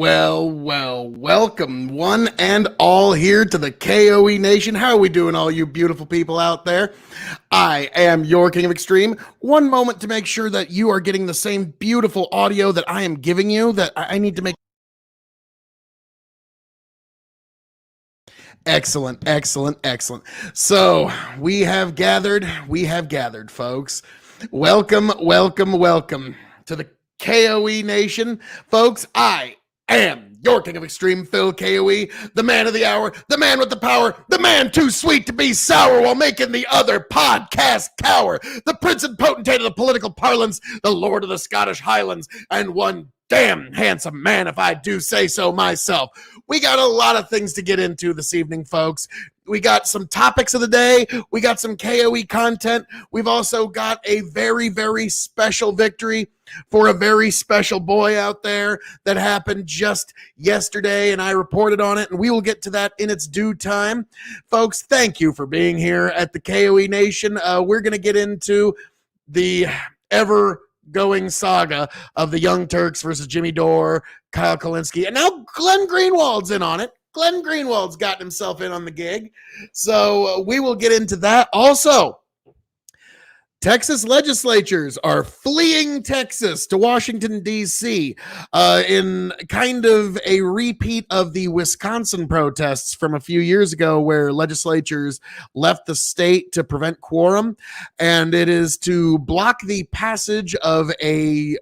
Welcome one and all here to the K.O.E. Nation. How are we doing, all you beautiful people out there? I am your King of Extreme. One moment to make sure that you are getting the same beautiful audio that I am giving you, that I need to make. Excellent. So we have gathered, folks. Welcome to the K.O.E. Nation. Folks, I am your King of Extreme, Phil K.O.E., the man of the hour, the man with the power, the man too sweet to be sour while making the other podcast cower, the prince and potentate of the political parlance, the lord of the Scottish Highlands, and one damn handsome man, if I do say so myself. We got a lot of things to get into this evening, folks. We got some topics of the day. We got some K.O.E. content. We've also got a very, very special victory for a very special boy out there that happened just yesterday, and I reported on it, and we will get to that in its due time. Folks, thank you for being here at the K.O.E. Nation. We're going to get into the ever-going saga of the Young Turks versus Jimmy Dore, Kyle Kalinske, and now Glenn Greenwald's in on it. Glenn Greenwald's gotten himself in on the gig. So we will get into that. Also, Texas legislatures are fleeing Texas to Washington, D.C. In kind of a repeat of the Wisconsin protests from a few years ago, where legislatures left the state to prevent quorum, and it is to block the passage of a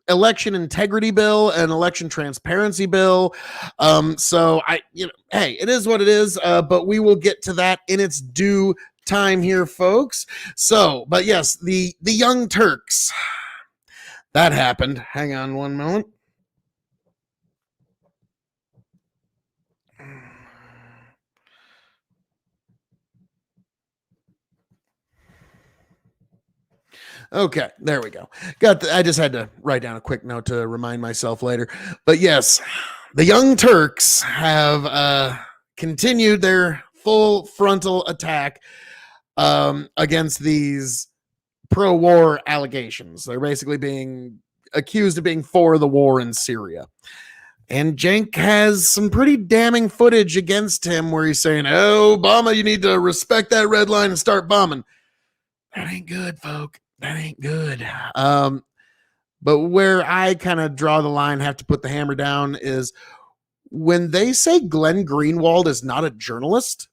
election integrity bill and election transparency bill. Hey, it is what it is, but we will get to that in its due time here, folks. So, but yes, the Young Turks, that happened. Hang on one moment. Okay, there we go. I just had to write down a quick note to remind myself later. But yes, the Young Turks have continued their full frontal attack against these pro-war allegations. They're basically being accused of being for the war in Syria. And Cenk has some pretty damning footage against him where he's saying, "Oh, Obama, you need to respect that red line and start bombing." That ain't good, folk. That ain't good. But where I kind of draw the line, have to put the hammer down, is when they say Glenn Greenwald is not a journalist.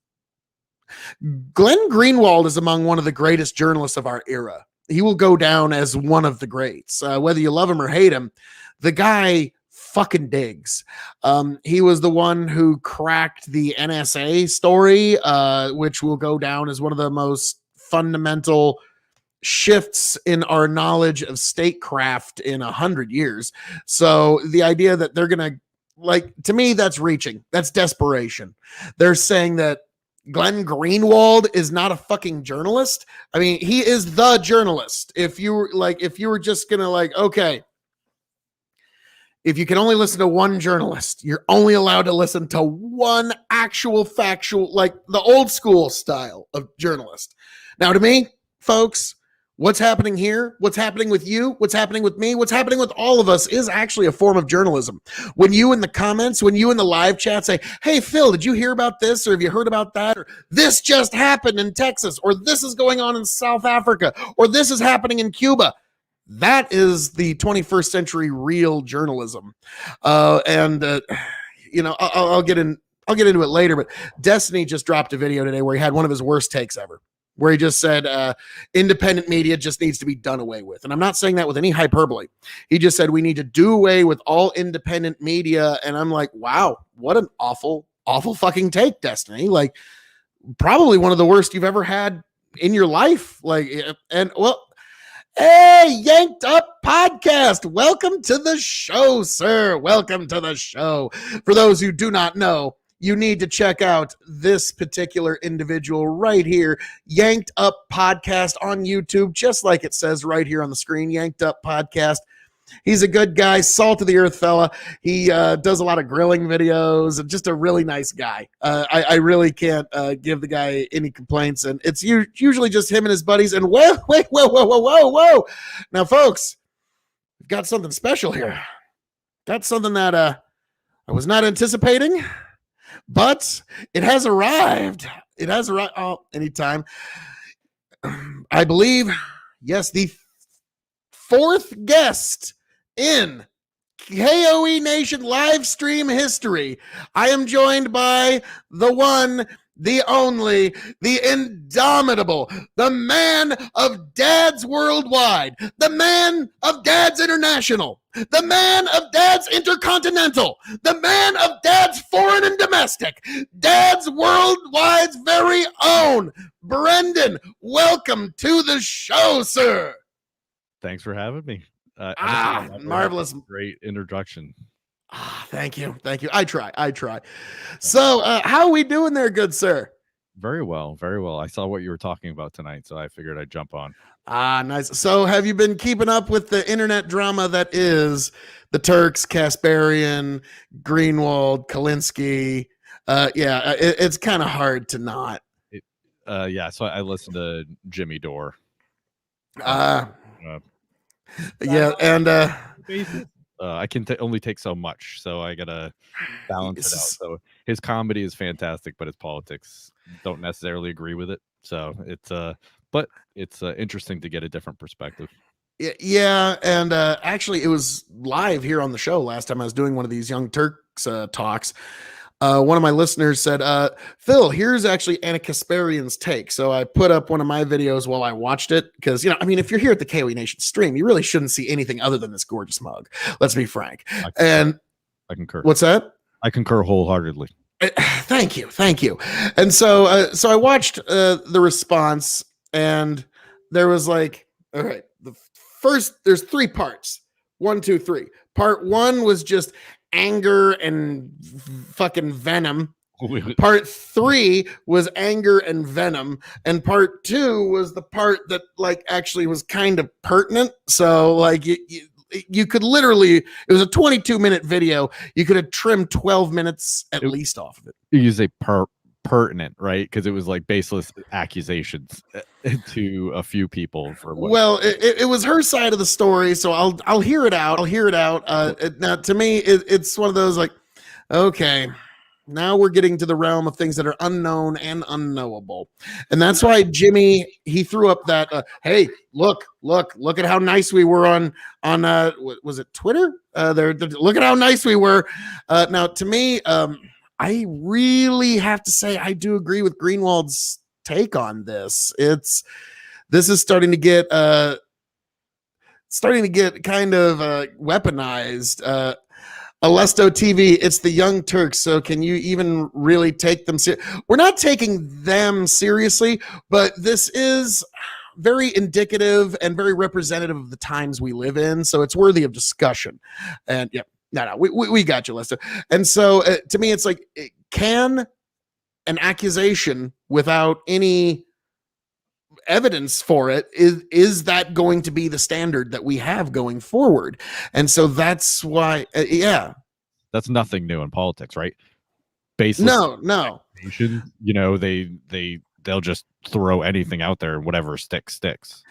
Glenn Greenwald is among one of the greatest journalists of our era. He will go down as one of the greats. Whether you love him or hate him, the guy fucking digs. He was the one who cracked the NSA story, which will go down as one of the most fundamental shifts in our knowledge of statecraft in 100 years. So the idea that they're going to, to me, that's reaching. That's desperation. They're saying that Glenn Greenwald is not a fucking journalist. I mean, he is the journalist. If you were just going to okay, if you can only listen to one journalist, you're only allowed to listen to one actual factual, the old school style of journalist. Now, to me, folks, what's happening here, what's happening with you, what's happening with me, what's happening with all of us is actually a form of journalism. When you in the comments, when you in the live chat say, "Hey, Phil, did you hear about this? Or have you heard about that? Or this just happened in Texas, or this is going on in South Africa, or this is happening in Cuba." That is the 21st century real journalism. I'll get into it later, but Destiny just dropped a video today where he had one of his worst takes ever, where he just said independent media just needs to be done away with. And I'm not saying that with any hyperbole. He just said we need to do away with all independent media. And I'm like, wow, what an awful, awful fucking take, Destiny. Probably one of the worst you've ever had in your life. Hey, Yanked Up Podcast. Welcome to the show, sir. Welcome to the show. For those who do not know, you need to check out this particular individual right here, Yanked Up Podcast on YouTube, just like it says right here on the screen, Yanked Up Podcast. He's a good guy, salt of the earth fella. He does a lot of grilling videos, and just a really nice guy. I really can't give the guy any complaints, and it's usually just him and his buddies. And whoa. Now, folks, we've got something special here. Got something that I was not anticipating, but it has arrived. It has arrived. Oh, anytime. I believe, yes, the fourth guest in K.O.E. Nation live stream history. I am joined by the one, the only, the indomitable, the man of Dads Worldwide, the man of Dads International, the man of Dads Intercontinental, the man of Dads Foreign and Domestic, Dads Worldwide's very own, Brendan. Welcome to the show, sir. Thanks for having me. Marvelous. Great introduction. Thank you. I try. So how are we doing there, good sir? Very well. I saw what you were talking about tonight, so I figured I'd jump on. Nice. So have you been keeping up with the internet drama that is the Turks, Kasparian, Greenwald, Kalinske? It's kind of hard to not. So I listened to Jimmy Dore. I can only take so much, so I gotta balance it out. So his comedy is fantastic, but his politics don't necessarily agree with it. So it's interesting to get a different perspective. Yeah, and actually, it was live here on the show last time I was doing one of these Young Turks talks. One of my listeners said, Phil, here's actually Anna Kasparian's take. So I put up one of my videos while I watched it because, if you're here at the K.O.E. Nation stream, you really shouldn't see anything other than this gorgeous mug. Let's be frank. I concur. What's that? I concur wholeheartedly. Thank you. And so I watched the response, and there was like, all right, there's 3 parts. 1, 2, 3. Part 1 was just anger and fucking venom. Part 3 was anger and venom, and part 2 was the part that actually was kind of pertinent. So you could literally, it was a 22-minute video. You could have trimmed 12 minutes at least off of it. You say pertinent, right? Because it was baseless accusations to a few people for it was her side of the story, so I'll hear it out. Now to me it's one of those okay, now we're getting to the realm of things that are unknown and unknowable, and that's why Jimmy, he threw up that hey, look at how nice we were on was it Twitter? Look at how nice we were. Now to me, I really have to say I do agree with Greenwald's take on this. This is starting to get kind of weaponized. Alesto TV, it's the Young Turks. So can you even really take them We're not taking them seriously, but this is very indicative and very representative of the times we live in. So it's worthy of discussion. And yeah. No, we got you, Lester. And so to me, it's can an accusation without any evidence for it, is that going to be the standard that we have going forward? And so that's why, that's nothing new in politics, right? Baseless. No. They'll just throw anything out there, whatever sticks.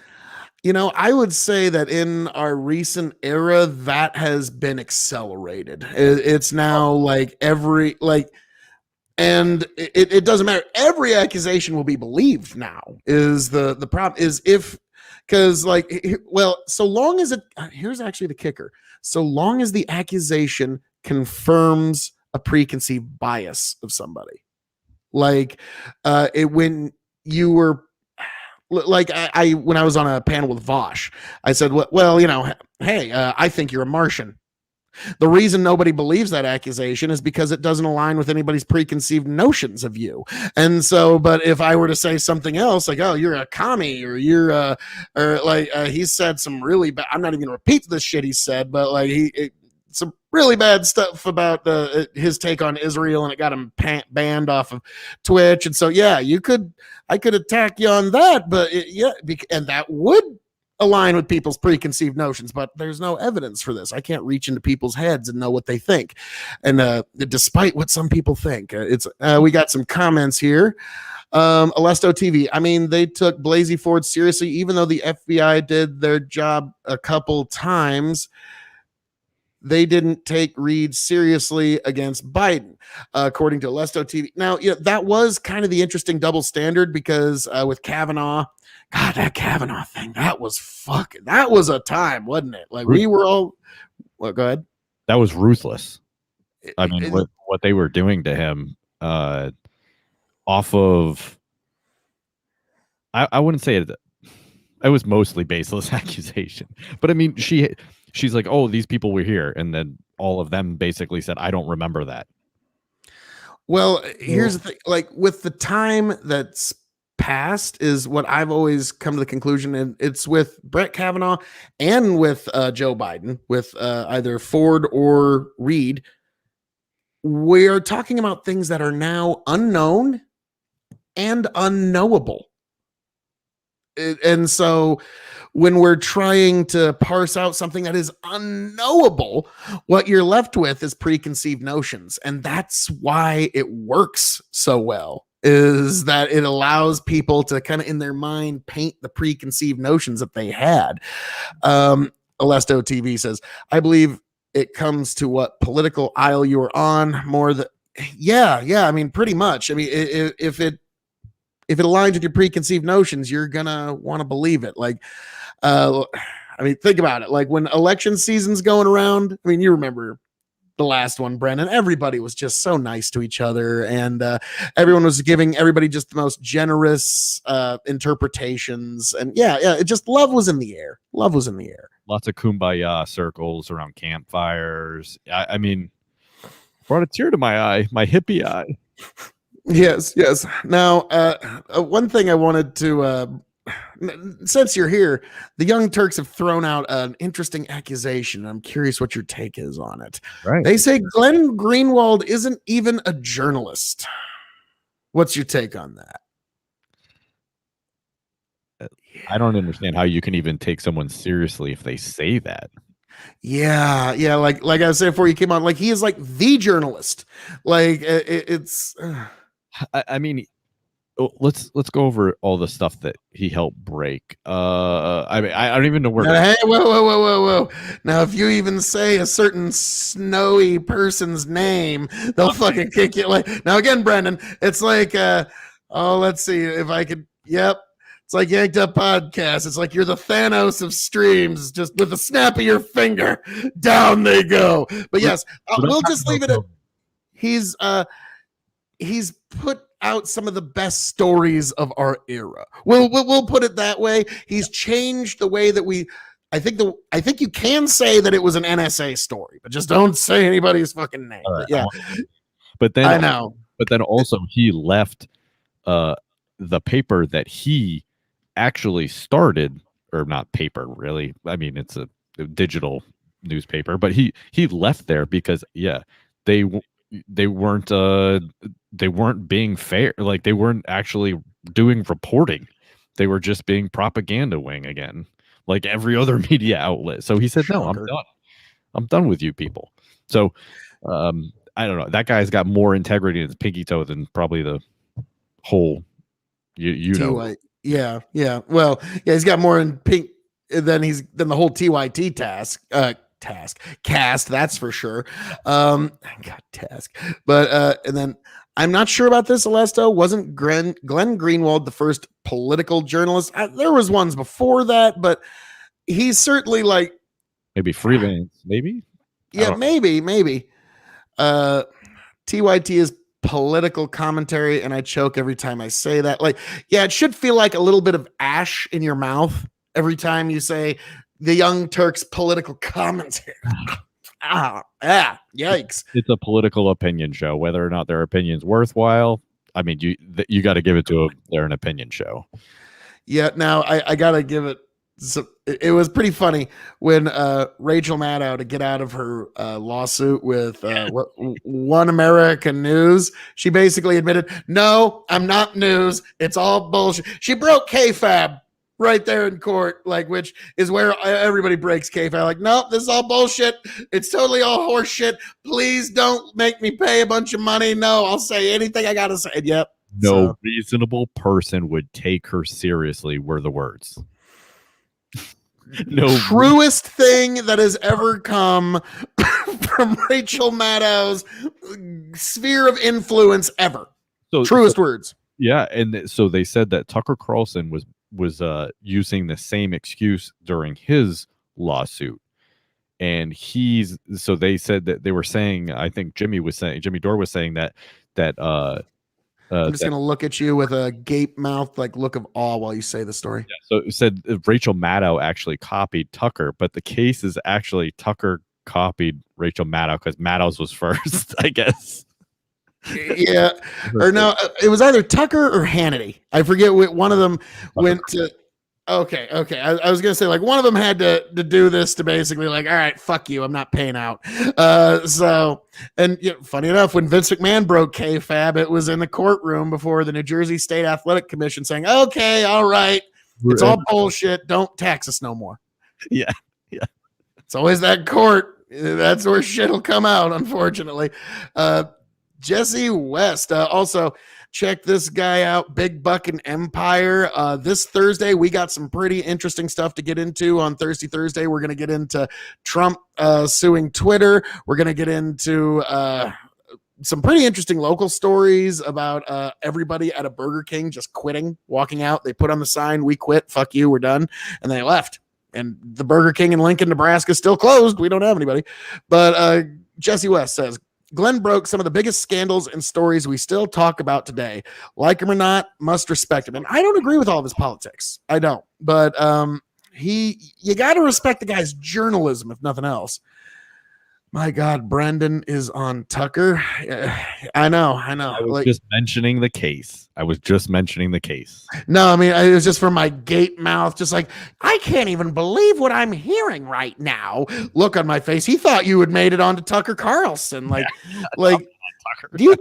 I would say that in our recent era, that has been accelerated. It's now and it doesn't matter. Every accusation will be believed now. Is the problem is because so long as here's actually the kicker. So long as the accusation confirms a preconceived bias of somebody, when you were. I when I was on a panel with Vosh, I said, hey, I think you're a Martian. The reason nobody believes that accusation is because it doesn't align with anybody's preconceived notions of you. And so, but if I were to say something else, oh, you're a commie, or you're he said some really bad, I'm not even gonna repeat this shit he said, but some really bad stuff about his take on Israel, and it got him banned off of Twitch. And so, yeah, I could attack you on that, but and that would align with people's preconceived notions, but there's no evidence for this. I can't reach into people's heads and know what they think. And despite what some people think, we got some comments here. Alesto TV, I mean, they took Blasey Ford seriously, even though the FBI did their job a couple times. they didn't take Reed seriously against Biden, according to Lesto TV. Now, that was kind of the interesting double standard because with Kavanaugh, God, that Kavanaugh thing, that was a time, wasn't it? Like we were all, well, go ahead. That was ruthless. I mean, what they were doing to him off of, I wouldn't say it was mostly baseless accusation, but I mean, she's like, oh, these people were here, and then all of them basically said, I don't remember that. Well, here's the thing, like with the time that's passed is what I've always come to the conclusion, and it's with Brett Kavanaugh and with Joe Biden, with either Ford or Reed. We're talking about things that are now unknown and unknowable. And so when we're trying to parse out something that is unknowable, what you're left with is preconceived notions. And that's why it works so well, is that it allows people to kind of in their mind paint the preconceived notions that they had. Alesto TV says, I believe it comes to what political aisle you are on more than, yeah, I mean, pretty much. I mean, if it aligns with your preconceived notions, you're gonna want to believe it. Like, I mean, think about it. Like when election season's going around, I mean, you remember the last one, Brennan, everybody was just so nice to each other, and everyone was giving everybody just the most generous interpretations. And yeah, it just, love was in the air. Lots of kumbaya circles around campfires. I mean, brought a tear to my eye, my hippie eye. Yes. Now, one thing I wanted to, since you're here, the Young Turks have thrown out an interesting accusation. I'm curious what your take is on it. Right. They say Glenn Greenwald isn't even a journalist. What's your take on that? I don't understand how you can even take someone seriously if they say that. Yeah. Like I said before you came on, like he is like the journalist. Like it's. I mean, let's go over all the stuff that he helped break. I mean, I don't even know where. Hey, whoa! Now, if you even say a certain snowy person's name, they'll fucking kick you. Like now, again, Brendan, it's like, let's see if I could. Yep, it's like Yanked Up Podcast. It's like you're the Thanos of streams, just with a snap of your finger, down they go. But yes, we'll just leave it at he's put out some of the best stories of our era. We'll put it that way. He's changed the way that I think you can say that it was an NSA story, but just don't say anybody's fucking name. Right. But yeah. But then I know. But then also he left the paper that he actually started, or not paper really. I mean, it's a digital newspaper, but he left there because they weren't being fair. Like they weren't actually doing reporting. They were just being propaganda wing again, like every other media outlet. So he said, no, I'm done. I'm done with you people. So I don't know. That guy's got more integrity in his pinky toe than probably the whole you know. Yeah. Well, yeah, he's got more in pink than the whole TYT cast, that's for sure. Task. But and then I'm not sure about this, Alesto. Wasn't Glenn Greenwald the first political journalist? There was ones before that, but he's certainly like maybe freelance, maybe. Yeah, maybe. TYT is political commentary, and I choke every time I say that. Like, yeah, it should feel like a little bit of ash in your mouth every time you say the Young Turks political commentary. Yikes. It's a political opinion show. Whether or not their opinion's worthwhile, I mean, you got to give it to them. They're an opinion show. Yeah, now I got to give it. So it was pretty funny when Rachel Maddow, to get out of her lawsuit with One American News, she basically admitted, no, I'm not news. It's all bullshit. She broke KFAB right there in court, like, which is where everybody breaks KFAB. Like, nope, this is all bullshit. It's totally all horse shit. Please don't make me pay a bunch of money. No, I'll say anything I got to say. Yep. No reasonable person would take her seriously, were the words. truest thing that has ever come from Rachel Maddow's sphere of influence ever. Truest words. Yeah, and so they said that Tucker Carlson was using the same excuse during his lawsuit. And they said that they were saying, I think Jimmy Dore was saying that I'm just gonna look at you with a gape mouth, like look of awe while you say the story. Yeah, so it said Rachel Maddow actually copied Tucker, but the case is actually Tucker copied Rachel Maddow because Maddow's was first, I guess. Yeah, or no, it was either Tucker or Hannity. I forget what one of them went to. Okay. I was gonna say like one of them had to do this to basically like, all right, fuck you, I'm not paying out. So and funny enough, when Vince McMahon broke kayfabe, it was in the courtroom before the New Jersey State Athletic Commission saying, okay, all right, it's all bullshit. Don't tax us no more. Yeah. It's always that court. That's where shit'll come out, unfortunately. Jesse West also. Check this guy out, Big Buck and Empire. This Thursday, we got some pretty interesting stuff to get into on Thursday. We're going to get into Trump suing Twitter. We're going to get into some pretty interesting local stories about everybody at a Burger King just quitting, walking out. They put on the sign, we quit, fuck you, we're done. And they left. And the Burger King in Lincoln, Nebraska is still closed. We don't have anybody. But Jesse West says, Glenn broke some of the biggest scandals and stories we still talk about today. Like him or not, must respect him. And I don't agree with all of his politics. I don't. But you got to respect the guy's journalism, if nothing else. My God, Brendan is on Tucker. I know. I was just mentioning the case. No, I mean, it was just from my gate mouth, just like, I can't even believe what I'm hearing right now. Look on my face. He thought you had made it onto Tucker Carlson. Do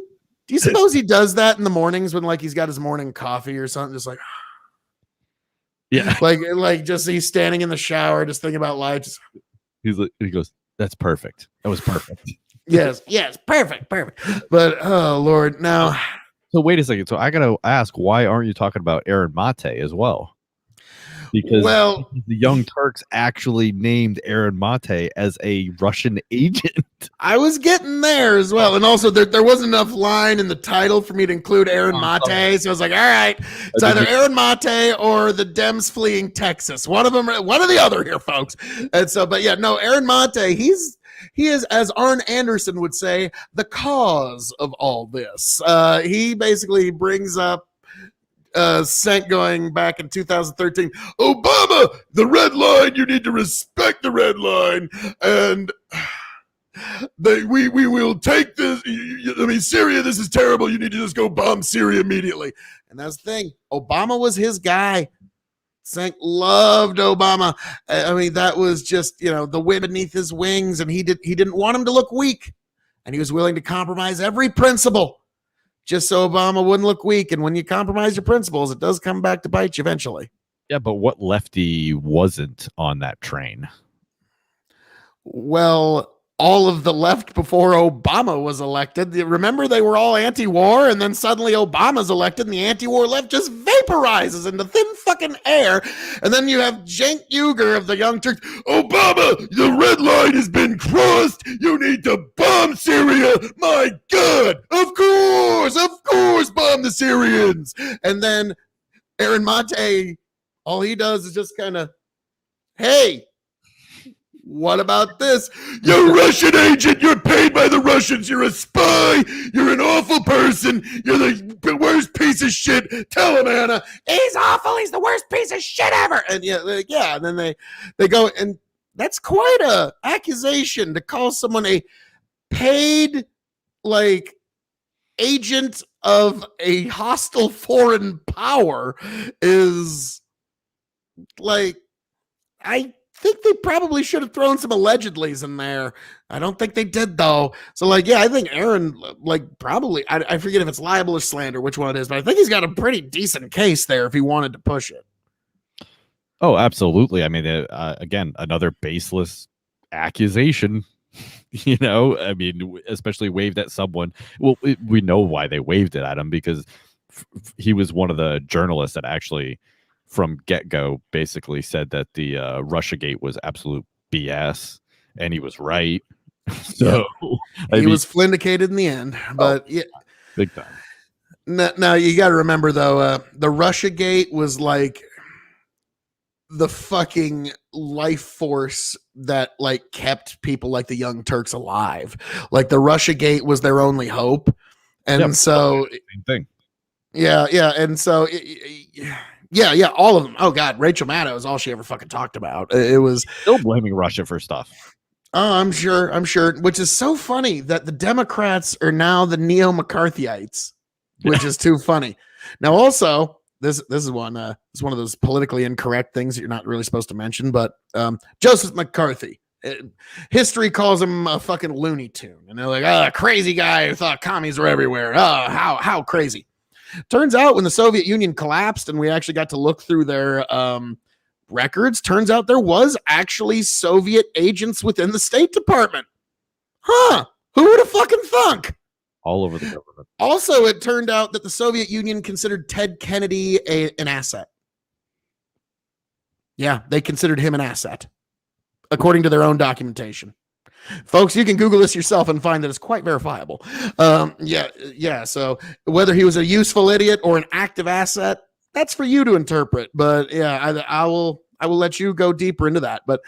you suppose he does that in the mornings when like he's got his morning coffee or something? Just like, yeah, like just he's standing in the shower, just thinking about life. He goes, that's perfect. That was perfect. Yes, perfect. But oh Lord, now. So wait a second. So I gotta ask, why aren't you talking about Aaron Mate as well? Because the Young Turks actually named Aaron Mate as a Russian agent. I was getting there as well, and also there wasn't enough line in the title for me to include Aaron Mate, so I was like, all right, it's either Aaron Mate or the Dems fleeing Texas. One of them, one or the other here, folks. And so, but yeah, no, Aaron Mate, he is, as Arn Anderson would say, the cause of all this. He basically brings up sent going back in 2013, Obama, the red line, you need to respect the red line, and we will take this. I mean, Syria, this is terrible. You need to just go bomb Syria immediately. And that's the thing. Obama was his guy. Sank loved Obama. I mean, that was just, the wind beneath his wings, and he didn't want him to look weak, and he was willing to compromise every principle just so Obama wouldn't look weak. And when you compromise your principles, it does come back to bite you eventually. Yeah, but what lefty wasn't on that train? Well, all of the left before Obama was elected. Remember, they were all anti-war, and then suddenly Obama's elected, and the anti-war left just vaporizes into thin fucking air. And then you have Cenk Uygur of the Young Turks. Obama, the red line has been crossed. You need to bomb Syria. My God, of course, bomb the Syrians. And then Aaron Mate, all he does is just kind of, hey, what about this? You're a Russian agent. You're paid by the Russians. You're a spy. You're an awful person. You're the worst piece of shit. Tell him, Anna. He's awful. He's the worst piece of shit ever. And yeah. And then they go, and that's quite a accusation to call someone a paid agent of a hostile foreign power is I think they probably should have thrown some allegedlys in there. I don't think they did, though. So, I think Aaron, probably, I forget if it's libel or slander, which one it is, but I think he's got a pretty decent case there if he wanted to push it. Oh, absolutely. I mean, again, another baseless accusation, I mean, especially waved at someone. Well, we know why they waved it at him, because he was one of the journalists that actually from get-go basically said that the Russiagate was absolute BS, and he was right. So he was vindicated in the end, but yeah, big time. Now you got to remember though, the Russiagate was like the fucking life force that like kept people like the Young Turks alive. Like the Russiagate was their only hope, and so same thing. Yeah, and so yeah, all of them. Oh god, Rachel Maddow is all she ever fucking talked about. It was still blaming Russia for stuff. Oh, I'm sure. Which is so funny that the Democrats are now the neo-McCarthyites, which is too funny. Now, also, this is one of those politically incorrect things that you're not really supposed to mention, but Joseph McCarthy. History calls him a fucking Looney Tune, and they're like, crazy guy who thought commies were everywhere. How crazy. Turns out when the Soviet Union collapsed and we actually got to look through their records, turns out there was actually Soviet agents within the State Department. Huh? Who would have fucking thunk? All over the government. Also, it turned out that the Soviet Union considered Ted Kennedy an asset. Yeah, they considered him an asset, according to their own documentation. Folks, you can Google this yourself and find that it's quite verifiable. Yeah. So whether he was a useful idiot or an active asset, that's for you to interpret. But yeah, I will let you go deeper into that. But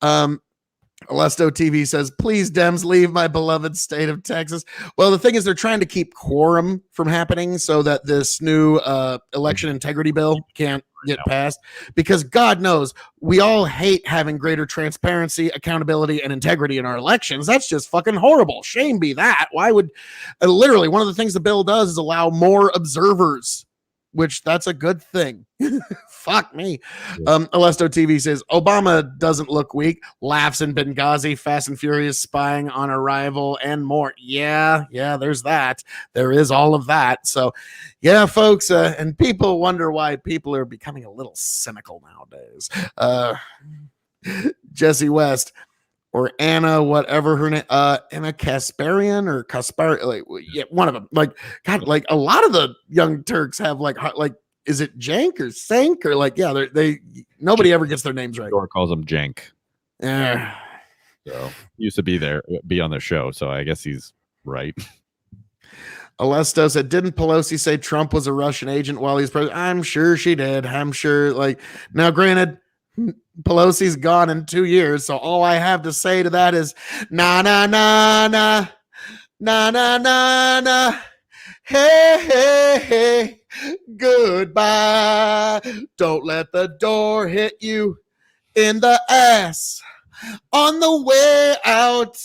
Alesto TV says, please, Dems, leave my beloved state of Texas. Well, the thing is, they're trying to keep quorum from happening so that this new election integrity bill can't get passed, because God knows we all hate having greater transparency, accountability, and integrity in our elections. That's just fucking horrible. Shame be that. Why would literally one of the things the bill does is allow more observers, which that's a good thing. Fuck me. Alesto TV says, Obama doesn't look weak, laughs in Benghazi, Fast and Furious spying on a rival, and more. Yeah, there's that. There is all of that. So, yeah, folks, and people wonder why people are becoming a little cynical nowadays. Jesse West, or Anna, whatever her name, Anna Kasparian or Kaspar, like, yeah, one of them. Like, God, like a lot of the Young Turks have like, is it Jank or Sank or like, yeah, they nobody ever gets their names right. Dore calls him Jank. Yeah. So he used to be on the show, so I guess he's right. Alesto said, didn't Pelosi say Trump was a Russian agent while he's president? I'm sure she did. I'm sure. Like, now, granted, Pelosi's gone in 2 years, so all I have to say to that is na na na na na na na na. Hey, goodbye. Don't let the door hit you in the ass on the way out.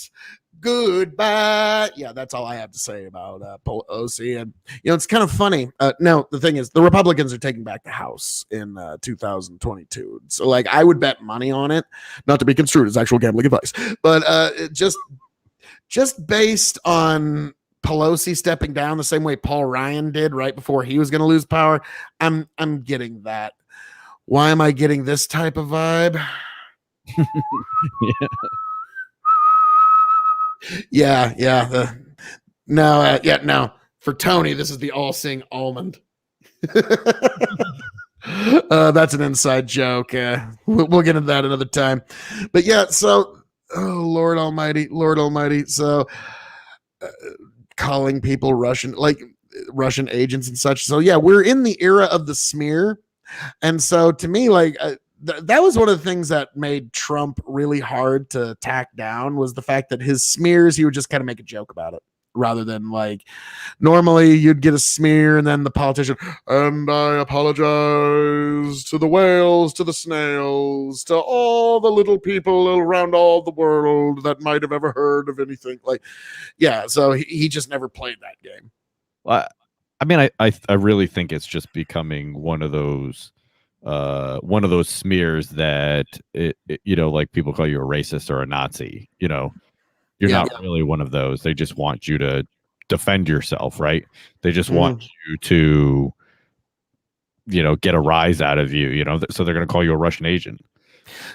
Goodbye. Yeah, that's all I have to say about Pelosi. And, it's kind of funny. Now, the thing is, the Republicans are taking back the House in 2022. So, like, I would bet money on it, not to be construed as actual gambling advice, but just based on Pelosi stepping down the same way Paul Ryan did right before he was going to lose power, I'm getting that. Why am I getting this type of vibe? Yeah. No. For Tony, this is the all-seeing almond. That's an inside joke. We'll get into that another time. But yeah, so Lord Almighty. So calling people Russian agents and such. So yeah, we're in the era of the smear, and so to me, like. That was one of the things that made Trump really hard to tack down, was the fact that his smears, he would just kind of make a joke about it, rather than like normally you'd get a smear and then the politician, and I apologize to the whales, to the snails, to all the little people around all the world that might have ever heard of anything. Like, yeah, so he just never played that game. Well, I mean, I really think it's just becoming one of those smears that like people call you a racist or a Nazi. You're not really one of those. They just want you to defend yourself, right? They just want you to get a rise out of you, so they're going to call you a Russian agent.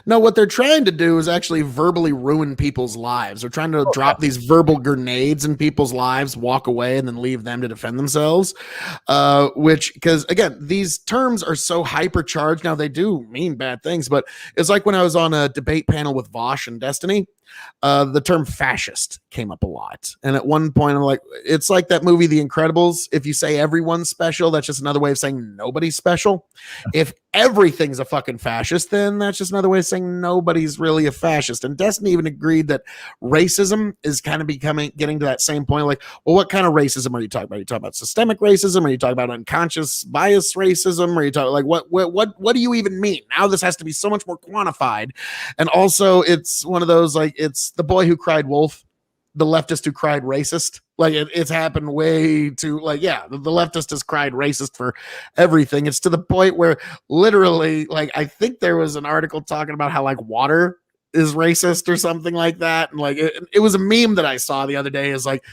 No, what they're trying to do is actually verbally ruin people's lives. They're trying to Oh, drop these verbal grenades in people's lives, walk away, and then leave them to defend themselves. Which, because again, these terms are so hypercharged. Now, they do mean bad things, but it's like when I was on a debate panel with Vosh and Destiny. The term fascist came up a lot. And at one point, I'm like, it's like that movie, The Incredibles. If you say everyone's special, that's just another way of saying nobody's special. If everything's a fucking fascist, then that's just another way of saying nobody's really a fascist. And Destiny even agreed that racism is kind of getting to that same point. Like, well, what kind of racism are you talking about? Are you talking about systemic racism? Are you talking about unconscious bias racism? Are you talking like what do you even mean? Now this has to be so much more quantified. And also, it's one of those like it's the boy who cried wolf, the leftist who cried racist. Like it's happened way too like, yeah, the leftist has cried racist for everything. It's to the point where literally, like, I think there was an article talking about how like water is racist or something like that. And like, it was a meme that I saw the other day is like,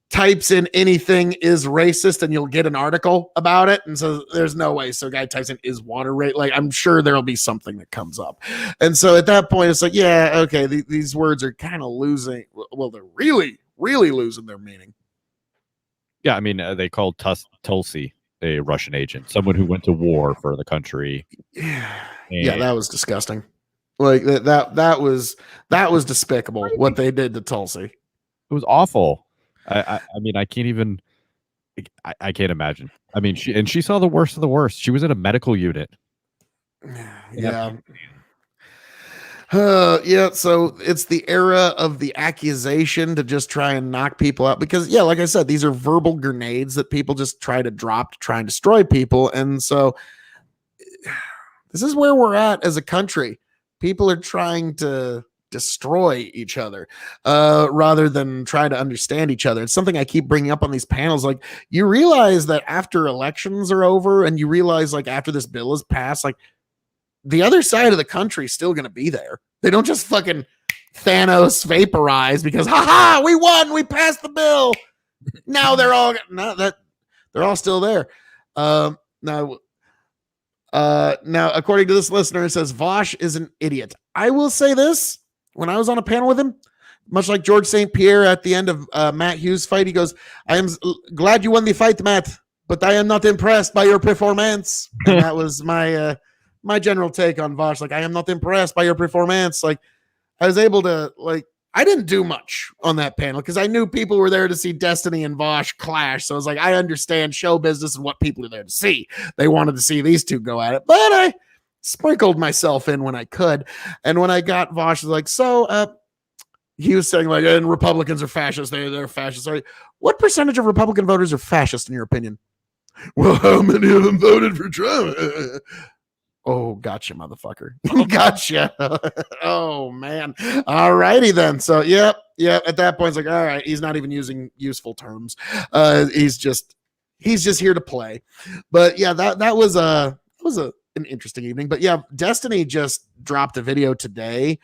types in anything is racist and you'll get an article about it. And so there's no way. So a guy types in is water rate. Like I'm sure there'll be something that comes up. And so at that point, it's like, yeah, okay, these words are kind of losing. Well, they're really, really losing their meaning. Yeah, I mean, they called Tulsi a Russian agent, someone who went to war for the country. Yeah, that was disgusting. Like that was despicable what they did to Tulsi. It was awful. I mean, I can't even. I can't imagine. I mean, she saw the worst of the worst. She was in a medical unit. Yeah. Yeah, so it's the era of the accusation to just try and knock people out because, yeah, like I said, these are verbal grenades that people just try to drop to try and destroy people. And so this is where we're at as a country. People are trying to destroy each other rather than try to understand each other. It's something I keep bringing up on these panels. Like you realize that after elections are over and you realize like after this bill is passed, like the other side of the country is still going to be there. They don't just fucking Thanos vaporize because we won, we passed the bill. Now they're all still there. Now according to this listener, it says Vosh is an idiot. I will say this. When I was on a panel with him, much like George St. Pierre at the end of Matt Hughes' fight, he goes, I am glad you won the fight, Matt, but I am not impressed by your performance. And that was my my general take on Vosh. Like, I am not impressed by your performance. Like, I was able to, like, I didn't do much on that panel because I knew people were there to see Destiny and Vosh clash. So I was like, I understand show business and what people are there to see. They wanted to see these two go at it, but I sprinkled myself in when I could. And when I got Vosh, like, so he was saying like, and Republicans are fascists. They're fascists. Sorry. What percentage of Republican voters are fascist in your opinion? Well, how many of them voted for Trump? Oh, gotcha, motherfucker. Gotcha. Oh man. All righty then. So yep. At that point, it's like, all right, he's not even using useful terms. He's just here to play. But yeah, that was an interesting evening. But yeah, Destiny just dropped a video today.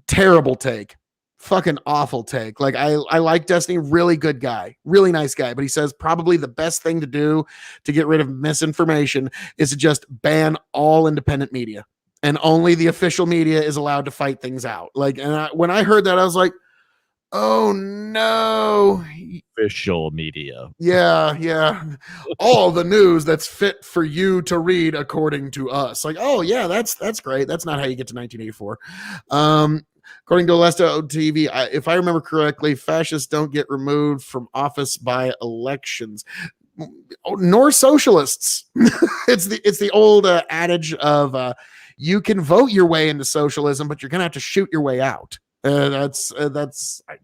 Terrible take. Fucking awful take. Like I like Destiny, really good guy, really nice guy, but he says probably the best thing to do to get rid of misinformation is to just ban all independent media and only the official media is allowed to fight things out. Like, and when I heard that, I was like, oh no. Official media. Yeah. All the news that's fit for you to read according to us. Like, oh yeah, that's great. That's not how you get to 1984. According to Alesto TV, if I remember correctly, fascists don't get removed from office by elections, nor socialists. it's the old adage of you can vote your way into socialism, but you're gonna have to shoot your way out. That's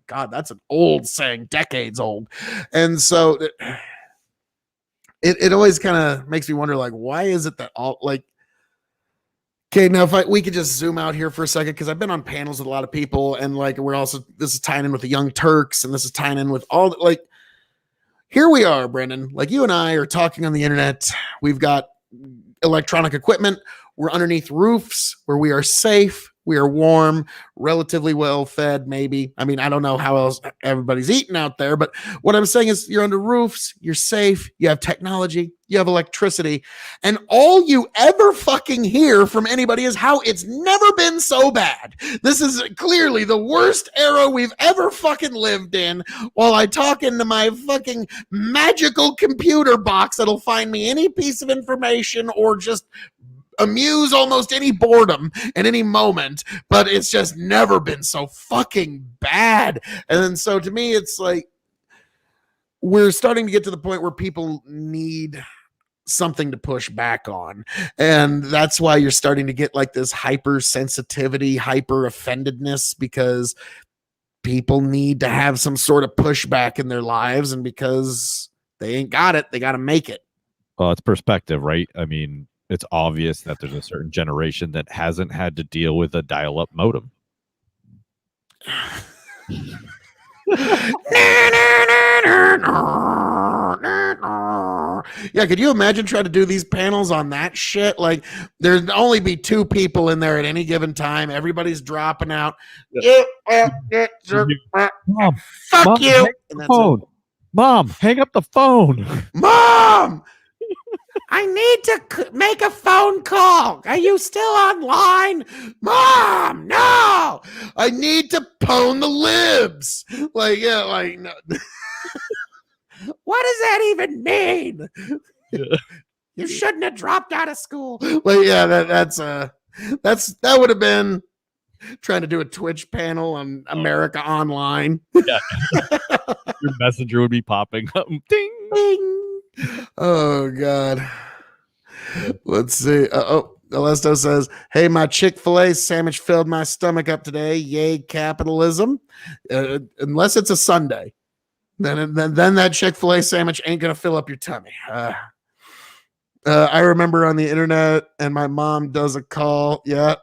God, that's an old saying, decades old, and so it always kind of makes me wonder, like, why is it that all like. Okay, now if we could just zoom out here for a second, because I've been on panels with a lot of people, and like this is tying in with the Young Turks, and this is tying in with all like. Here we are, Brendan. Like you and I are talking on the internet. We've got electronic equipment. We're underneath roofs where we are safe. We are warm, relatively well fed, maybe. I mean, I don't know how else everybody's eating out there, but what I'm saying is you're under roofs, you're safe, you have technology, you have electricity, and all you ever fucking hear from anybody is how it's never been so bad. This is clearly the worst era we've ever fucking lived in, while I talk into my fucking magical computer box that'll find me any piece of information or just amuse almost any boredom at any moment, but it's just never been so fucking bad. And then so to me, it's like we're starting to get to the point where people need something to push back on. And that's why you're starting to get like this hypersensitivity, hyper offendedness, because people need to have some sort of pushback in their lives. And because they ain't got it, they got to make it. Well, it's perspective, right? I mean, it's obvious that there's a certain generation that hasn't had to deal with a dial-up modem. Yeah, could you imagine trying to do these panels on that shit? Like, there'd only be 2 people in there at any given time. Everybody's dropping out. Mom, fuck Mom, you. hang up the phone. Mom, hang up the phone. Mom, I need to make a phone call. Are you still online? Mom, no. I need to pwn the libs. Like, yeah, like, no. What does that even mean? Yeah. You shouldn't have dropped out of school. Like, yeah, that would have been trying to do a Twitch panel on America Online. Yeah. Your messenger would be popping up. Ding. Ding. Oh, God. Let's see. Alesto says, hey, my Chick-fil-A sandwich filled my stomach up today. Yay, capitalism. Unless it's a Sunday. Then that Chick-fil-A sandwich ain't going to fill up your tummy. I remember on the internet, and my mom does a call. Yeah.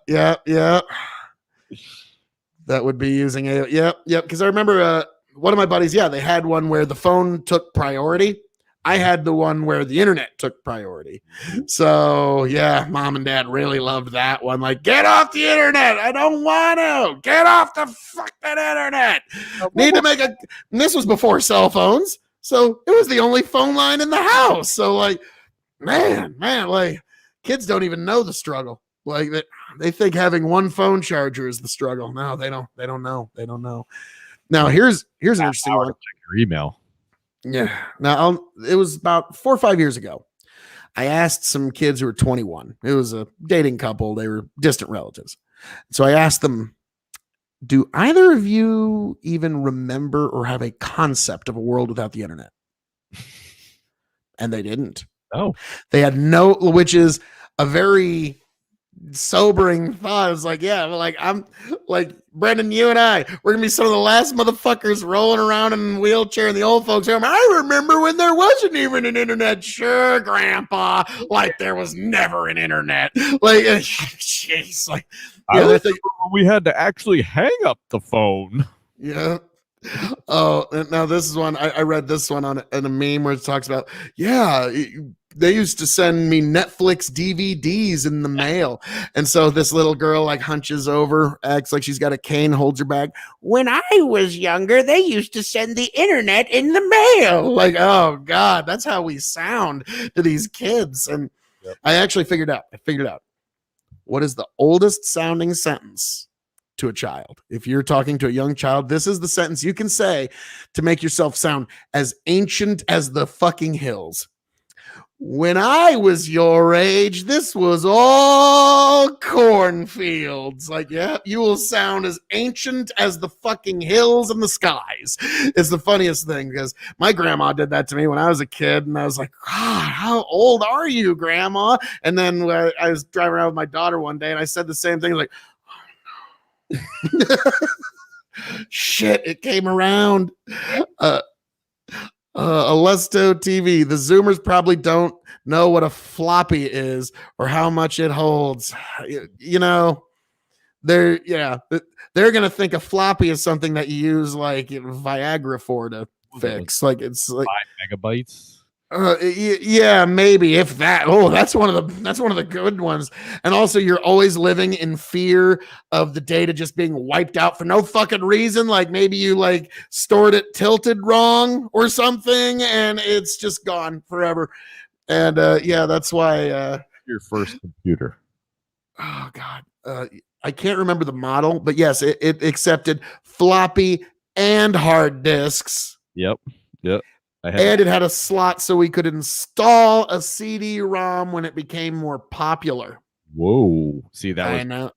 That would be using a, yep. Because I remember one of my buddies, they had one where the phone took priority. I had the one where the internet took priority. So, yeah, mom and dad really loved that one. Like, get off the internet. I don't want to. Get off the fucking internet. Need to make a... And this was before cell phones. So, it was the only phone line in the house. So, like, man, like, kids don't even know the struggle. Like, they think having one phone charger is the struggle. No, they don't know. Now, here's an interesting one. Check your email. Yeah. Now, it was about 4 or 5 years ago. I asked some kids who were 21. It was a dating couple. They were distant relatives. So I asked them, do either of you even remember or have a concept of a world without the internet? And they didn't. Oh. They had no, which is a very sobering thought. It's like, yeah, like I'm like Brendan, you and we're gonna be some of the last motherfuckers rolling around in a wheelchair in the old folks home. I remember when there wasn't even an internet. Sure, Grandpa, like there was never an internet. Like, jeez, like I we had to actually hang up the phone. Yeah. Oh, now this is one I read this one in a meme where it talks about, they used to send me Netflix DVDs in the mail. And so this little girl like hunches over, acts like she's got a cane, holds her bag. When I was younger, they used to send the internet in the mail. Like, oh God, that's how we sound to these kids. And I actually figured out what is the oldest sounding sentence to a child. If you're talking to a young child, this is the sentence you can say to make yourself sound as ancient as the fucking hills. When I was your age, this was all cornfields. Like, yeah, you will sound as ancient as the fucking hills and the skies. It's the funniest thing because my grandma did that to me when I was a kid. And I was like, God, how old are you, Grandma? And then I was driving around with my daughter one day and I said the same thing. Like, oh no. Shit, it came around. Alesto TV. The Zoomers probably don't know what a floppy is or how much it holds. You know, they're gonna think a floppy is something that you use like Viagra for to fix. Like it's like 5 megabytes. Yeah, maybe if that. Oh, that's one of the good ones. And also, you're always living in fear of the data just being wiped out for no fucking reason. Like maybe you like stored it tilted wrong or something, and it's just gone forever. And yeah, that's why. Your first computer. Oh God, I can't remember the model, but yes, it accepted floppy and hard disks. Yep. Yep. And it had a slot so we could install a CD-ROM when it became more popular. Whoa. See, I know.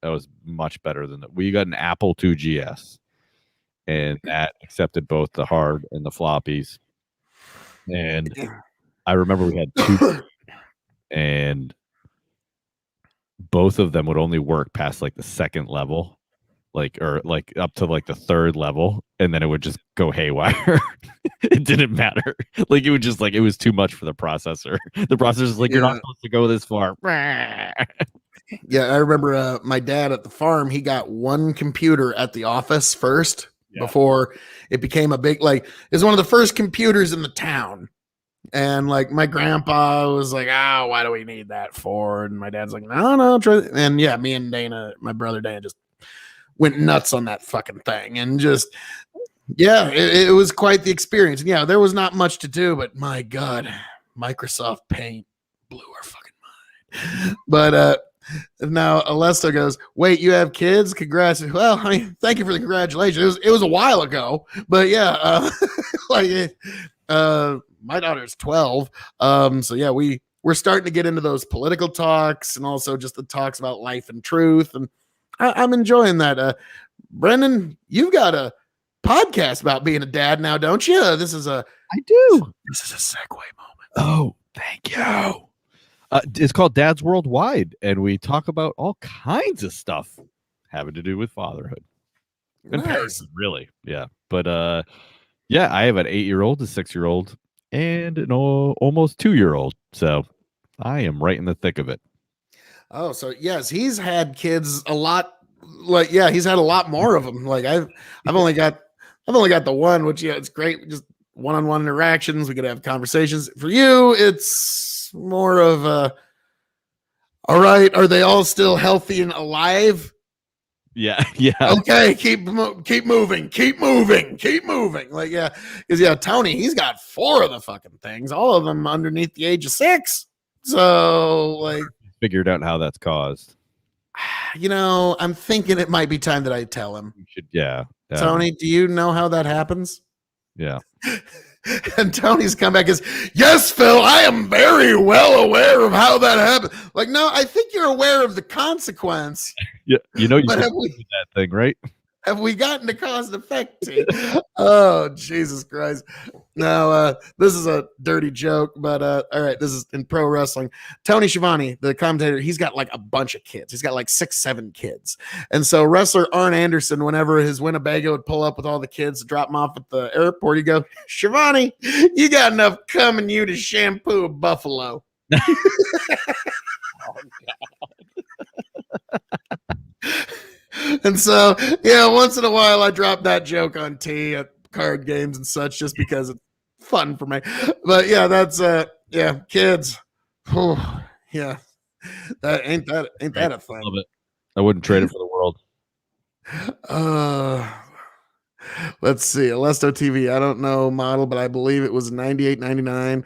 that was much better than that. We got an Apple II GS, and that accepted both the hard and the floppies. And I remember we had two, and both of them would only work past like the second level, or up to like the third level, and then it would just go haywire. It didn't matter. Like it would just it was too much for the processor. The processor's like, you're not supposed to go this far. Yeah, I remember my dad at the farm, he got one computer at the office first before it became a big, it was one of the first computers in the town. And like my grandpa was like, oh, why do we need that for? And my dad's like, no. And yeah, me and Dana, my brother Dana, just went nuts on that fucking thing. And just, yeah, it was quite the experience. And yeah, there was not much to do, but my God, Microsoft Paint blew our fucking mind. But now Alesta goes, wait, you have kids? Congrats. Well, I mean, thank you for the congratulations. It was a while ago, but yeah, my daughter's 12. So yeah, we're starting to get into those political talks and also just the talks about life and truth. And I'm enjoying that. Brendan, you've got a podcast about being a dad now, don't you? I do. This is a segue moment. Oh, thank you. It's called Dad's Worldwide, and we talk about all kinds of stuff having to do with fatherhood and parenthood, really. Yeah, but yeah, I have an 8-year-old, a 6-year-old, and an almost 2-year-old. So I am right in the thick of it. Oh, so yes, he's had kids a lot. He's had a lot more of them. Like I've only got the one, which it's great, just one-on-one interactions. We could have conversations. For you, it's more of all right, are they all still healthy and alive? Yeah. Okay, keep moving. Like, yeah, because Tony, he's got 4 of the fucking things, all of them underneath the age of 6. So like, figured out how that's caused. I'm thinking it might be time that I tell him. You should, yeah. Tony, do you know how that happens? Yeah. And Tony's comeback is, yes, Phil, I am very well aware of how that happened. Like, no, I think you're aware of the consequence. Yeah, you should do that thing, right? Have we gotten to cause and effect? Oh, Jesus Christ. No, this is a dirty joke, but all right, this is in pro wrestling. Tony Schiavone, the commentator, he's got like a bunch of kids. He's got like 6, 7 kids. And so wrestler Arn Anderson, whenever his Winnebago would pull up with all the kids to drop them off at the airport, he'd go, Schiavone, you got enough cum in you to shampoo a buffalo. Oh, God. And so, yeah, once in a while I drop that joke on T at card games and such just because it's fun for me. But yeah, that's kids. Oh, yeah. That ain't that a thing. Love it. I wouldn't trade it for the world. Let's see. Alesto TV. I don't know model, but I believe it was 98, 99.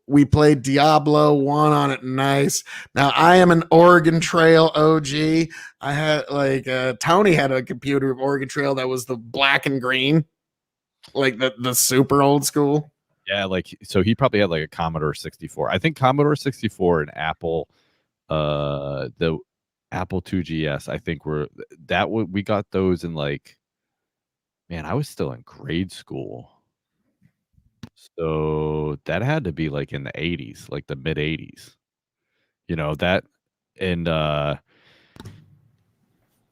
We played Diablo 1 on it. Nice. Now I am an Oregon Trail OG. I had Tony had a computer of Oregon Trail that was the black and green, like the super old school. Yeah, so he probably had like a Commodore 64. I think Commodore 64 and Apple, the Apple II GS, I think we got those in man, I was still in grade school. So that had to be like in the 80s, like the mid 80s. That, and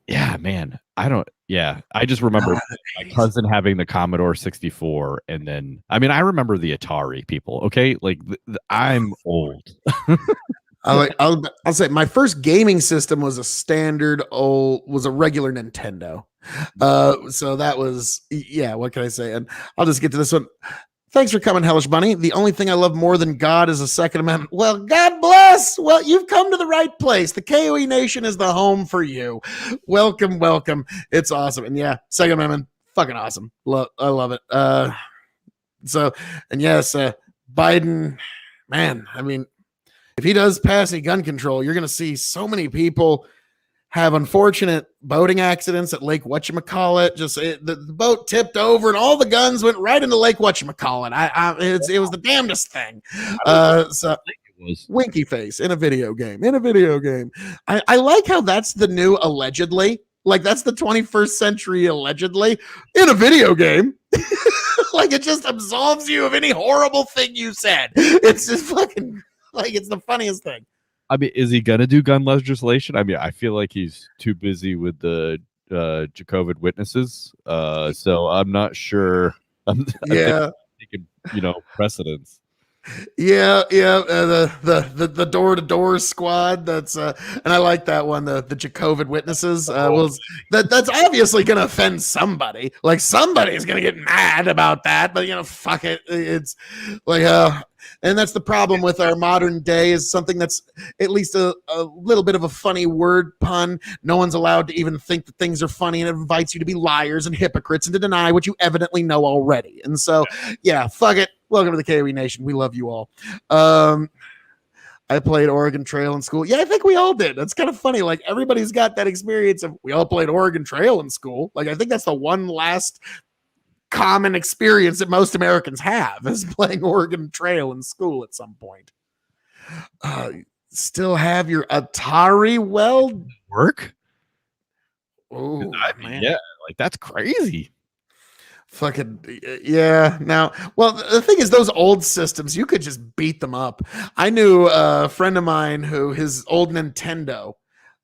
yeah, man, I just remember my cousin having the Commodore 64, and then I remember the Atari people. Okay, I'm old. I'll say my first gaming system was a regular Nintendo. So that was, yeah, what can I say? And I'll just get to this one. Thanks for coming, Hellish Bunny. The only thing I love more than God is the Second Amendment. Well, God bless. Well, you've come to the right place. The K.O.E Nation is the home for you. Welcome, welcome. It's awesome. And yeah, Second Amendment, fucking awesome. I love it. And yes, Biden, man, I mean, if he does pass any gun control, you're going to see so many people have unfortunate boating accidents at Lake Whatchamacallit. The boat tipped over and all the guns went right into Lake Whatchamacallit. It was the damnedest thing. So winky face in a video game. I like how that's the new allegedly. Like that's the 21st century allegedly in a video game. Like it just absolves you of any horrible thing you said. It's just fucking like it's the funniest thing. I mean, is he gonna do gun legislation? I mean, I feel like he's too busy with the K.O.E witnesses. So I'm not sure. I'm taking, precedence. Yeah. The door-to-door squad. That's and I like that one. The K.O.E witnesses. That's obviously gonna offend somebody. Like somebody's gonna get mad about that. But fuck it. It's like and that's the problem with our modern day is something that's at least a little bit of a funny word pun. No one's allowed to even think that things are funny, and it invites you to be liars and hypocrites and to deny what you evidently know already. And so, yeah, fuck it. Welcome to the K.O.E Nation. We love you all. I played Oregon Trail in school. Yeah, I think we all did. That's kind of funny. Like everybody's got that experience of we all played Oregon Trail in school. Like I think that's the one last common experience that most Americans have is playing Oregon Trail in school at some point. Still have your Atari work? Oh, man. Yeah, like that's crazy. Fucking yeah. Now, well, the thing is, those old systems, you could just beat them up. I knew a friend of mine who his old Nintendo,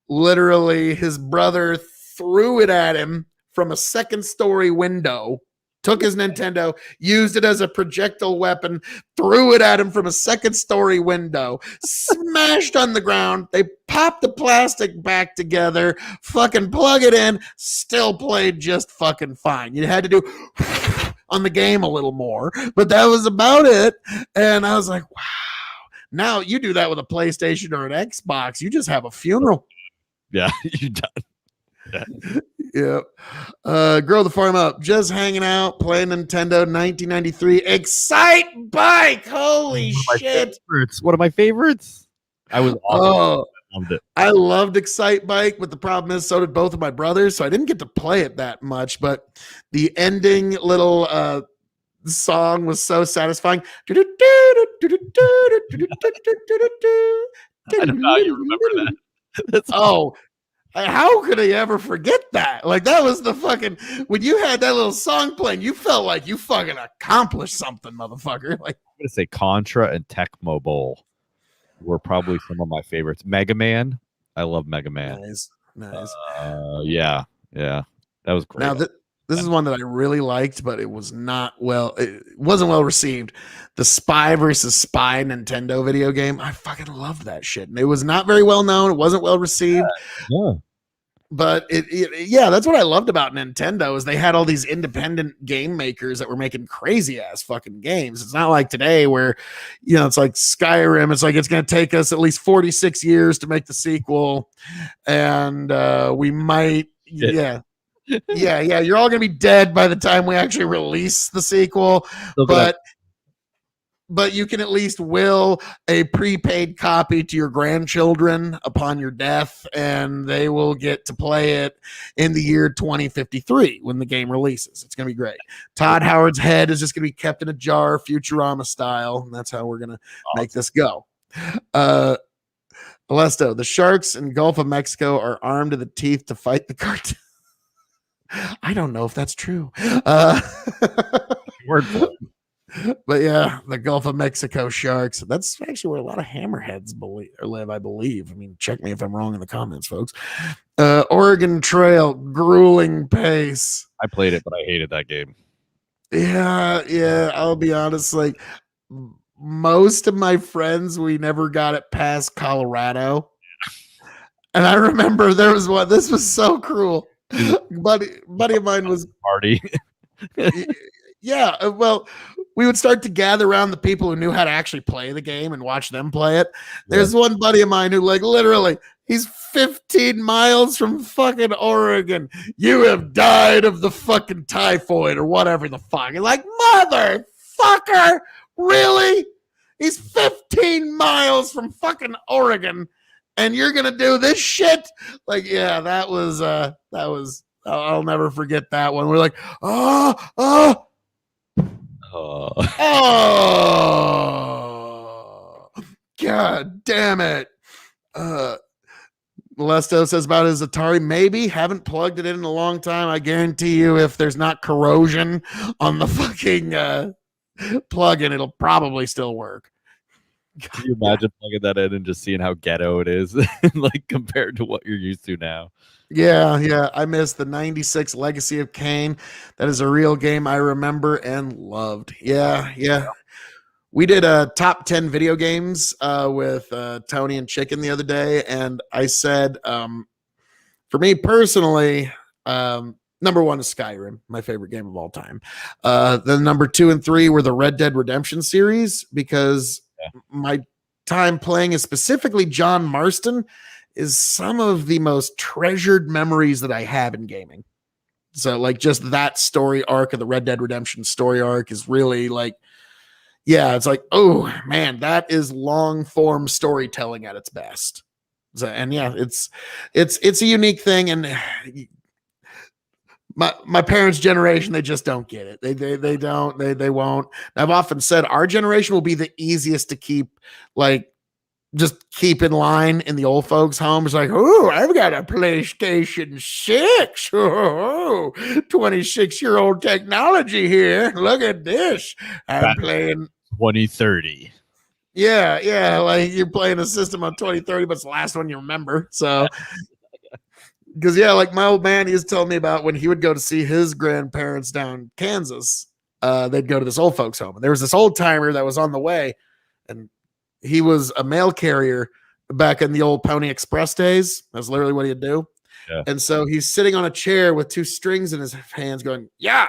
literally his brother threw it at him from a second-story window. Took his Nintendo, used it as a projectile weapon, threw it at him from a second-story window, smashed on the ground. They popped the plastic back together, fucking plug it in, still played just fucking fine. You had to do on the game a little more, but that was about it. And I was like, wow. Now you do that with a PlayStation or an Xbox, you just have a funeral. Yeah, you're done. Yeah. Yeah. Grow the farm up. Just hanging out, playing Nintendo 1993. Excite Bike. Holy shit. One of my favorites. I was awesome. I loved it. I loved Excite Bike, but the problem is so did both of my brothers, so I didn't get to play it that much, but the ending little song was so satisfying. I don't know how you remember that. How could I ever forget that? Like that was the fucking when you had that little song playing, you felt like you fucking accomplished something, motherfucker. Like I'm gonna say Contra and Tecmo Bowl were probably some of my favorites. Mega Man, I love Mega Man. Nice. Yeah, that was great. Now this is one that I really liked, but it was not it wasn't well received. The Spy versus Spy Nintendo video game. I fucking loved that shit. And it was not very well known. It wasn't well received. Yeah. But that's what I loved about Nintendo is they had all these independent game makers that were making crazy ass fucking games. It's not like today where, it's like Skyrim. It's like it's going to take us at least 46 years to make the sequel. And we might, yeah. You're all going to be dead by the time we actually release the sequel. But you can at least will a prepaid copy to your grandchildren upon your death, and they will get to play it in the year 2053 when the game releases. It's going to be great. Todd Howard's head is just going to be kept in a jar, Futurama style, and that's how we're going to make this go. Alesto, the sharks in Gulf of Mexico are armed to the teeth to fight the cartel. I don't know if that's true. Word for it. But yeah, the Gulf of Mexico sharks. That's actually where a lot of hammerheads live, I believe. I mean, check me if I'm wrong in the comments, folks. Oregon Trail, grueling pace. I played it, but I hated that game. Yeah. I'll be honest. Like most of my friends, we never got it past Colorado. And I remember there was one. This was so cruel. Buddy of mine was party. Yeah, well, we would start to gather around the people who knew how to actually play the game and watch them play it. There's one buddy of mine who, like, literally, he's 15 miles from fucking Oregon. You have died of the fucking typhoid or whatever the fuck. You're like, motherfucker, really? He's 15 miles from fucking Oregon, and you're gonna do this shit? Like, yeah, that was I'll never forget that one. We're like, oh, God damn it. Molesto says about his Atari, maybe haven't plugged it in a long time. I guarantee you, if there's not corrosion on the fucking plug-in, it'll probably still work. Can you imagine plugging that in and just seeing how ghetto it is, like compared to what you're used to now? Yeah. I miss the 96 Legacy of Kain. That is a real game I remember and loved. Yeah. We did a top 10 video games with Tony and Chicken the other day, and I said, for me personally, number one is Skyrim, my favorite game of all time. Then number 2 and 3 were the Red Dead Redemption series, because my time playing is specifically John Marston is some of the most treasured memories that I have in gaming. So, like, just that story arc of the Red Dead Redemption story arc is really like, yeah, it's like, oh man, that is long form storytelling at its best. So, and yeah, it's a unique thing, and my parents' generation, they just don't get it. They won't. I've often said our generation will be the easiest to keep, like, just keep in line in the old folks' homes. Like, oh, I've got a PlayStation 6. Oh, 26-year-old technology here. Look at this. I'm playing 2030. Yeah, like you're playing a system on 2030, but it's the last one you remember. So, because yeah, like my old man, he was telling me about when he would go to see his grandparents down Kansas. They'd go to this old folks' home, and there was this old timer that was on the way, and he was a mail carrier back in the old Pony Express days. That's literally what he'd do. Yeah. And so he's sitting on a chair with 2 strings in his hands, going, yeah.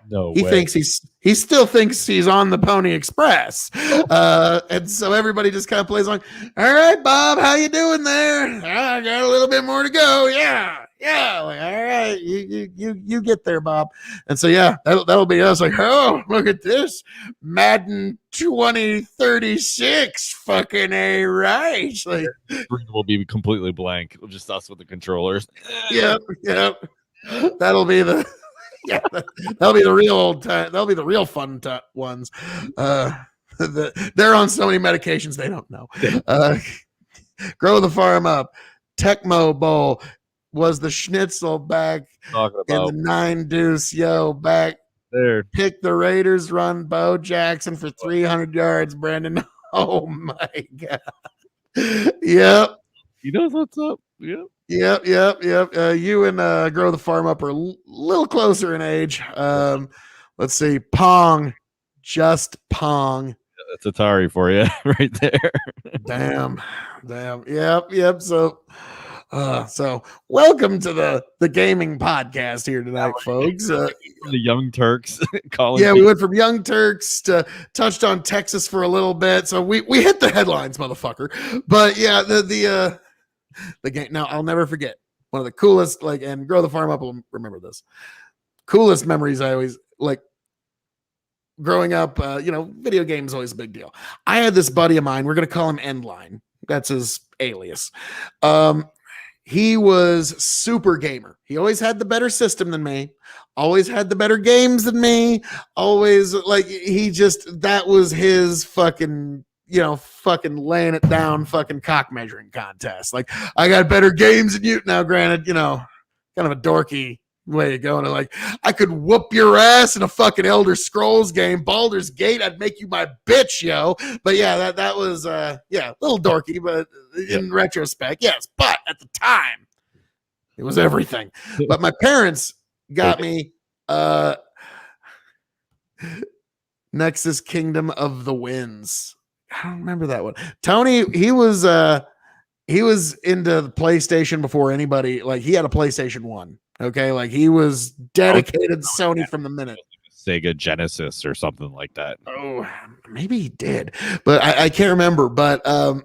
No he way. thinks he still thinks he's on the Pony Express. And so everybody just kind of plays along. All right, Bob, how you doing there? I got a little bit more to go. Yeah. Like, all right, you get there, Bob. And so yeah, that'll be us. Like, oh, look at this, Madden 2036, fucking A right. Like, Screen will be completely blank. It'll just us with the controllers. Yep. That'll be the. Yeah, that'll be the real old time. That'll be the real fun ones. They're on so many medications they don't know. Grow the farm up. Tecmo Bowl was the schnitzel back in the 9 deuce. Yo, back there. Pick the Raiders, run Bo Jackson for 300 yards. Brandon. Oh my god. Yep. He knows what's up. Yep. You and Grow the Farm Up are a little closer in age. Let's see. Pong. Just Pong. That's Atari for you right there. Damn. Yep. So welcome to the gaming podcast here tonight, folks. The Young Turks calling. Yeah, we went from Young Turks to touched on Texas for a little bit. So we hit the headlines, motherfucker. But yeah, the game. Now I'll never forget one of the coolest, like, and Grow the Farm Up will remember this. Coolest memories I always like growing up. Video games always a big deal. I had this buddy of mine. We're gonna call him Endline. That's his alias. He was super gamer. He always had the better system than me. Always had the better games than me. Always like that was his fucking. Fucking laying it down, fucking cock measuring contest. Like, I got better games than you. Now, granted, kind of a dorky way of going. Like, I could whoop your ass in a fucking Elder Scrolls game, Baldur's Gate. I'd make you my bitch, yo. But yeah, that was, a little dorky, but in retrospect, yes. But at the time, it was everything. But my parents got me, Nexus Kingdom of the Winds. I don't remember that one. Tony, he was into the PlayStation before anybody. Like, he had a PlayStation 1. Okay, like he was dedicated to Sony from the minute. Sega Genesis or something like that. Oh, maybe he did, but I can't remember. But no,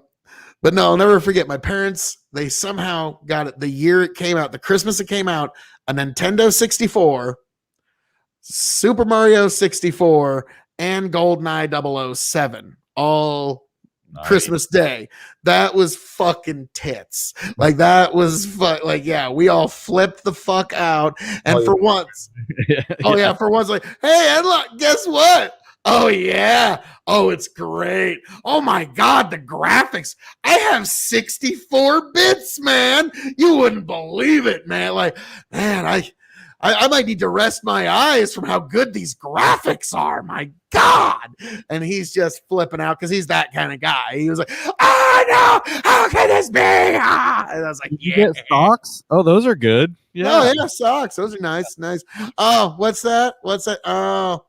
I'll never forget. My parents, they somehow got it the year it came out, the Christmas it came out, a Nintendo 64, Super Mario 64, and GoldenEye 007, all Christmas Day. That was fucking tits. Like that was like, yeah, we all flipped the fuck out. And for once, for once, like, hey, and look, guess what? Oh yeah. Oh, it's great. Oh my god, the graphics. I have 64 bits, man. You wouldn't believe it, man. Like, man, I might need to rest my eyes from how good these graphics are. My God. And he's just flipping out because he's that kind of guy. He was like, oh no, how can this be? Ah. And I was like, you get socks? Oh, those are good. Yeah. Oh, yeah, socks. Those are nice. Nice. Oh, what's that? What's that? Oh,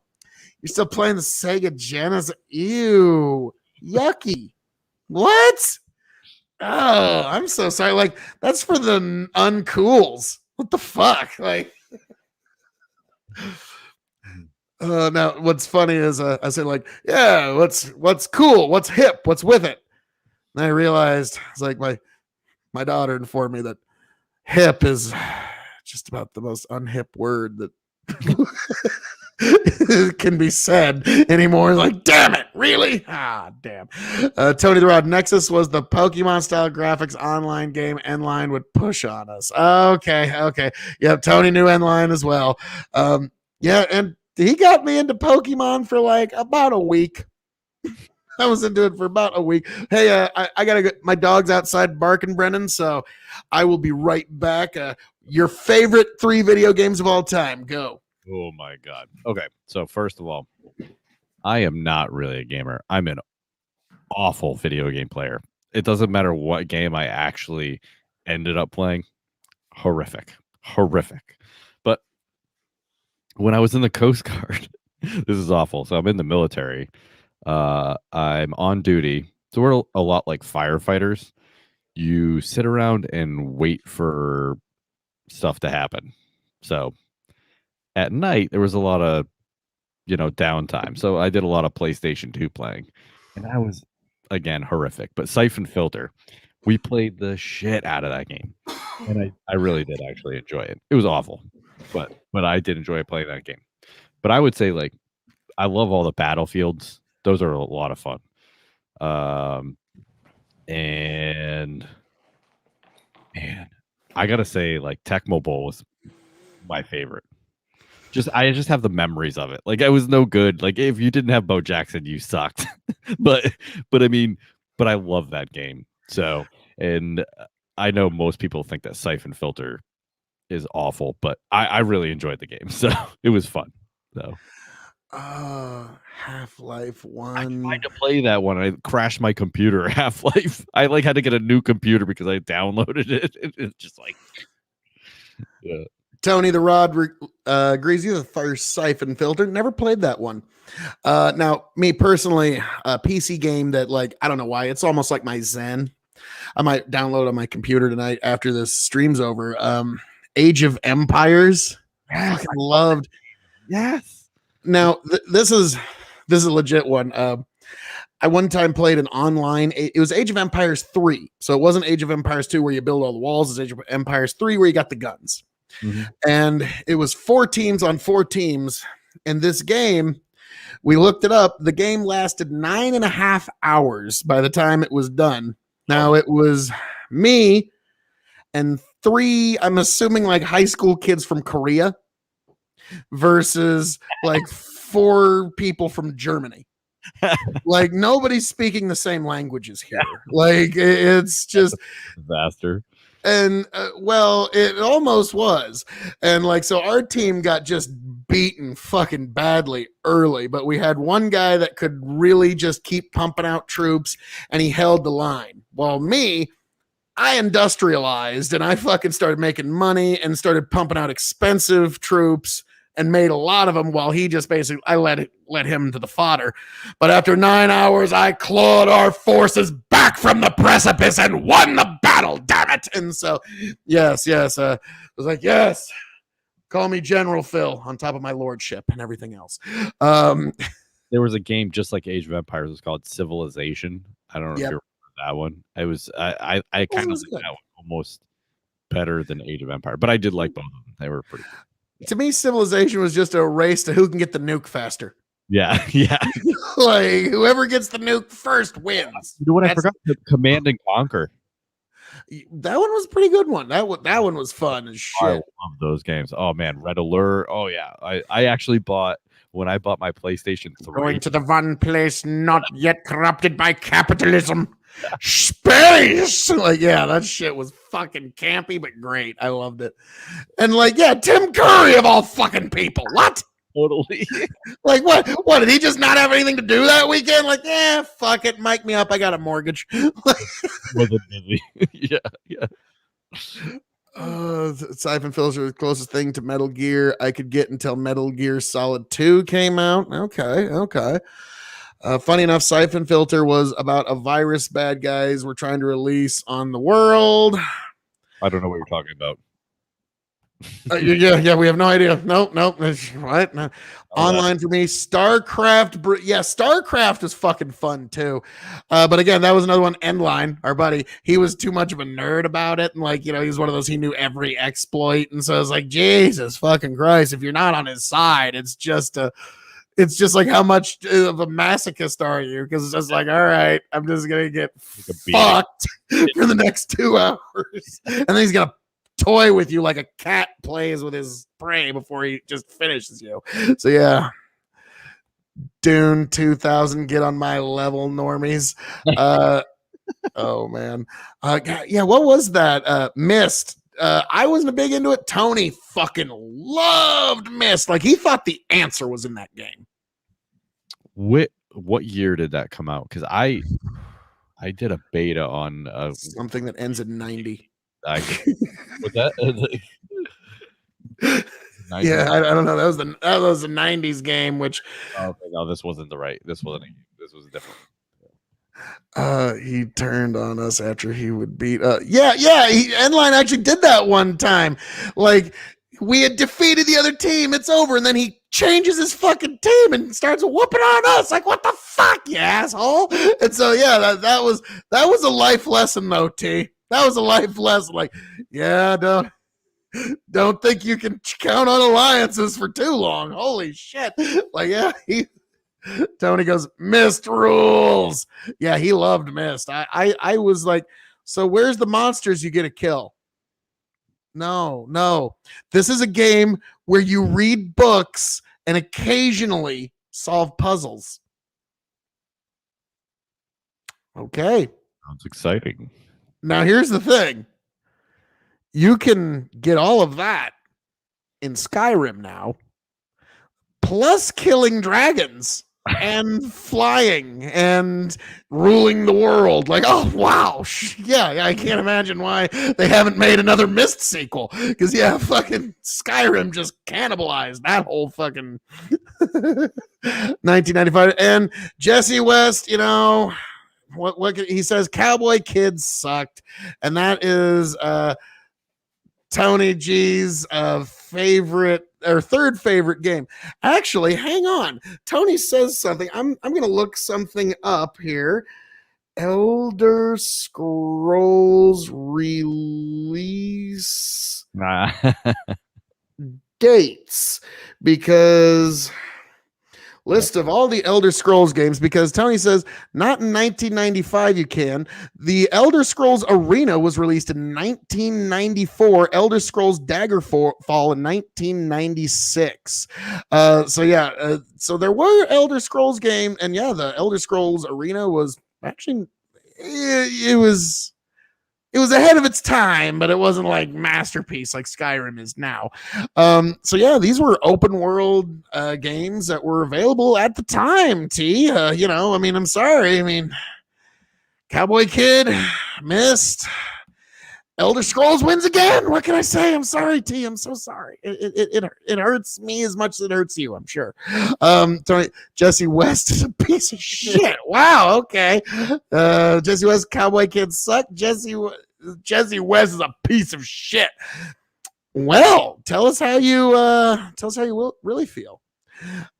you're still playing the Sega Genesis. Ew. Yucky. What? Oh, I'm so sorry. Like, that's for the uncools. What the fuck? Like, now what's funny is I said, like, yeah, what's cool, what's hip, what's with it. And I realized it's like my daughter informed me that hip is just about the most unhip word that can be said anymore. Like, damn it, really? Ah, damn. Tony the Rod, Nexus was the Pokemon style graphics online game N-Line would push on us. Okay. Yep, Tony knew N-Line as well. Yeah, and he got me into Pokemon for like about a week. I was into it for about a week. Hey, I gotta go. My dog's outside barking, Brennan, so I will be right back. Your favorite 3 video games of all time. Go. Oh my god. Okay, so first of all, I am not really a gamer. I'm an awful video game player. It doesn't matter what game I actually ended up playing. Horrific. But when I was in the Coast Guard, this is awful. So I'm in the military. I'm on duty. So we're a lot like firefighters. You sit around and wait for stuff to happen. So at night, there was a lot of, downtime. So I did a lot of PlayStation 2 playing. And I was, again, horrific. But Siphon Filter, we played the shit out of that game. And I really did actually enjoy it. It was awful. But I did enjoy playing that game. But I would say, like, I love all the battlefields. Those are a lot of fun. And man, I gotta say, like, Tecmo Bowl was my favorite. I just have the memories of it. Like, I was no good. Like, if you didn't have Bo Jackson, you sucked. but I love that game. So, and I know most people think that Siphon Filter is awful, but I really enjoyed the game. So it was fun. So Half-Life 1. I tried to play that one. I crashed my computer. Half-Life. I had to get a new computer because I downloaded it. It's just like, yeah. Tony the Rod agrees with the first Siphon Filter. Never played that one. Now, me personally, a PC game that, like, I don't know why, it's almost like my zen. I might download on my computer tonight after this stream's over. Age of Empires. Yes, I loved. Yes. Now, this is a legit one. I one time played an online. It was Age of Empires 3. So it wasn't Age of Empires 2 where you build all the walls. It's Age of Empires 3 where you got the guns. Mm-hmm. And it was 4 teams on 4 teams. In this game, we looked it up. The game lasted 9.5 hours by the time it was done. Now, it was me and 3, I'm assuming, like, high school kids from Korea versus like 4 people from Germany. Like, nobody's speaking the same languages here. Like, it's just disaster. And well, it almost was. And like, so our team got just beaten fucking badly early, but we had one guy that could really just keep pumping out troops, and he held the line. While me, I industrialized and I fucking started making money and started pumping out expensive troops and made a lot of them, while he just basically, I let him to the fodder. But after 9 hours, I clawed our forces back from the precipice and won the battle, damn it. And so, yes, I was like, yes, Call me General Phil on top of my lordship and everything else. There was a game just like Age of Empires. It's called Civilization. I don't know if Yep. you remember that one. It was I kind of was like good. that one almost better than Age of Empire, but I did like both of them. They were pretty good. To me, Civilization was just a race to who can get the nuke faster. Yeah, yeah. Like whoever gets the nuke first wins. You know what I forgot? Command and Conquer. That one was a pretty good one. That one was fun as shit. I love those games. Oh man, Red Alert. Oh yeah. I actually bought when I bought my PlayStation 3. Going to the one place not yet corrupted by capitalism. Space. Like, yeah, that shit was fucking campy, but great. I loved it. And like, yeah, Tim Curry of all fucking people. What? Totally. Like, what? What? Did he just not have anything to do that weekend? Like, yeah, fuck it. Mic me up. I got a mortgage. Wasn't busy. Yeah. Siphon filter was the closest thing to Metal Gear I could get until Metal Gear Solid 2 came out. Okay. Funny enough, Siphon Filter was about a virus bad guys were trying to release on the world. I don't know what you're talking about. Yeah, we have no idea. Nope. What? No. Online for me, StarCraft. Yeah, StarCraft is fucking fun too. But again, that was another one. Endline, our buddy, he was too much of a nerd about it, and like he was one of those. He knew every exploit, and so I was like, Jesus fucking Christ! If you're not on his side, it's just like how much of a masochist are you? Because it's just like, all right, I'm just gonna get fucked for the next 2 hours, and then he's gonna toy with you like a cat plays with his prey before he just finishes you. So yeah, Dune 2000, get on my level, normies. Oh man, yeah. What was that? Mist. I wasn't big into it. Tony fucking loved Mist. Like he thought the answer was in that game. What year did that come out? Because I did a beta on something that ends in 90. Was that? Yeah, I don't know. That was the 90s game, which okay, no, this wasn't the right. This was different. He turned on us after he would beat Endline actually did that one time. Like we had defeated the other team, it's over, and then he changes his fucking team and starts whooping on us. Like, what the fuck, you asshole? And so yeah, that was a life lesson though, T. That was a life lesson. Like, yeah, don't think you can count on alliances for too long. Holy shit. Like, yeah, Tony goes, Mist rules. Yeah, he loved Mist. I was like, so where's the monsters you get to kill? No. This is a game where you read books and occasionally solve puzzles. Okay. Sounds exciting. Now, here's the thing. You can get all of that in Skyrim now, plus killing dragons and flying and ruling the world. Like, oh, wow. Yeah, I can't imagine why they haven't made another Myst sequel. Because, yeah, fucking Skyrim just cannibalized that whole fucking 1995. And Jesse West, what he says, Cowboy Kids sucked, and that is Tony G's favorite or third favorite game. Actually, hang on. Tony says something. I'm gonna look something up here. Elder Scrolls release dates, because list of all the Elder Scrolls games, because Tony says not in 1995 you can. The Elder Scrolls Arena was released in 1994. Elder Scrolls Daggerfall in 1996. So there were Elder Scrolls game, and yeah, the Elder Scrolls Arena was actually it was ahead of its time, but it wasn't like masterpiece like Skyrim is now. So yeah, these were open world games that were available at the time. T, I'm sorry. Cowboy Kid, Mist, Elder Scrolls wins again. What can I say? I'm sorry, T. I'm so sorry. It hurts me as much as it hurts you, I'm sure. Tony, Jesse West is a piece of shit. Wow. Okay. Jesse West, Cowboy Kids suck. Jesse West is a piece of shit. Well, tell us how you really feel.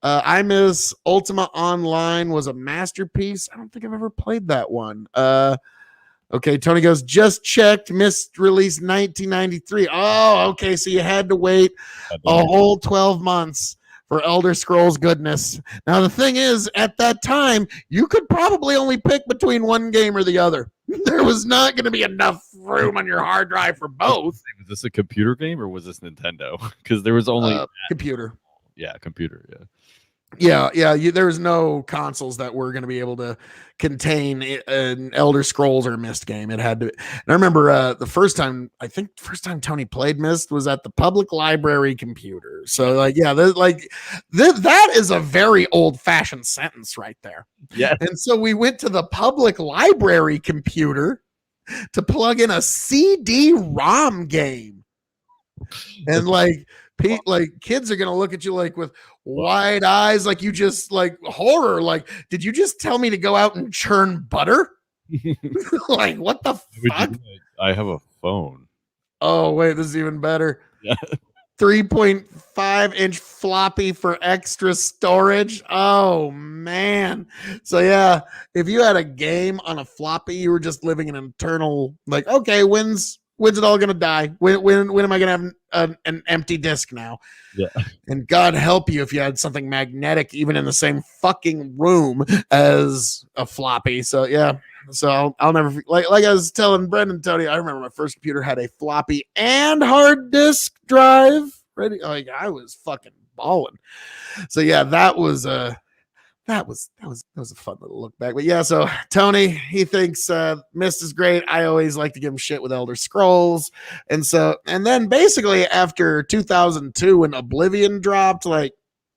I Miss Ultima Online was a masterpiece. I don't think I've ever played that one. Okay, Tony goes, just checked, missed release 1993. Oh, okay, so you had to wait a whole 12 months for Elder Scrolls goodness. Now, the thing is, at that time, you could probably only pick between one game or the other. There was not going to be enough room on your hard drive for both. Was this a computer game or was this Nintendo? Because there was only computer. Yeah, computer. Yeah. There was no consoles that were going to be able to contain an Elder Scrolls or Myst game. It had to. And I remember the first time Tony played Myst was at the public library computer. So that is a very old fashioned sentence right there. Yeah. And so we went to the public library computer to plug in a CD-ROM game, and kids are gonna look at you like with wide eyes, like you just like horror. Like, did you just tell me to go out and churn butter? Like, what the fuck? I have a phone. Oh wait, this is even better. Yeah. 3.5-inch floppy for extra storage. Oh man. So yeah, if you had a game on a floppy, you were just living an eternal like, okay, when's it all gonna die? When am I gonna have an empty disc now? Yeah. And God help you if you had something magnetic even in the same fucking room as a floppy. So yeah. So I'll never like I was telling Brendan, Tony, I remember my first computer had a floppy and hard disk drive ready. Like, I was fucking balling. So yeah, that was a fun little look back. But yeah, so Tony, he thinks Myst is great. I always like to give him shit with Elder Scrolls. And then basically after 2002 when Oblivion dropped, like,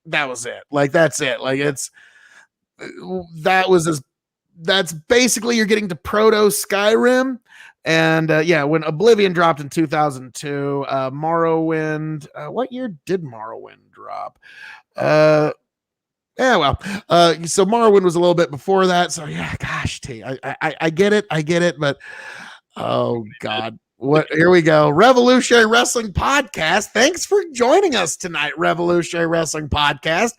that was it. Like, that's it. Like, that's basically you're getting to proto Skyrim. And when Oblivion dropped in 2002, Morrowind, what year did Morrowind drop? So Morrowind was a little bit before that. So yeah, gosh, I get it, but oh God. Here we go. Revolutionary Wrestling Podcast. Thanks for joining us tonight, Revolutionary Wrestling Podcast.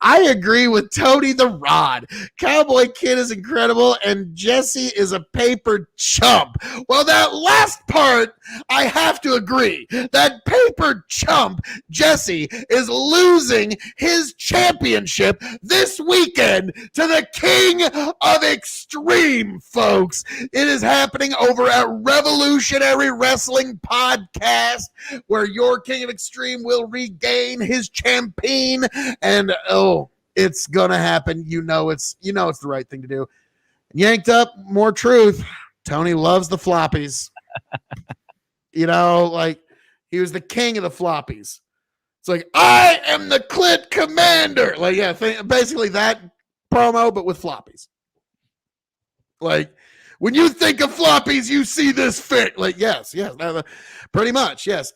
I agree with Tony the Rod. Cowboy Kid is incredible, and Jesse is a paper chump. Well, that last part, I have to agree. That paper chump, Jesse, is losing his championship this weekend to the King of Extreme, folks. It is happening over at Revolutionary Wrestling Podcast, where your King of Extreme will regain his champion, and it's gonna happen. You know it's the right thing to do. Yanked up, more truth. Tony loves the floppies. Like, he was the king of the floppies. It's like, I am the Clit Commander. Like, yeah, basically that promo, but with floppies. Like, when you think of floppies, you see this fit. Like, yes, pretty much, yes.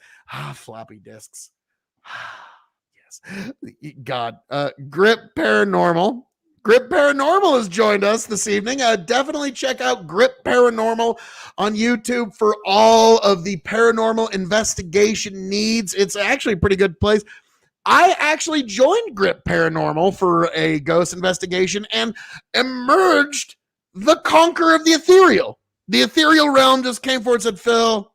Floppy disks. Yes. God. Grip Paranormal. Grip Paranormal has joined us this evening. Definitely check out Grip Paranormal on YouTube for all of the paranormal investigation needs. It's actually a pretty good place. I actually joined Grip Paranormal for a ghost investigation and emerged the conqueror of the ethereal. The ethereal realm just came forward and said, Phil,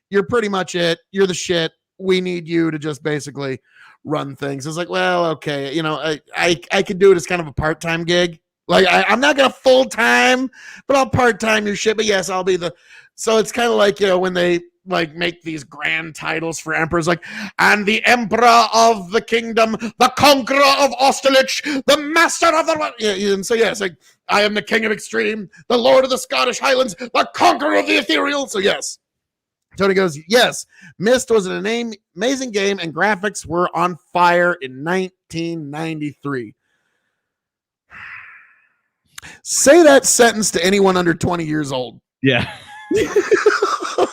you're pretty much it. You're the shit. We need you to just basically run things. I was like, well, okay. I could do it as kind of a part-time gig. Like, I'm not going to full-time, but I'll part-time your shit. But yes, I'll be so it's kind of like, when they like make these grand titles for emperors, like, and the emperor of the kingdom, the conqueror of Austerlitz, the master of the, and so yes, like, I am the King of Extreme, the Lord of the Scottish Highlands, the conqueror of the ethereal. So yes, Tony goes, yes, Myst was an amazing game and graphics were on fire in 1993. Say that sentence to anyone under 20 years old. Yeah.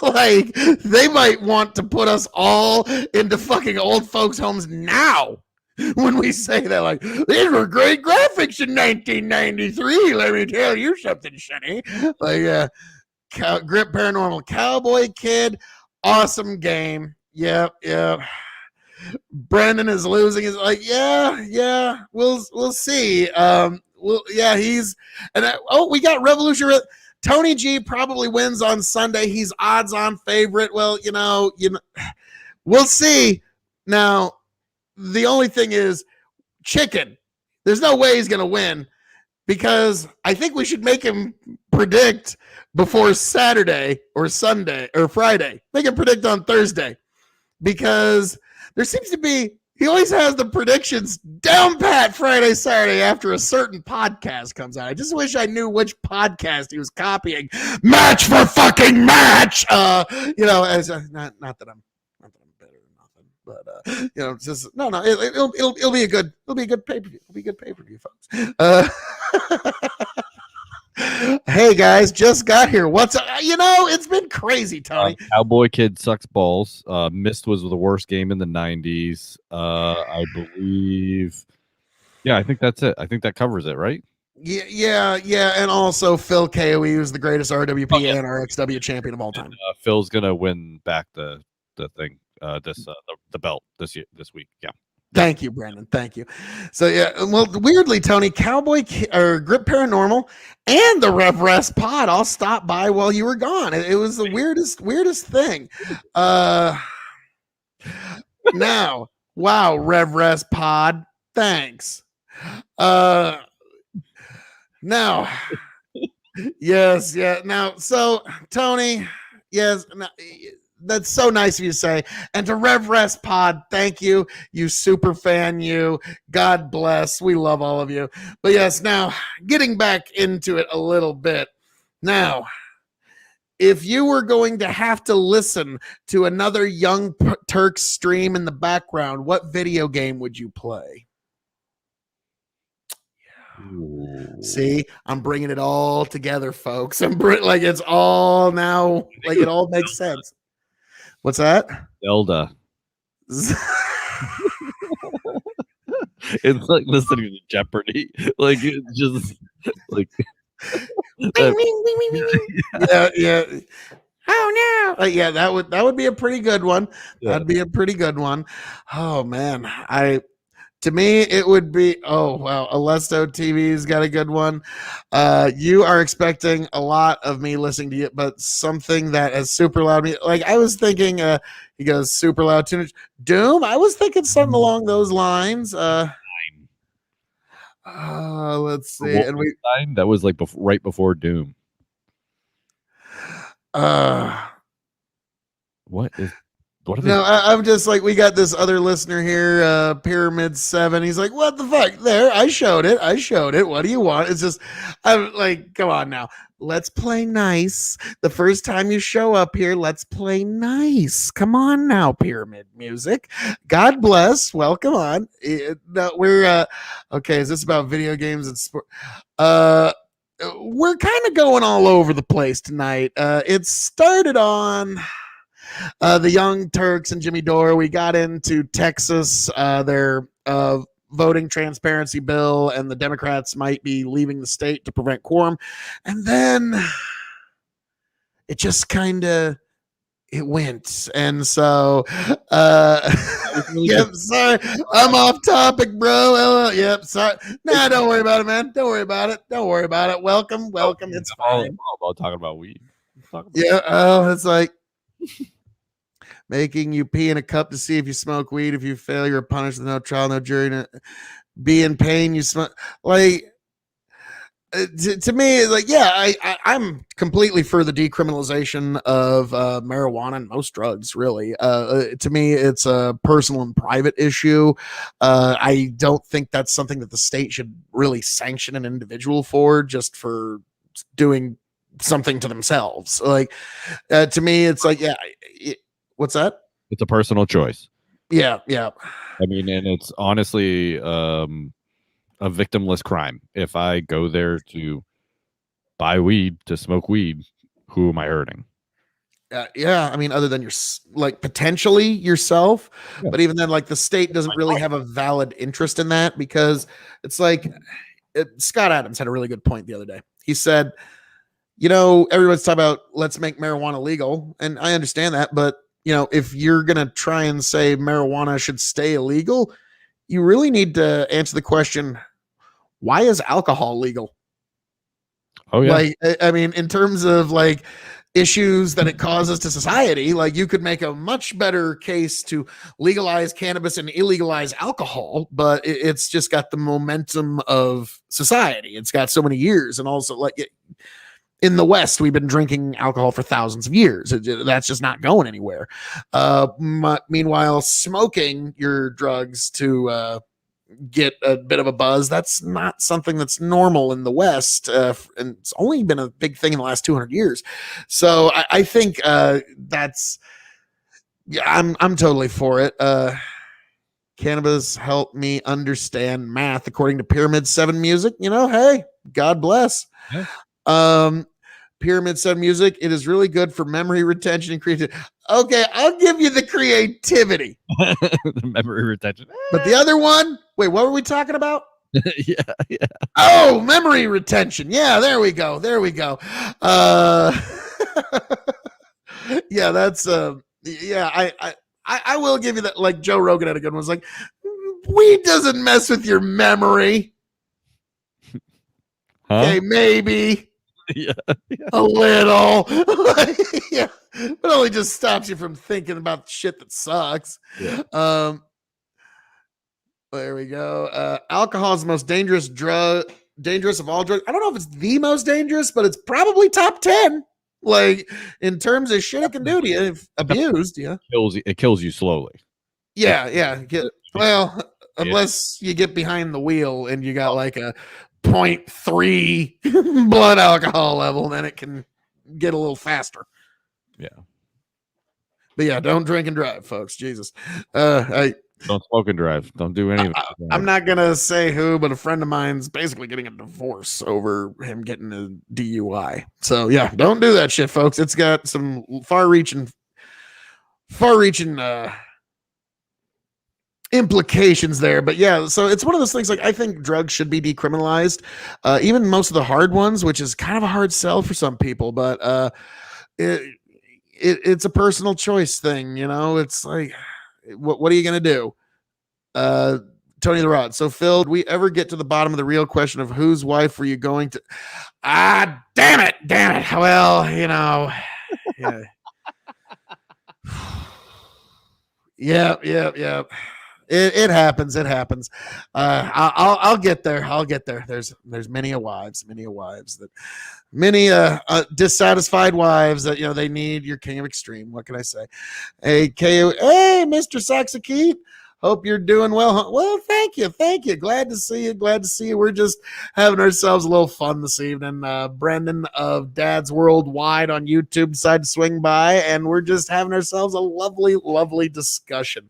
Like, they might want to put us all into fucking old folks' homes now when we say that. Like, these were great graphics in 1993. Let me tell you something, Sonny. Like, Grip Paranormal, Cowboy Kid, awesome game. Yeah, yeah. Brandon is losing. Is like, yeah. We'll see. Yeah, he's we got Revolution. Tony G probably wins on Sunday. He's odds-on favorite. Well, we'll see. Now, the only thing is chicken. There's no way he's gonna win because I think we should make him predict before Saturday or Sunday or Friday. Make him predict on Thursday because there seems to be he always has the predictions down pat Friday, Saturday after a certain podcast comes out. I just wish I knew which podcast he was copying. Match for fucking match. As not that I'm better than nothing, but just no. It'll be a good pay per view. It'll be a good pay per view, folks. Hey guys, just got here. What's up? It's been crazy, Tony. Cowboy Kid sucks balls. Mist was the worst game in the 90s. I believe. Yeah, I think that's it. I think that covers it, right? Yeah. And also Phil K.O.E. was the greatest RWP and RXW champion of all time. Phil's gonna win back the thing. The belt this week. Yeah. Thank you, Brandon. Thank you. So yeah, well, weirdly, Tony, Cowboy or Grip Paranormal and the Rev Rest Pod all stopped by while you were gone. It was the weirdest thing. Now, wow, Rev Rest Pod, thanks. Now, yes, yeah. Now, so Tony, yes. Now, that's so nice of you to say. And to Rev Rest Pod, thank you. You super fan, you. God bless. We love all of you. But yes, now getting back into it a little bit. Now, if you were going to have to listen to another Young Turks stream in the background, what video game would you play? Ooh. See, I'm bringing it all together, folks. Like it's all now, like it all makes sense. What's that? Zelda. It's like listening to Jeopardy. Like it's just like yeah. Oh no. Yeah, that would be a pretty good one. Yeah. That'd be a pretty good one. Oh man. To me, it would be, oh, wow, Alesto TV's got a good one. You are expecting a lot of me listening to you, but something that has super loud me. Like, I was thinking, he goes, super loud tunage. Doom? I was thinking something along those lines. Let's see. And that was like right before Doom. What are they? No, I'm just like, we got this other listener here, Pyramid 7. He's like, what the fuck? There, I showed it. What do you want? It's just, I'm like, come on now. Let's play nice. The first time you show up here, let's play nice. Come on now, Pyramid Music. God bless. Welcome on. We're, okay, is this about video games and sport? We're kind of going all over the place tonight. It started on... the Young Turks and Jimmy Dore. We got into Texas, their voting transparency bill, and the Democrats might be leaving the state to prevent quorum. And then it just kind of it went. And so yep, sorry. I'm off topic, bro. Yep, sorry. Nah, don't worry about it, man. Don't worry about it. Welcome. It's fine. I'm all about talking about weed. It's like making you pee in a cup to see if you smoke weed. If you fail, you're punished with no trial, no jury. Be in pain, you smoke. Like, to me, like, yeah, I'm completely for the decriminalization of marijuana and most drugs, really. To me, it's a personal and private issue. I don't think that's something that the state should really sanction an individual for, just for doing something to themselves. Like, to me, it's like, yeah. What's that? It's a personal choice. Yeah. I mean, and it's honestly a victimless crime. If I go there to buy weed, to smoke weed, who am I hurting? Yeah, I mean, other than like potentially yourself, but even then, like the state doesn't really have a valid interest in that, because it's like Scott Adams had a really good point the other day. He said, everyone's talking about let's make marijuana legal, and I understand that, but if you're going to try and say marijuana should stay illegal, you really need to answer the question, why is alcohol legal? Oh yeah. Like, I mean, in terms of like issues that it causes to society, like you could make a much better case to legalize cannabis and illegalize alcohol, but it's just got the momentum of society. It's got so many years, and also like in the West, we've been drinking alcohol for thousands of years. That's just not going anywhere. Meanwhile, smoking your drugs to get a bit of a buzz, that's not something that's normal in the West, and it's only been a big thing in the last 200 years. So I think that's, yeah, I'm totally for it. Cannabis helped me understand math according to Pyramid 7 music. Hey, God bless. Yeah. Pyramid 7 music, it is really good for memory retention and creativity. Okay, I'll give you the creativity. The memory retention. But the other one, wait, what were we talking about? Yeah. Oh, memory retention. Yeah, there we go. Yeah, that's yeah, I will give you that. Like Joe Rogan had a good one. Was like, weed doesn't mess with your memory. Huh? Okay, maybe. Yeah. A little. Yeah. But only just stops you from thinking about shit that sucks. Yeah. There we go. Alcohol is the most dangerous of all drugs. I don't know if it's the most dangerous, but it's probably top 10. Like in terms of shit it can do to you if abused. Yeah. It kills you slowly. Yeah. Well, unless you get behind the wheel and you got like a 0.3 blood alcohol level, then it can get a little faster. Yeah. But yeah, don't drink and drive, folks. Jesus. Don't smoke and drive. Don't do any of it. I'm not going to say who, but a friend of mine's basically getting a divorce over him getting a DUI. So yeah, don't do that shit, folks. It's got some far-reaching implications there. But yeah, so it's one of those things, like I think drugs should be decriminalized, even most of the hard ones, which is kind of a hard sell for some people, but it's a personal choice thing. It's like, what are you going to do? Tony the Rod. So Phil, did we ever get to the bottom of the real question of whose wife were you going to? Damn it. Well, yeah. Yeah. It happens. I'll get there. There's many wives that many dissatisfied wives that they need your king of extreme. What can I say? Hey, K.O.E. Hey, Mr. Saxakeet. Hope you're doing well. Well, thank you. Glad to see you. We're just having ourselves a little fun this evening. Brendan of Dad's Worldwide on YouTube decided to swing by, and we're just having ourselves a lovely discussion.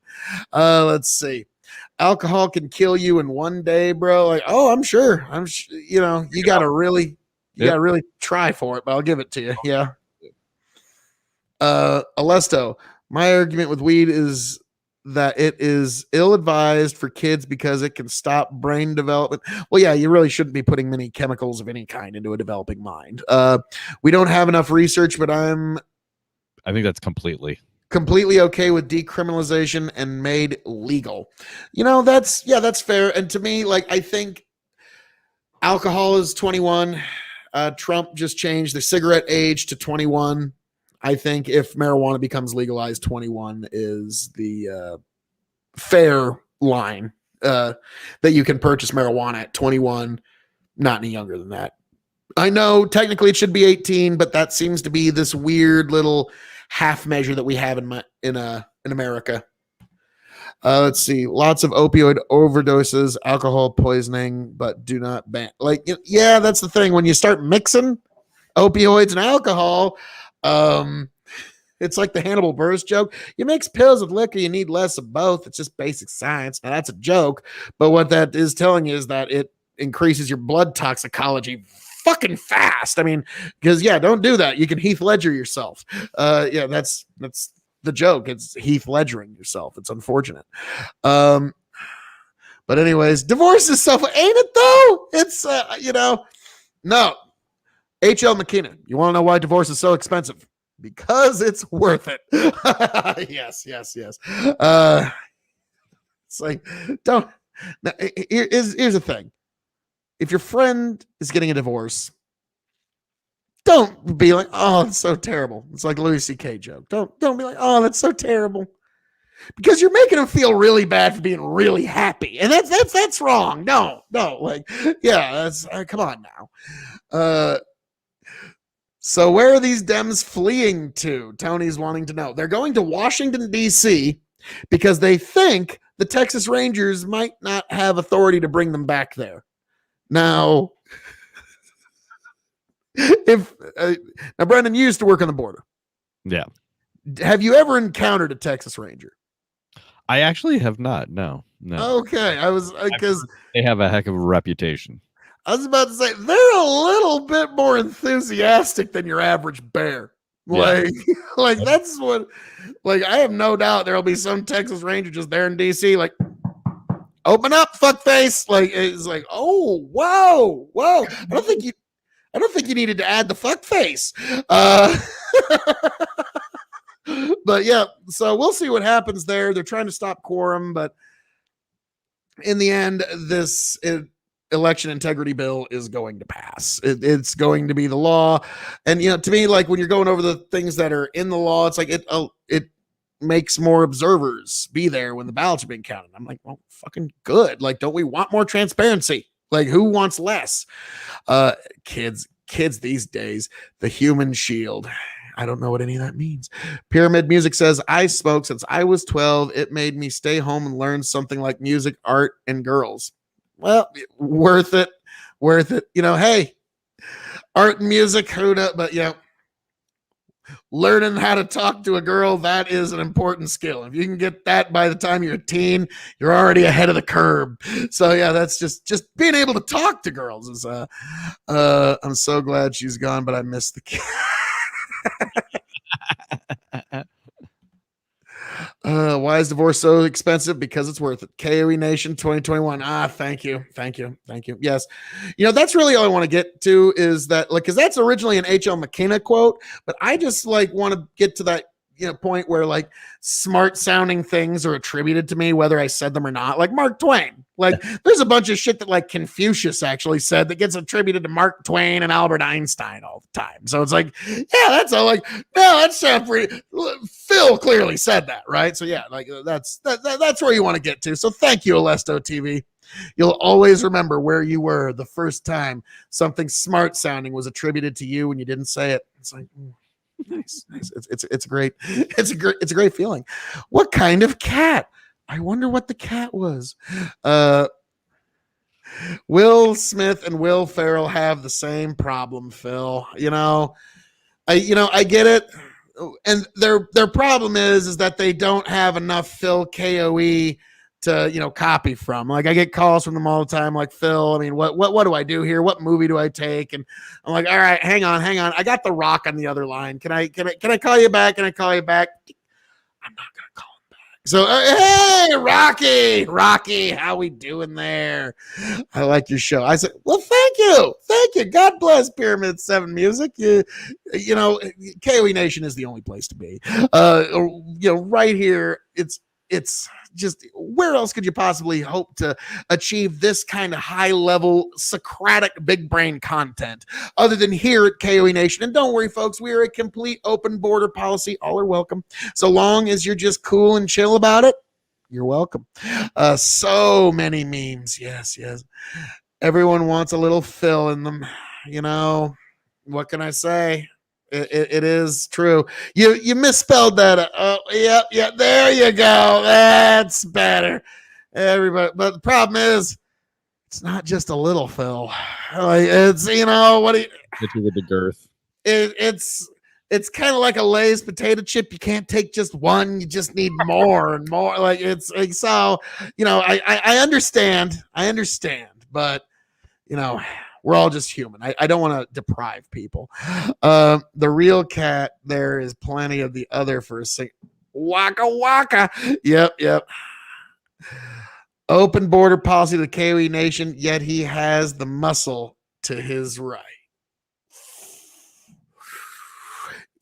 Let's see. Alcohol can kill you in one day, bro. Like, I'm sure. You gotta really try for it, but I'll give it to you. Yeah. Alesto, my argument with weed is that it is ill-advised for kids because it can stop brain development. Well, yeah, you really shouldn't be putting many chemicals of any kind into a developing mind. We don't have enough research, but I think that's completely okay with decriminalization and made legal. That's fair. And to me, like, I think alcohol is 21. Trump just changed the cigarette age to 21. I think if marijuana becomes legalized, 21 is the fair line that you can purchase marijuana at 21, not any younger than that. I know technically it should be 18, but that seems to be this weird little half measure that we have in America. Let's see. Lots of opioid overdoses, alcohol poisoning, but do not ban. Like, yeah, that's the thing. When you start mixing opioids and alcohol, it's like the Hannibal Buress joke. You mix pills with liquor, you need less of both. It's just basic science. Now that's a joke, but what that is telling you is that it increases your blood toxicology fucking fast. I mean, because don't do that. You can Heath Ledger yourself. That's the joke. It's Heath Ledgering yourself. It's unfortunate. But anyways, divorce is ain't it though? It's no. H.L. McKenna. You want to know why divorce is so expensive? because it's worth it. Yes. It's like, don't. Now, here's the thing. If your friend is getting a divorce, don't be like, oh, it's so terrible. It's like Louis C.K. joke. Don't be like, oh, that's so terrible. Because you're making them feel really bad for being really happy. And that's wrong. No. Like, yeah, that's come on now. So where are these Dems fleeing to? Tony's wanting to know. They're going to Washington, D.C. because they think the Texas Rangers might not have authority to bring them back there. Now, now, Brendan, you used to work on the border. Yeah. Have you ever encountered a Texas Ranger? I actually have not. No. Okay, I was because they have a heck of a reputation. I was about to say they're a little bit more enthusiastic than your average bear. Like, yeah. Like that's what. Like, I have no doubt there'll be some Texas Ranger just there in DC, like, open up, fuckface. Like, it's like, oh, whoa. I don't think you needed to add the fuckface. But yeah, so we'll see what happens there. They're trying to stop quorum, but in the end, this election integrity bill is going to pass. It's going to be the law. And, to me, like, when you're going over the things that are in the law, it's like it makes more observers be there when the ballots are being counted. I'm like, well, fucking good. Like, don't we want more transparency? Like, who wants less? Kids these days, the human shield. I don't know what any of that means. Pyramid Music says, I smoked since I was 12. It made me stay home and learn something like music, art, and girls. Well, worth it. Hey, art and music, who knows? But learning how to talk to a girl, that is an important skill. If you can get that by the time you're a teen, you're already ahead of the curve. So yeah, that's just being able to talk to girls is I'm so glad she's gone, but I miss the kid. Why is divorce so expensive? Because it's worth it. K.O.E. Nation 2021. Thank you. Yes. That's really all I want to get to is that, like, because that's originally an H.L. McKenna quote, but I just want to get to that point where, like, smart sounding things are attributed to me, whether I said them or not. Like Mark Twain. Like, there's a bunch of shit that, like, Confucius actually said that gets attributed to Mark Twain and Albert Einstein all the time. So it's like, yeah, that's all. Like, no, that sounds pretty. Phil clearly said that, right? So yeah, like, that's where you want to get to. So thank you, Alesto TV. You'll always remember where you were the first time something smart sounding was attributed to you when you didn't say it. It's like, nice. It's a great feeling. What kind of cat? I wonder what the cat was. Will Smith and Will Ferrell have the same problem, Phil. I get it. And their problem is that they don't have enough Phil K.O.E. to copy from. Like, I get calls from them all the time, like, Phil, I mean, what do I do here? What movie do I take? And I'm like, all right, hang on. I got The Rock on the other line. Can I call you back? Can I call you back? I'm not gonna call him back. So hey, Rocky, how we doing there? I like your show. I said, well, thank you. God bless Pyramid 7 Music. K.O.E. Nation is the only place to be. Right here, it's just, where else could you possibly hope to achieve this kind of high level Socratic big brain content other than here at K.O.E. Nation? And don't worry, folks, we are a complete open border policy. All are welcome. So long as you're just cool and chill about it, you're welcome. So many memes. Yes. Everyone wants a little Phil in them. What can I say? It is true. You misspelled that. Oh, yeah. There you go. That's better. Everybody, but the problem is, it's not just a little Phil. Like, it's what do you? Hit you with the girth. It's kind of like a Lay's potato chip. You can't take just one. You just need more and more. Like, it's like, so. I understand. But we're all just human. I don't want to deprive people. The real cat, there is plenty of the other for a second. Waka. Yep. Open border policy to the K.O.E. Nation, yet he has the muscle to his right.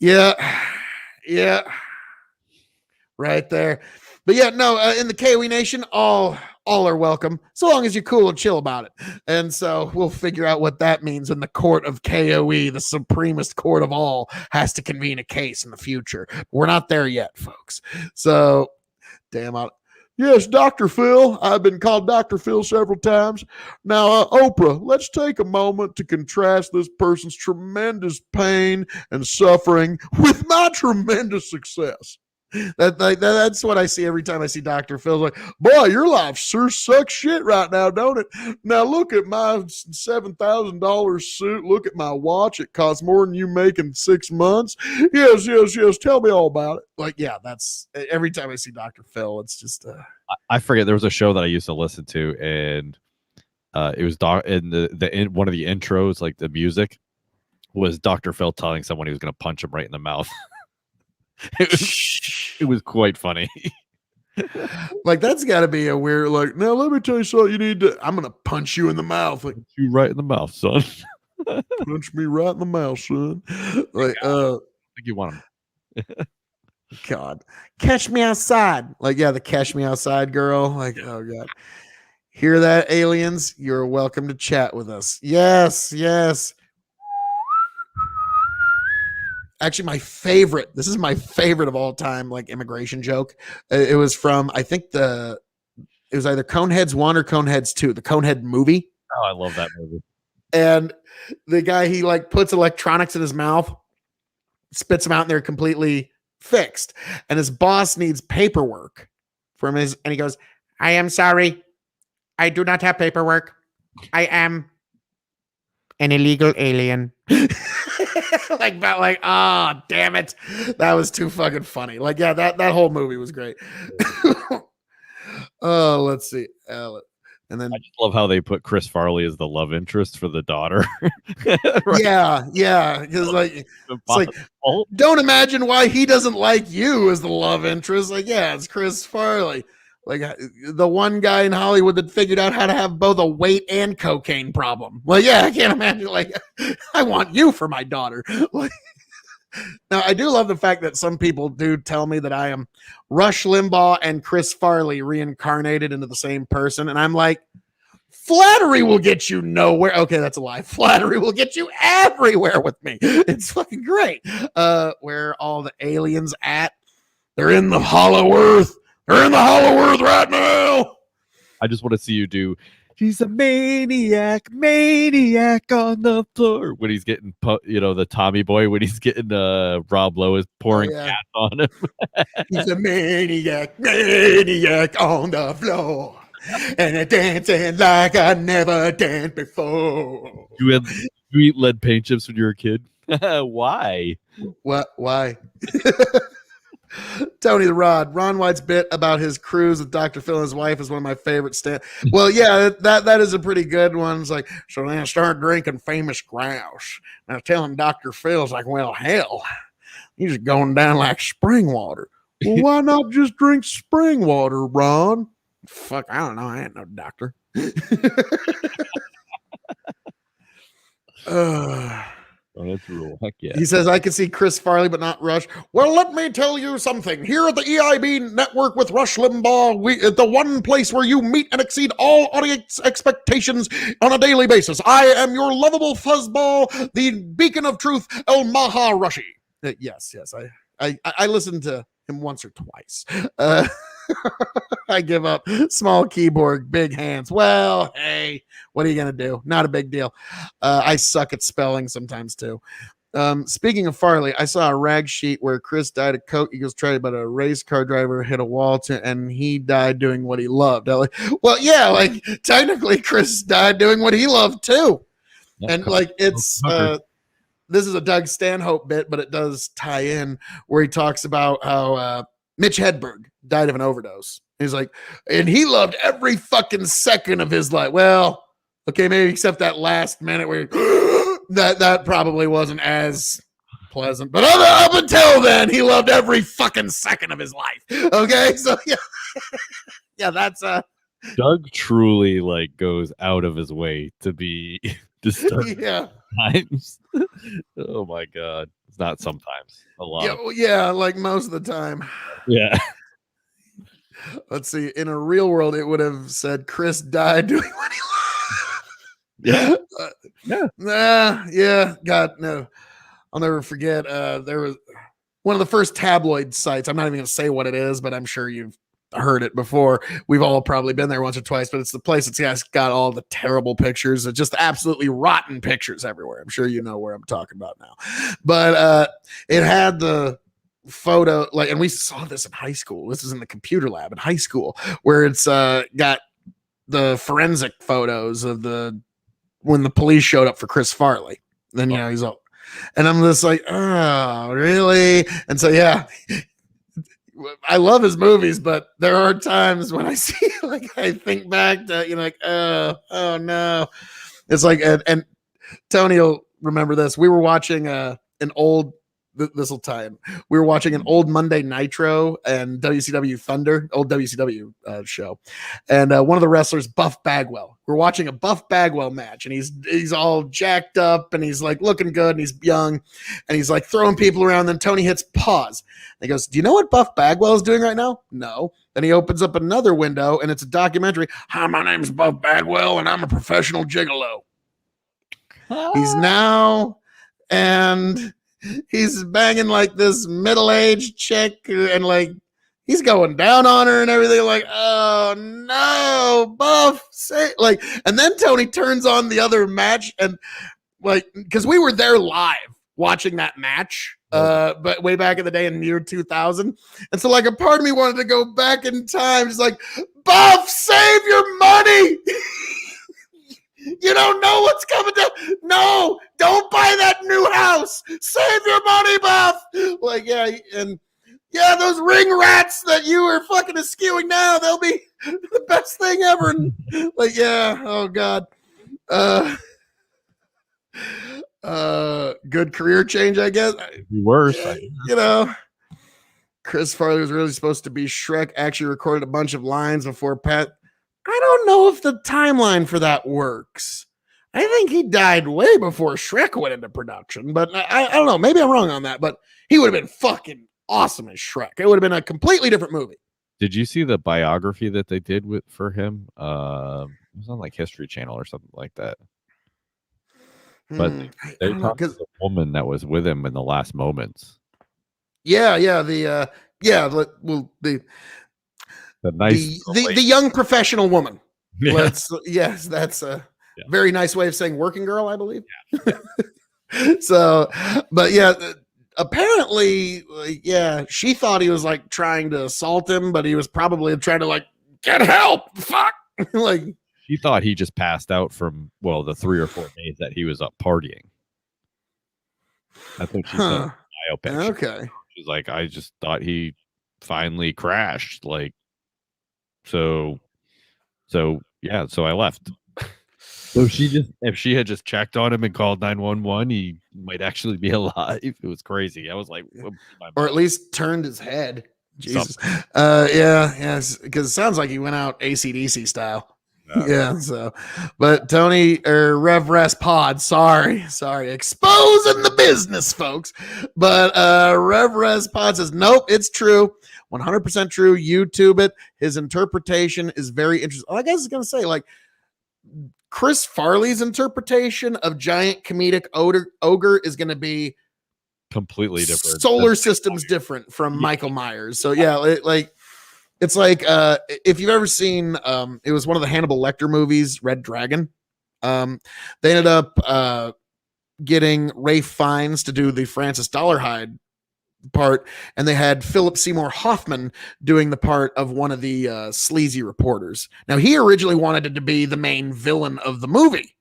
Yeah. Yeah. Right there. But yeah, no, in the K.O.E Nation, all are welcome, so long as you're cool and chill about it. And so we'll figure out what that means when the court of K.O.E, the supremest court of all, has to convene a case in the future. We're not there yet, folks. So, damn, yes, Dr. Phil. I've been called Dr. Phil several times. Now, Oprah, let's take a moment to contrast this person's tremendous pain and suffering with my tremendous success. That's what I see every time I see Dr. Phil. Like, boy, your life sure sucks shit right now, don't it? Now look at my $7,000 suit. Look at my watch. It costs more than you make in 6 months. Yes. Tell me all about it. Like, yeah, that's every time I see Dr. Phil, it's just. I forget, there was a show that I used to listen to, and it was in one of the intros, like the music was Dr. Phil telling someone he was going to punch him right in the mouth. It was quite funny. Like, that's got to be a weird, like, now let me tell you something. I'm going to punch you in the mouth. Like, you right in the mouth, son. Punch me right in the mouth, son. Like, I think you want him. God, catch me outside. Like, yeah, the catch me outside girl. Like, oh God. Hear that, aliens? You're welcome to chat with us. Yes. Actually, this is my favorite of all time, like, immigration joke. It was from, I think it was either Coneheads 1 or Coneheads 2, the Conehead movie. Oh, I love that movie. And the guy, he like puts electronics in his mouth, spits them out, and they're completely fixed. And his boss needs paperwork and he goes, I am sorry. I do not have paperwork. I am an illegal alien. like, oh, damn it. That was too fucking funny. Like, yeah, that whole movie was great. Oh, let's see. And then I just love how they put Chris Farley as the love interest for the daughter. Right? Yeah. Because it's like, don't imagine why he doesn't like you as the love interest. Like, yeah, it's Chris Farley. Like, the one guy in Hollywood that figured out how to have both a weight and cocaine problem. Like, yeah, I can't imagine. Like, I want you for my daughter. Like, now, I do love the fact that some people do tell me that I am Rush Limbaugh and Chris Farley reincarnated into the same person. And I'm like, flattery will get you nowhere. Okay, that's a lie. Flattery will get you everywhere with me. It's fucking great. Where are all the aliens at? They're in the hollow earth. They're in the hollow earth right now. I just want to see you do. He's a maniac on the floor when he's getting, the Tommy Boy, when he's getting Rob Lowe is pouring gas on him. He's a maniac on the floor, and dancing like I never danced before. You eat lead paint chips when you were a kid? Why? What? Why? Tony the Rod. Ron White's bit about his cruise with Dr. Phil and his wife is one of my favorite Well, yeah, that is a pretty good one. It's like, so then I start drinking famous grouse. And I was telling Dr. Phil's like, well, hell, he's just going down like spring water. Well, why not just drink spring water, Ron? Fuck, I don't know. I ain't no doctor. Oh, that's rule. Heck yeah. He says, I can see Chris Farley, but not Rush. Well, let me tell you something. Here at the EIB network with Rush Limbaugh, the one place where you meet and exceed all audience expectations on a daily basis. I am your lovable fuzzball, the beacon of truth, El Maha Rushy. Yes. I listened to him once or twice. I give up. Small keyboard, big hands. Well, hey, what are you gonna do? Not a big deal. I suck at spelling sometimes too. Speaking of Farley, I saw a rag sheet where Chris died of coke. He was trying, but a race car driver hit a wall and he died doing what he loved. Well, yeah, like technically Chris died doing what he loved too. And like it's this is a Doug Stanhope bit, but it does tie in where he talks about how Mitch Hedberg died of an overdose. He's like, and he loved every fucking second of his life. Well, okay, maybe except that last minute where that probably wasn't as pleasant. But up until then, he loved every fucking second of his life. Okay, so yeah, that's Doug truly like goes out of his way to be disturbed. Yeah. Times. Oh my god, it's not sometimes. A lot. Yeah, like most of the time. Yeah. Let's see. In a real world, it would have said Chris died doing what he Yeah. loved. Yeah. Yeah. God, no. I'll never forget. There was one of the first tabloid sites. I'm not even going to say what it is, but I'm sure you've heard it before. We've all probably been there once or twice, but it's the place that's got all the terrible pictures, just absolutely rotten pictures everywhere. I'm sure you know where I'm talking about now. But it had the photo, like, and we saw this in high school. This is in the computer lab in high school, where it's got the forensic photos of when the police showed up for Chris Farley. Then, you know, he's all, and I'm just like, oh, really? And so, yeah, I love his movies, but there are times when I see, like, I think back to, you know, like, oh no. It's like, and Tony will remember this. We were watching an old, this will tie in. We were watching an old Monday Nitro and WCW Thunder, old WCW show. And one of the wrestlers, Buff Bagwell. We're watching a Buff Bagwell match, and he's all jacked up, and he's like looking good, and he's young, and he's like throwing people around. Then Tony hits pause. And he goes, "Do you know what Buff Bagwell is doing right now?" "No." Then he opens up another window, and it's a documentary. "Hi, my name's Buff Bagwell, and I'm a professional gigolo." He's now, and he's banging like this middle-aged chick, and like he's going down on her and everything. Like, oh no, Buff, say, like, and then Tony turns on the other match, and like, because we were there live watching that match, but way back in the day in the year 2000, and so like a part of me wanted to go back in time, just like, Buff, save your money. You don't know what's coming down. No, don't buy that new house. Save your money, Buff. Like, yeah, and yeah, those ring rats that you are fucking eschewing now, they'll be the best thing ever. And like, yeah, oh God. Good career change, I guess. Worse. You know, Chris Farley was really supposed to be Shrek, actually recorded a bunch of lines before Pat. I don't know if the timeline for that works. I think he died way before Shrek went into production, but I don't know. Maybe I'm wrong on that, but he would have been fucking awesome as Shrek. It would have been a completely different movie. Did you see the biography that they did for him? It was on like History Channel or something like that. But they talked to the woman that was with him in the last moments. Yeah, the young professional woman. Yeah. Yes, that's a very nice way of saying working girl, I believe. Yeah. So, but yeah, apparently, yeah, she thought he was like trying to assault him, but he was probably trying to like get help. Fuck, like she thought he just passed out from the 3 or 4 days that he was up partying. That's what she said. Okay, she's like, I just thought he finally crashed, like. So yeah, so I left. So if she had just checked on him and called 911, he might actually be alive. It was crazy. I was like, or at least turned his head. Jesus. Yeah, because it sounds like he went out AC/DC style. Yeah, so, but Tony or Rev Res Pod, sorry, exposing the business, folks. But Rev Res Pod says, nope, it's true, 100% true. YouTube it. His interpretation is very interesting. I guess I was gonna say, like, Chris Farley's interpretation of giant comedic ogre is gonna be completely different. Solar systems different from Michael Myers. So yeah, it's like if you've ever seen it was one of the Hannibal Lecter movies, Red Dragon. They ended up getting Ralph Fiennes to do the Francis Dollarhide part, and they had Philip Seymour Hoffman doing the part of one of the sleazy reporters. Now, he originally wanted it to be the main villain of the movie,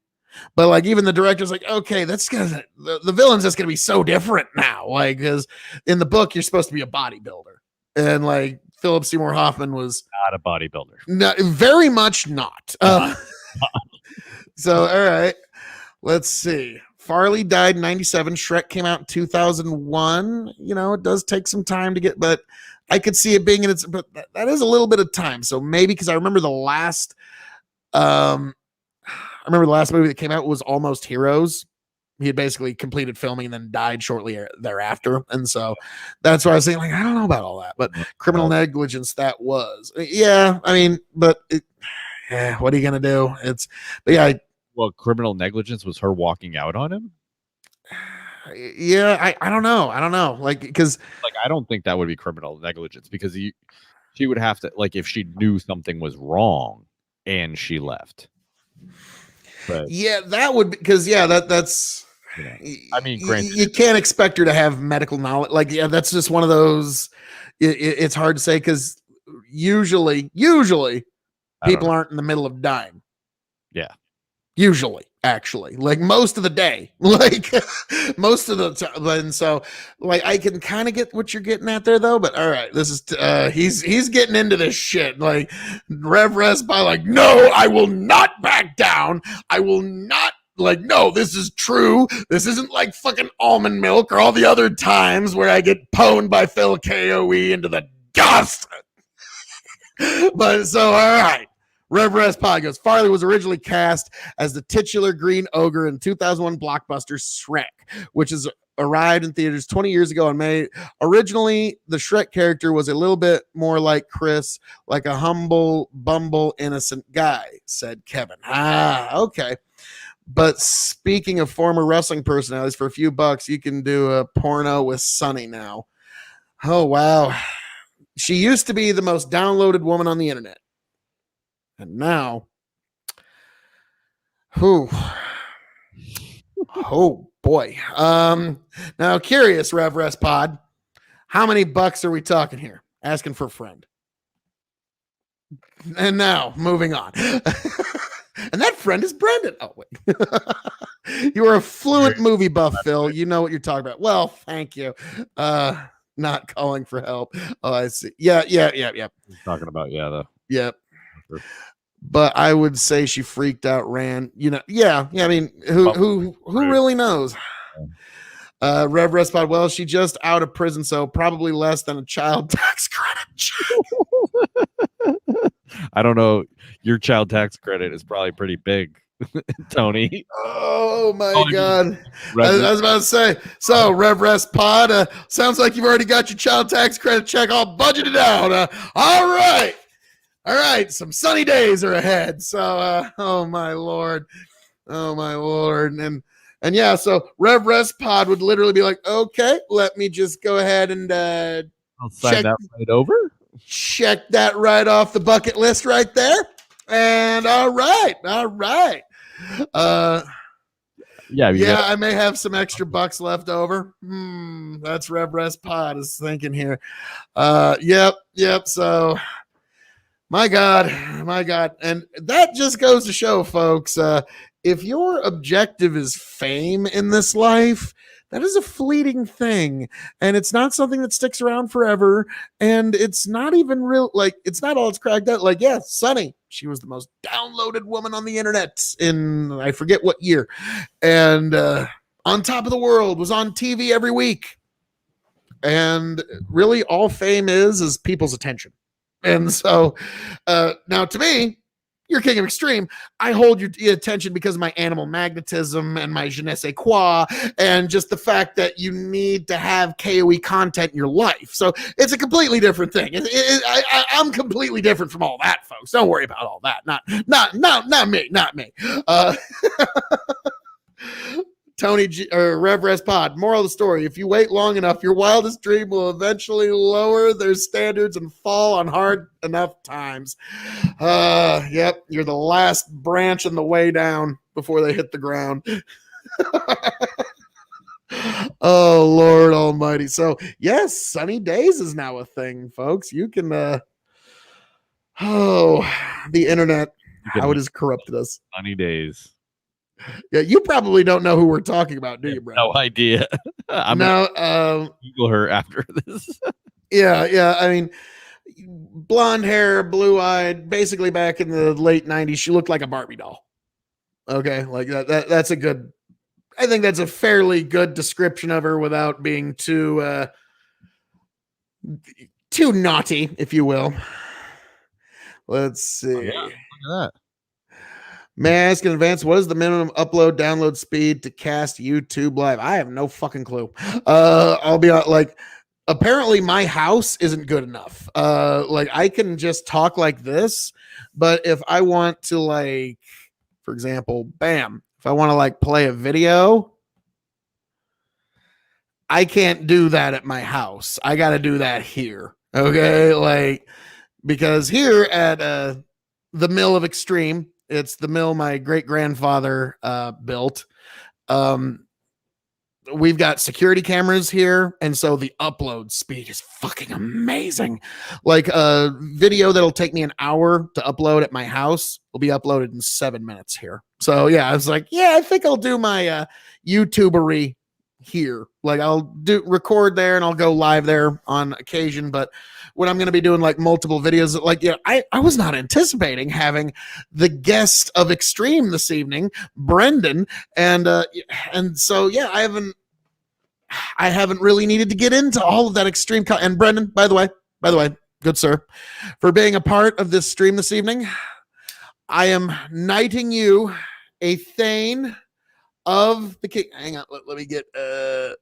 but like even the director's like, okay, that's gonna the villain's just gonna be so different now, like, because in the book you're supposed to be a bodybuilder, and like Philip Seymour Hoffman was not a bodybuilder. No, very much not. So, all right, let's see. Farley died in 97. Shrek came out in 2001. You know, it does take some time to get, but I could see it being in its, but that is a little bit of time. So maybe, because I remember the last movie that came out was Almost Heroes. he had basically completed filming and then died shortly thereafter. And so that's why I was saying, like, I don't know about all that, but criminal negligence, that was. Yeah, I mean, but what are you gonna do? But yeah. Well, criminal negligence was her walking out on him. Yeah, I don't know. I don't know. Like, because I don't think that would be criminal negligence, because she would have to, like, if she knew something was wrong and she left. But yeah, that would, because that's. I mean, granted, you can't expect her to have medical knowledge. Like, yeah, that's just one of those. It's hard to say, because usually people aren't in the middle of dying. Yeah. Usually, actually, like most of the day, like most of the time. And so, like, I can kind of get what you're getting at there, though. But all right, this is he's getting into this shit. Like, Rev Respa, like, no, I will not back down. I will not. Like, no, this is true. This isn't like fucking almond milk or all the other times where I get pwned by Phil K.O.E. into the dust. But so, all right. Rev Respa goes, Farley was originally cast as the titular green ogre in 2001 blockbuster Shrek, which has arrived in theaters 20 years ago in May. Originally, the Shrek character was a little bit more like Chris, like a humble, bumble, innocent guy, said Kevin. Okay. But speaking of former wrestling personalities, for a few bucks, you can do a porno with Sunny now. Oh, wow. She used to be the most downloaded woman on the internet. And now, oh boy. Now, curious, Rev Rest Pod, how many bucks are we talking here? Asking for a friend. And now, moving on. And that friend is Brendan. Oh, wait. You are a fluent movie buff, Phil. You know what you're talking about. Well, thank you. Not calling for help. Oh, I see. Yeah. Talking about, though. Yep. But I would say she freaked out, ran. Yeah. I mean, who really knows? Rev Respod. Well, she just out of prison, so probably less than a child tax credit check. I don't know. Your child tax credit is probably pretty big, Tony. Oh my God. I was about to say, so Rev Rest Pod, sounds like you've already got your child tax credit check all budgeted out. All right. Some sunny days are ahead. So, oh my Lord. And yeah, so Rev Rest Pod would literally be like, okay, let me just go ahead and I'll sign that right over. Check that right off the bucket list right there. And all right. Yeah, I may have some extra bucks left over. That's Rev Rest Pod is thinking here. Yep. So my God. And that just goes to show, folks, if your objective is fame in this life, that is a fleeting thing, and it's not something that sticks around forever, and it's not even real. Like, it's not all it's cracked out. Like, yeah, Sunny, she was the most downloaded woman on the internet in, I forget what year, and On Top of the World was on TV every week, and really all fame is people's attention. And so now, to me, you're king of extreme. I hold your attention because of my animal magnetism and my je ne sais quoi, and just the fact that you need to have K.O.E. content in your life. So it's a completely different thing. I'm completely different from all that, folks. Don't worry about all that. Not me. Tony or Rev Rest Pod. Moral of the story: if you wait long enough, your wildest dream will eventually lower their standards and fall on hard enough times. Yep, you're the last branch on the way down before they hit the ground. Oh, Lord Almighty! So yes, sunny days is now a thing, folks. You can. The internet, how it has corrupted us. Sunny days. Yeah, you probably don't know who we're talking about, do you, Brad? No idea. I'm gonna Google her after this. Yeah. I mean, blonde hair, blue-eyed, basically back in the late 90s, she looked like a Barbie doll. Okay, like that's a good, I think that's a fairly good description of her without being too naughty, if you will. Let's see. Oh, yeah. Look at that. May I ask in advance, what is the minimum upload download speed to cast YouTube live? I have no fucking clue. I'll be like, apparently my house isn't good enough. Like I can just talk like this, but if I want to like, for example, bam, if I want to like play a video, I can't do that at my house. I got to do that here. Okay. Like, because here at the Mill of Extreme, it's the mill my great grandfather built. We've got security cameras here, and so the upload speed is fucking amazing. Like a video that'll take me an hour to upload at my house will be uploaded in 7 minutes here. So yeah, I was like, yeah, I think I'll do my YouTubery here. Like I'll do record there and I'll go live there on occasion, but when I'm going to be doing like multiple videos, like, yeah, I was not anticipating having the guest of Extreme this evening, Brendan. And so, yeah, I haven't really needed to get into all of that extreme. And Brendan, by the way, good sir, for being a part of this stream this evening, I am knighting you a Thane of the King. Hang on, let me get, there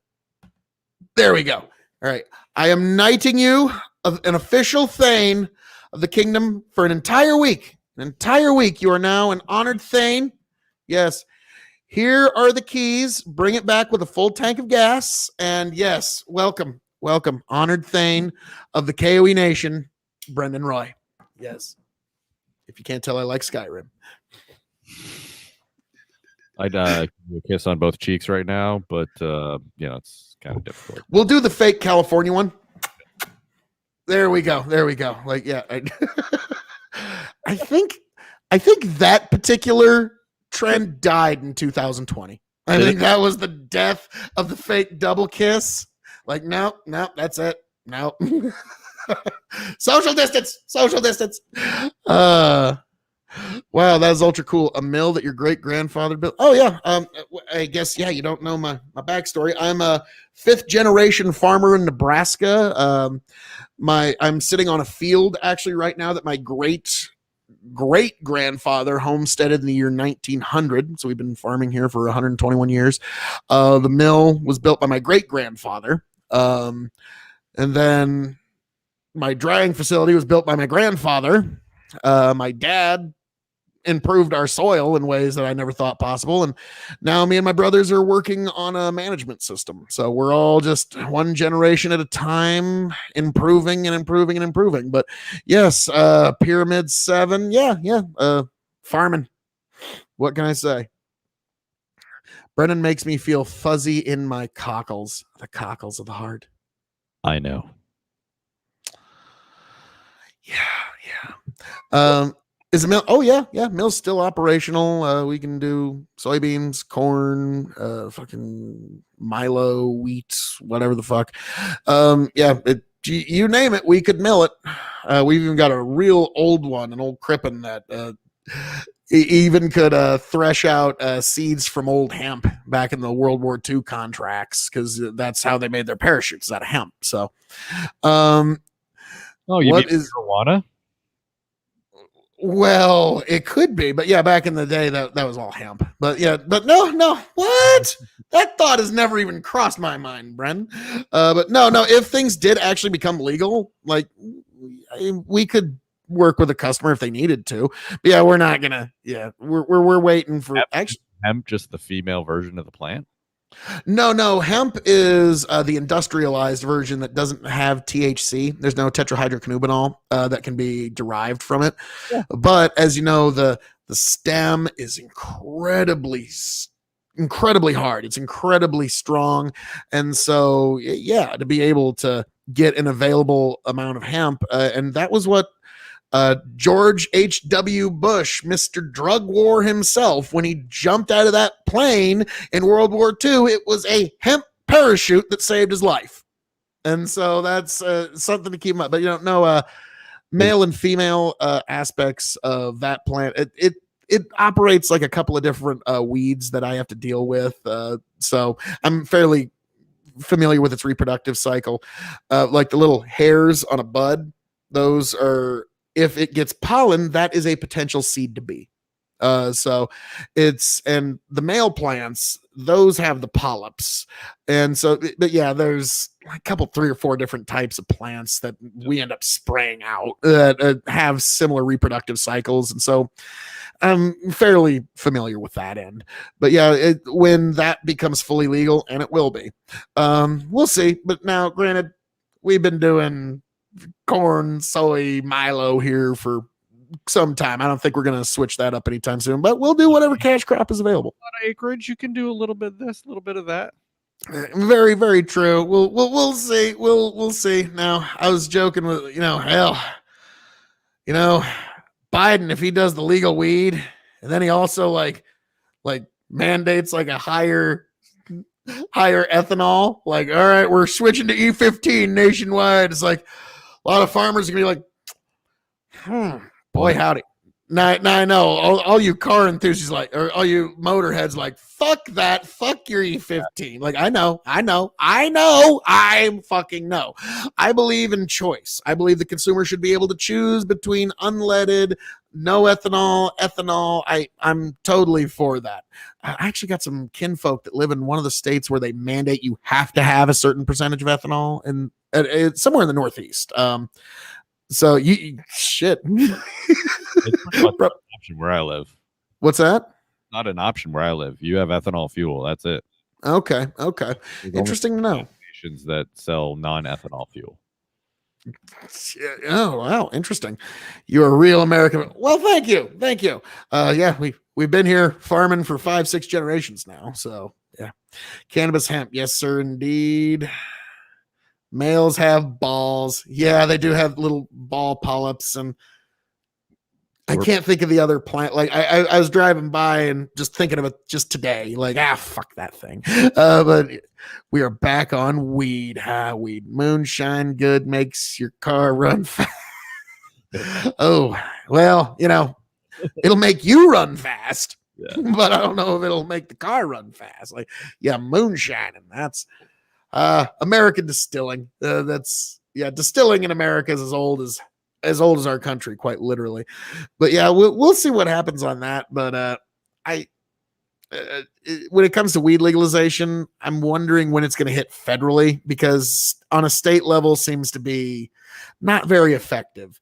we go. All right. I am knighting you of an official Thane of the kingdom for an entire week. An entire week. You are now an honored Thane. Yes. Here are the keys. Bring it back with a full tank of gas. And yes, welcome, honored Thane of the K.O.E Nation, Brendan Roy. Yes. If you can't tell, I like Skyrim. I'd give you a kiss on both cheeks right now, but it's kind of difficult. We'll do the fake California one. There we go. Like, yeah, I think that particular trend died in 2020. I think that was the death of the fake double kiss. Like, no, that's it. No. Social distance. Wow, that is ultra cool. A mill that your great grandfather built. Oh yeah. I guess you don't know my backstory. I'm a 5th generation farmer in Nebraska. I'm sitting on a field actually right now that my great grandfather homesteaded in the year 1900. So we've been farming here for 121 years. The mill was built by my great grandfather. And then my drying facility was built by my grandfather. My dad improved our soil in ways that I never thought possible. And now me and my brothers are working on a management system. So we're all just one generation at a time, improving. But yes, Pyramid 7. Yeah. Farming. What can I say? Brennan makes me feel fuzzy in my cockles, the cockles of the heart. I know. Yeah. Is the mill? Oh yeah. Mill's still operational. We can do soybeans, corn, fucking Milo, wheat, whatever the fuck. You name it, we could mill it. We've even got a real old one, an old Crippen that even could thresh out seeds from old hemp back in the World War II contracts, because that's how they made their parachutes, out of hemp. So, you mean marijuana? Well, it could be, but yeah, back in the day, that was all hemp. But no, what? That thought has never even crossed my mind, Bren. But no, if things did actually become legal, like we could work with a customer if they needed to. But yeah, we're not gonna. Yeah, we're waiting for hemp, just the female version of the plant. No. Hemp is the industrialized version that doesn't have THC. There's no tetrahydrocannabinol that can be derived from it. Yeah. But as you know, the stem is incredibly hard. It's incredibly strong. And so, yeah, to be able to get an available amount of hemp, and that was what George H.W. Bush, Mr. Drug War himself, when he jumped out of that plane in World War II, it was a hemp parachute that saved his life. And so that's something to keep in mind. But male and female aspects of that plant. It operates like a couple of different weeds that I have to deal with. So I'm fairly familiar with its reproductive cycle. Like the little hairs on a bud, those are, if it gets pollen, that is a potential seed to be. So and the male plants, those have the polyps. And so, but yeah, there's a couple, 3 or 4 different types of plants that we end up spraying out that have similar reproductive cycles. And so I'm fairly familiar with that end. But yeah, when that becomes fully legal, and it will be, we'll see. But now, granted, we've been doing corn, soy, Milo here for some time. I don't think we're going to switch that up anytime soon, but we'll do whatever cash crop is available. Acreage, you can do a little bit of this, a little bit of that. Very, very true. We'll see. We'll see. Now, I was joking with, hell, Biden, if he does the legal weed, and then he also like mandates like a higher ethanol, like, all right, we're switching to E15 nationwide. It's like a lot of farmers are gonna be like, boy, howdy. Now I know all you car enthusiasts or all you motorheads fuck that, fuck your E15. Like, I know, I'm fucking no. I believe in choice. I believe the consumer should be able to choose between unleaded, no ethanol. I'm totally for that. I actually got some kinfolk that live in one of the states where they mandate you have to have a certain percentage of ethanol, and it's somewhere in the Northeast. So you shit. It's not an option where I live. What's that? Not an option where I live. You have ethanol fuel. That's it. Okay. There's interesting to know. Stations that sell non-ethanol fuel. Oh wow, interesting. You're a real American. Well, thank you. Yeah, we've been here farming for 5-6 generations now. So yeah, cannabis, hemp, yes sir, indeed. Males have balls. Yeah, they do have little ball polyps, and I can't think of the other plant. Like I was driving by and just thinking of it just today. Like, fuck that thing. But we are back on weed. Weed, moonshine, good, makes your car run fast. Oh well, it'll make you run fast. Yeah. But I don't know if it'll make the car run fast. Like, yeah, moonshine, and that's American distilling. Distilling in America is as old as our country, quite literally. But yeah, we'll see what happens on that. But when it comes to weed legalization, I'm wondering when it's going to hit federally, because on a state level seems to be not very effective.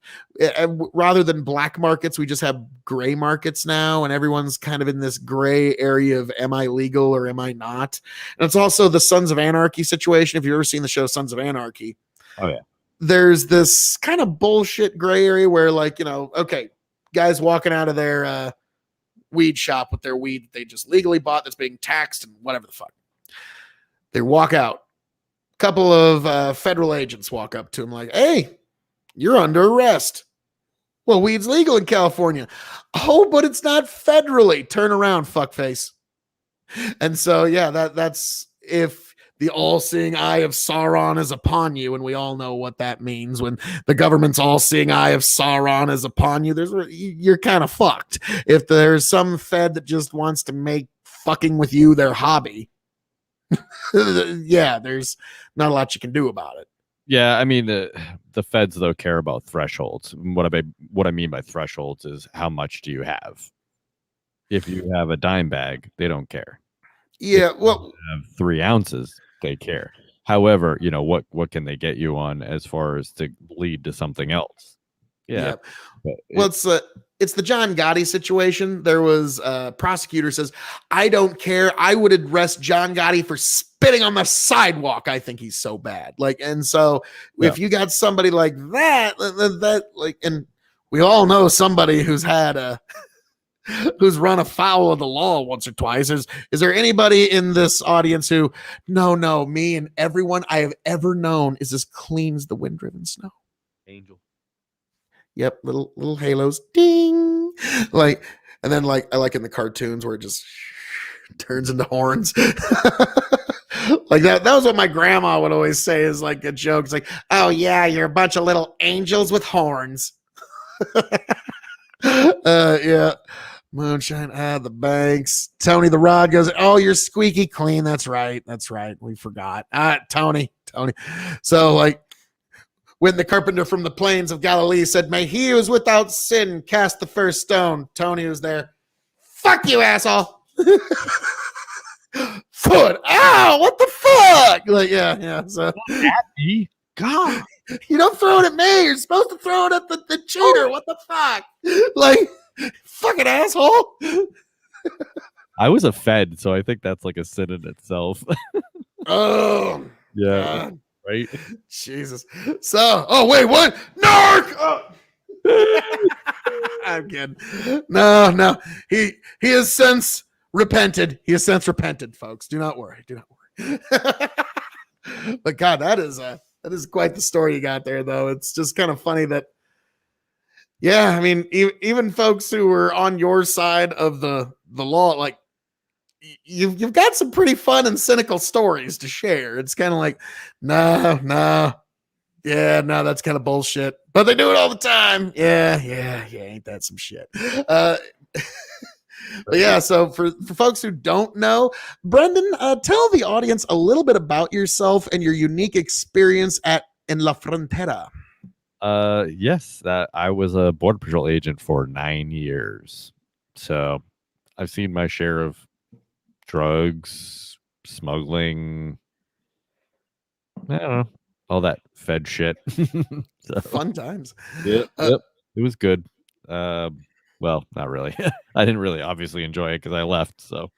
Rather than black markets, we just have gray markets now, and everyone's kind of in this gray area of, am I legal or am I not? And it's also the Sons of Anarchy situation. If you've ever seen the show Sons of Anarchy, oh yeah, there's this kind of bullshit gray area where, okay, guys walking out of their weed shop with their weed that they just legally bought that's being taxed and whatever the fuck. They walk out. A couple of federal agents walk up to him like, hey, you're under arrest. Well, weed's legal in California. Oh, but it's not federally. Turn around, fuckface. And so, yeah, that's if the all-seeing eye of Sauron is upon you, and we all know what that means. When the government's all-seeing eye of Sauron is upon you, you're kind of fucked. If there's some Fed that just wants to make fucking with you their hobby, yeah, there's not a lot you can do about it. Yeah, I mean, the feds, though, care about thresholds. What I mean by thresholds is how much do you have? If you have a dime bag, they don't care. Yeah, well, have 3 ounces, they care. However, what can they get you on as far as to lead to something else? Yeah. Well, it's the John Gotti situation. There was a prosecutor says, I don't care. I would arrest John Gotti for spitting on the sidewalk. I think he's so bad. And so if you got somebody like that, and we all know somebody who's had who's run afoul of the law once or twice. Is there anybody in this audience who, no, me and everyone I have ever known is as clean as the wind-driven snow? Angel. Yep, little halos, ding. And then I like in the cartoons where it just turns into horns. Like that was what my grandma would always say, is like a joke. It's like, oh yeah, you're a bunch of little angels with horns. Yeah. Moonshine, the banks. Tony the Rod goes, oh, you're squeaky clean. That's right. We forgot. Tony. So when the carpenter from the plains of Galilee said, may he who is without sin cast the first stone, Tony was there. fuck you, asshole. Foot. Ow, what the fuck? Like, yeah. So At me? God. you don't throw it at me. You're supposed to throw it at the cheater. What the fuck? Like, fucking asshole. I was a Fed, so I think that's like a sin in itself. Oh, yeah. God. Right? Jesus. So, oh, wait, what? Narc! Oh. I'm kidding. No. He has since repented. He has since repented, folks. Do not worry. But God, that is quite the story you got there, though. It's just kind of funny that, yeah, I mean, even folks who were on your side of the law, like, you've got some pretty fun and cynical stories to share. It's kind of like, no, that's kind of bullshit. But they do it all the time. Yeah, ain't that some shit? But yeah, so for folks who don't know, Brendan, tell the audience a little bit about yourself and your unique experience in La Frontera. Yes, that I was a border patrol agent for 9 years. So I've seen my share of drugs, smuggling, I don't know, all that Fed shit. So, fun times. Yep. It was good. Well, not really. I didn't really obviously enjoy it because I left. So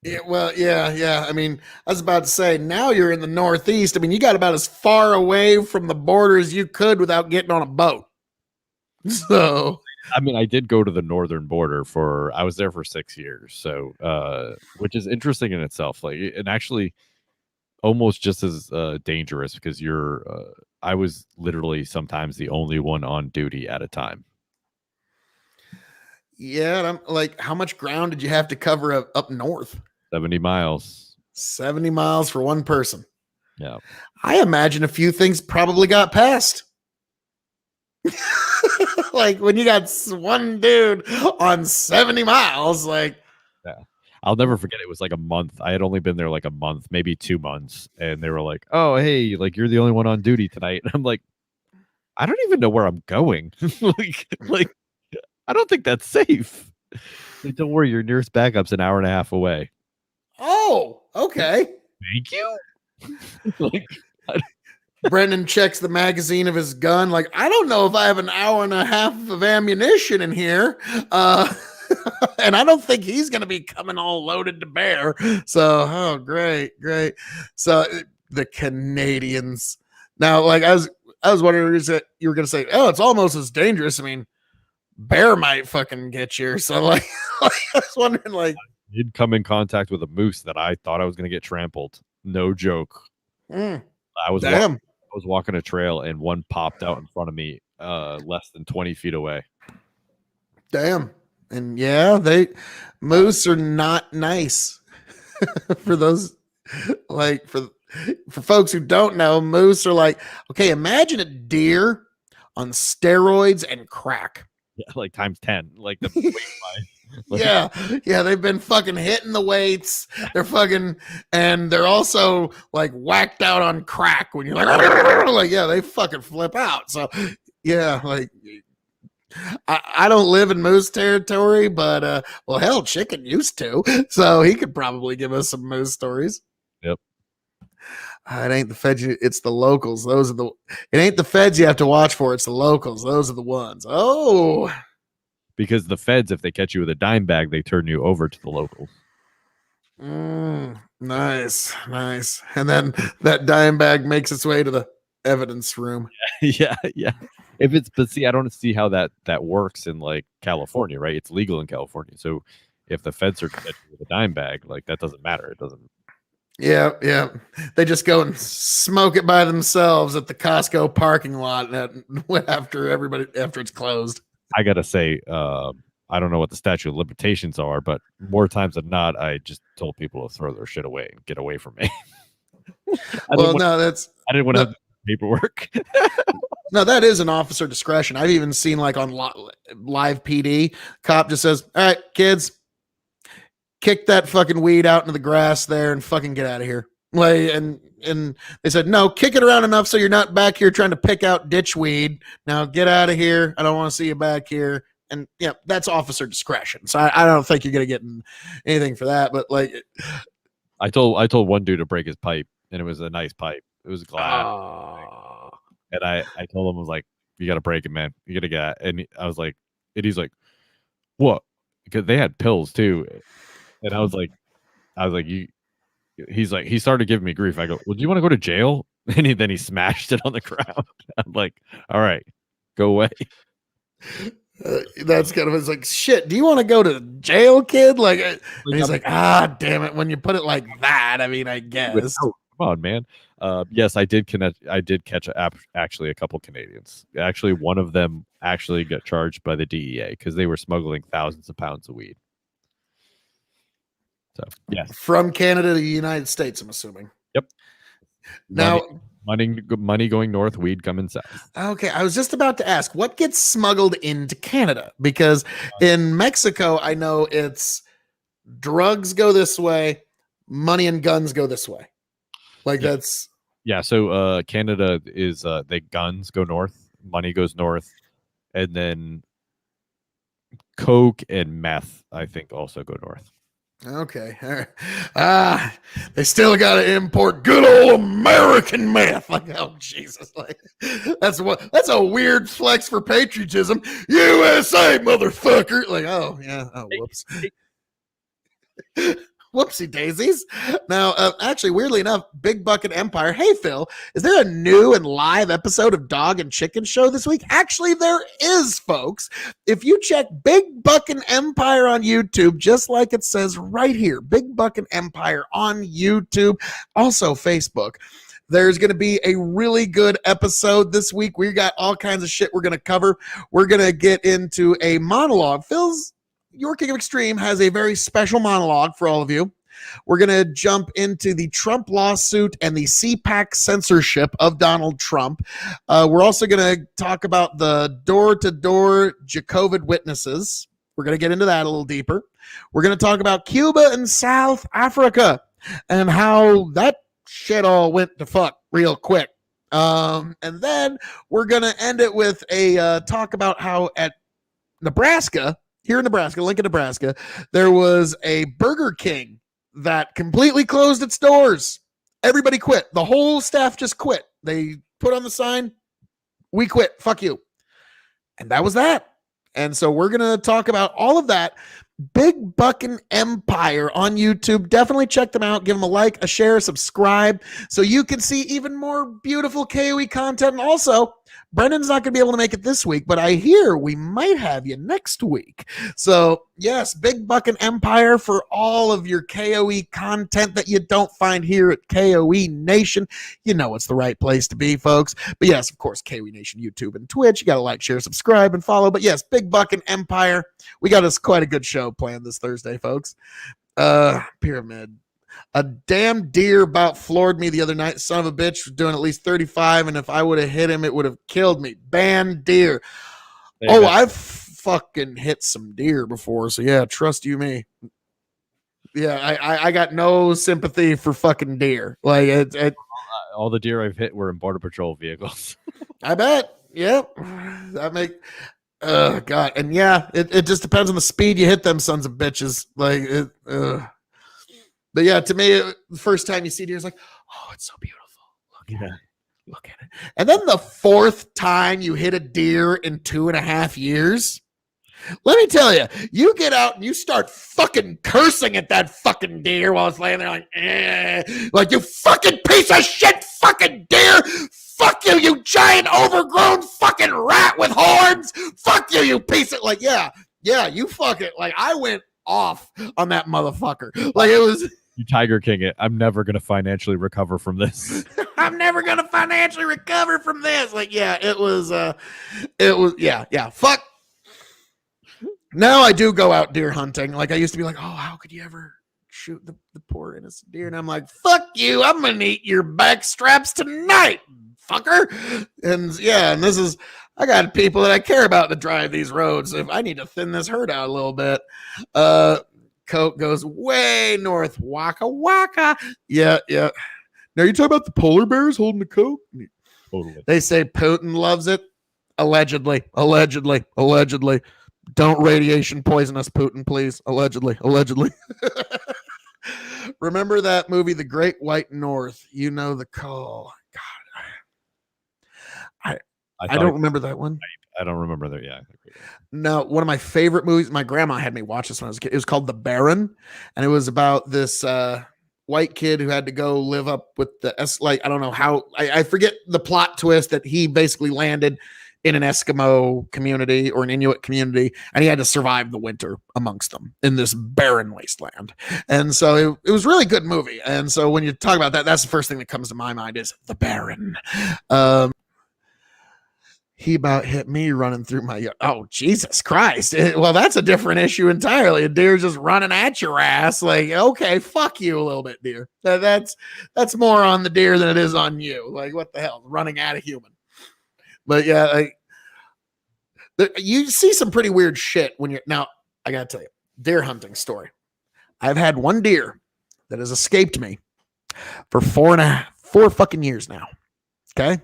yeah, well, yeah. I mean, I was about to say, now you're in the Northeast. I mean, you got about as far away from the border as you could without getting on a boat. So, I mean, I did go to the northern border I was there for 6 years. So, which is interesting in itself. Like, and actually almost just as dangerous because I was literally sometimes the only one on duty at a time. Yeah, and I'm like, how much ground did you have to cover up north? 70 miles. 70 miles for one person. Yeah. I imagine a few things probably got passed. Like when you got one dude on 70 miles, like. Yeah. I'll never forget. It was like a month. I had only been there like a month, maybe 2 months. And they were like, oh, hey, like you're the only one on duty tonight. And I'm like, I don't even know where I'm going. like, I don't think that's safe. Like, don't worry, your nearest backup's an hour and a half away. Oh, okay. Thank you. Like, Brendan checks the magazine of his gun. Like, I don't know if I have an hour and a half of ammunition in here. And I don't think he's going to be coming all loaded to bear. So, oh, great. So the Canadians. Now, like I was wondering, you were going to say, oh, it's almost as dangerous. I mean, bear might fucking get you. So like I was wondering, like, you'd come in contact with a moose that I thought I was going to get trampled. No joke. I was walking a trail and one popped out in front of me less than 20 feet away. Damn. And yeah, moose are not nice. For those, like, for folks who don't know, moose are like, okay, imagine a deer on steroids and crack. Yeah, like times 10, like the weight like, yeah, they've been fucking hitting the weights. They're fucking, and they're also like whacked out on crack when you're like, yeah, they fucking flip out. So yeah, like I don't live in moose territory, but well, hell, Chicken used to, so he could probably give us some moose stories. Yep. It ain't the feds, it's the locals. It ain't the feds you have to watch for, it's the locals. Those are the ones. Oh, because the feds, if they catch you with a dime bag, they turn you over to the locals. Nice. And then that dime bag makes its way to the evidence room. Yeah. But see, I don't see how that works in like California, right? It's legal in California. So if the feds are catching you with a dime bag, like that doesn't matter. It doesn't. Yeah. They just go and smoke it by themselves at the Costco parking lot after it's closed. I gotta say, I don't know what the statute of limitations are, but more times than not, I just told people to throw their shit away and get away from me. I didn't want to have paperwork. No, that is an officer discretion. I've even seen like on live PD, cop just says, all right, kids, kick that fucking weed out into the grass there and fucking get out of here. Like, and they said, no, kick it around enough so you're not back here trying to pick out ditch weed. Now get out of here. I don't want to see you back here. and yeah, that's officer discretion. So I don't think you're gonna get anything for that. But like, I told one dude to break his pipe, and it was a nice pipe. It was glass, and I told him, I was like, you got to break it, man. You got to get. And I was like, and he's like, what? Because they had pills too, and I was like, you. He's like, he started giving me grief. I go, well, do you want to go to jail? And then he smashed it on the ground. I'm like, all right, go away. That's kind of, it's like, shit, do you want to go to jail, kid? Like, and he's like, damn it. When you put it like that, I mean, I guess. Come on, man. Yes, I did catch actually a couple Canadians. Actually, one of them actually got charged by the DEA because they were smuggling thousands of pounds of weed. So, yes. From Canada to the United States, I'm assuming. Yep. Now, money going north, weed coming south. Okay, I was just about to ask, what gets smuggled into Canada? Because in Mexico, I know it's drugs go this way, money and guns go this way. Like that's so Canada is the guns go north, money goes north, and then coke and meth, I think, also go north. Okay. All right. They still got to import good old American meth. Like, oh Jesus! Like, that's a weird flex for patriotism. USA, motherfucker! Like, oh yeah. Oh, whoops. Whoopsie daisies. Now, actually, weirdly enough, Big Bucket Empire. Hey, Phil, is there a new and live episode of Dog and Chicken Show this week? Actually, there is, folks. If you check Big Bucket Empire on YouTube, just like it says right here, Big Bucket Empire on YouTube, also Facebook. There's going to be a really good episode this week. We got all kinds of shit we're going to cover. We're going to get into a monologue. Phil's Your King of Extreme has a very special monologue for all of you. We're going to jump into the Trump lawsuit and the CPAC censorship of Donald Trump. We're also going to talk about the door-to-door Jacovid witnesses. We're going to get into that a little deeper. We're going to talk about Cuba and South Africa and how that shit all went to fuck real quick. And then we're going to end it with a talk about how at Nebraska, here in Nebraska, Lincoln, Nebraska, there was a Burger King that completely closed its doors. Everybody quit. The whole staff just quit. They put on the sign, we quit. Fuck you. And that was that. And so we're going to talk about all of that. Big Buckin' Empire on YouTube. Definitely check them out. Give them a like, a share, subscribe so you can see even more beautiful K.O.E content. And also, Brendan's not going to be able to make it this week, but I hear we might have you next week. So, yes, Big Buckin' Empire for all of your K.O.E content that you don't find here at K.O.E Nation. You know it's the right place to be, folks. But yes, of course, K.O.E Nation, YouTube, and Twitch. You got to like, share, subscribe, and follow. But yes, Big Buckin' Empire. We got us quite a good show planned this Thursday, folks. Pyramid. A damn deer about floored me the other night. Son of a bitch was doing at least 35, and if I would have hit him, it would have killed me. Ban deer. Hey, I've fucking hit some deer before, so yeah, trust you me. Yeah, I got no sympathy for fucking deer. Like all the deer I've hit were in Border Patrol vehicles. I bet. Yep. That make. God, and yeah, it just depends on the speed you hit them sons of bitches. Like it. But yeah, to me, the first time you see deer, it's like, oh, it's so beautiful. Look at it. And then the fourth time you hit a deer in 2.5 years, let me tell you, you get out and you start fucking cursing at that fucking deer while it's laying there like you fucking piece of shit fucking deer. Fuck you, you giant overgrown fucking rat with horns. Fuck you, you piece of, like, yeah, you fucking, like, I went off on that motherfucker. Like, it was. You Tiger King it. I'm never going to financially recover from this. I'm never going to financially recover from this. Like, yeah, it was, yeah, fuck. Now I do go out deer hunting. Like, I used to be like, oh, how could you ever shoot the poor innocent deer? And I'm like, fuck you. I'm going to eat your back straps tonight, fucker. And yeah, and this is, I got people that I care about that drive these roads. If I need to thin this herd out a little bit, Coke goes way north. Waka waka. Yeah. Now you talking about the polar bears holding the Coke? Totally. They say Putin loves it. Allegedly. Don't radiation poison us, Putin, please. Allegedly. Remember that movie, The Great White North? You know the call. God, I don't remember that one. I don't remember that. Yeah. No, one of my favorite movies. My grandma had me watch this when I was a kid. It was called The Baron, and it was about this white kid who had to go live up with the like I don't know how I forget the plot twist that he basically landed in an Eskimo community or an Inuit community, and he had to survive the winter amongst them in this barren wasteland. And so it was a really good movie. And so when you talk about that, that's the first thing that comes to my mind is The Baron. He about hit me running through my yard. Oh, Jesus Christ. Well, that's a different issue entirely. A deer just running at your ass. Like, okay, fuck you a little bit, deer. That's more on the deer than it is on you. Like, what the hell? Running at a human. But yeah, you see some pretty weird shit when you're now. I gotta tell you, deer hunting story. I've had one deer that has escaped me for 4 fucking years now. Okay.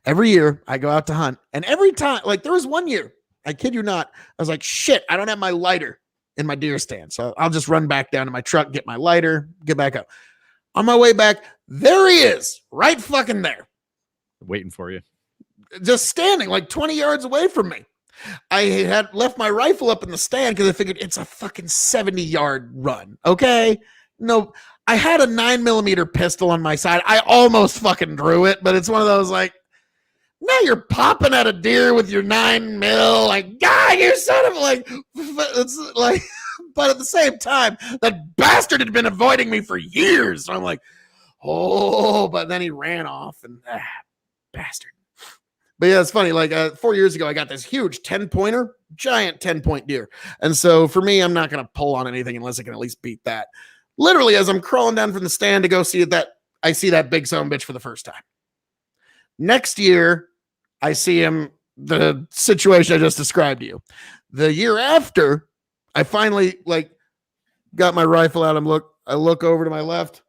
Every year I go out to hunt, and every time, like there was one year, I kid you not, I was like, shit, I don't have my lighter in my deer stand. So I'll just run back down to my truck, get my lighter, get back up. On my way back, there he is, right fucking there. Waiting for you. Just standing like 20 yards away from me. I had left my rifle up in the stand because I figured it's a fucking 70-yard run. Okay. No, I had a 9mm pistol on my side. I almost fucking drew it, but it's one of those like, now you're popping at a deer with your 9mm, like, God, you son of like, it's like, but at the same time, that bastard had been avoiding me for years. So I'm like, oh, but then he ran off and bastard. But yeah, it's funny. Like 4 years ago, I got this huge 10-pointer, giant 10-point deer. And so for me, I'm not going to pull on anything unless I can at least beat that. Literally, as I'm crawling down from the stand to go see that, I see that big son of a bitch for the first time. Next year, I see him, the situation I just described to you. The year after, I finally like got my rifle out. I look over to my left.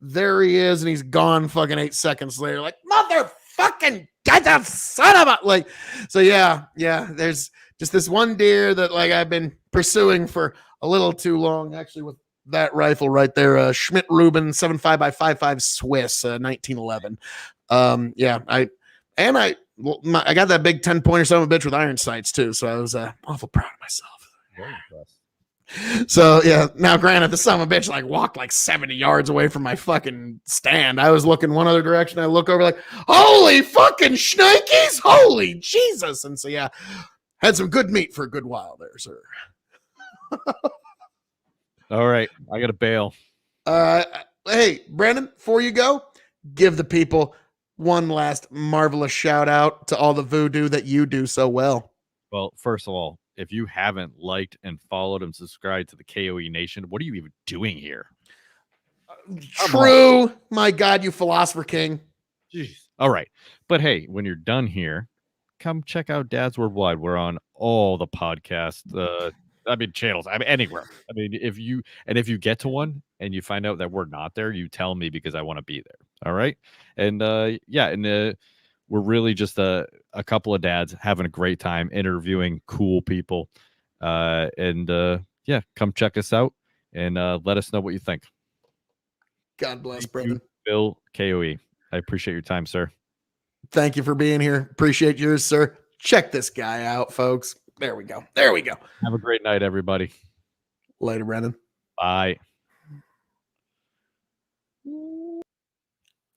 There he is, and he's gone fucking 8 seconds later. Like, motherfucking get the son of a like. So yeah. There's just this one deer that like I've been pursuing for a little too long. Actually, with that rifle right there, Schmidt Rubin 75x55 Swiss, 1911. I got that big 10-pointer son of a bitch with iron sights too. So I was awful proud of myself. Very impressed. So yeah, now granted, the son of a bitch like walked like 70 yards away from my fucking stand. I was looking one other direction. I look over like, holy fucking shnikes, holy Jesus. And so yeah, had some good meat for a good while there, sir. All right, I got to bail. Hey, Brandon, before you go, give the people one last marvelous shout out to all the voodoo that you do so well. Well, first of all, if you haven't liked and followed and subscribed to the K.O.E. Nation, what are you even doing here? True. My God, you philosopher king. Jeez. All right. But hey, when you're done here, come check out Dad's Worldwide. We're on all the podcasts, channels. Anywhere. If you get to one and you find out that we're not there, you tell me because I want to be there. All right. And we're really just a couple of dads having a great time interviewing cool people. Come check us out and let us know what you think. God bless, Brendan. Bill K.O.E. I appreciate your time, sir. Thank you for being here. Appreciate yours, sir. Check this guy out, folks. There we go. Have a great night, everybody. Later, Brendan. Bye.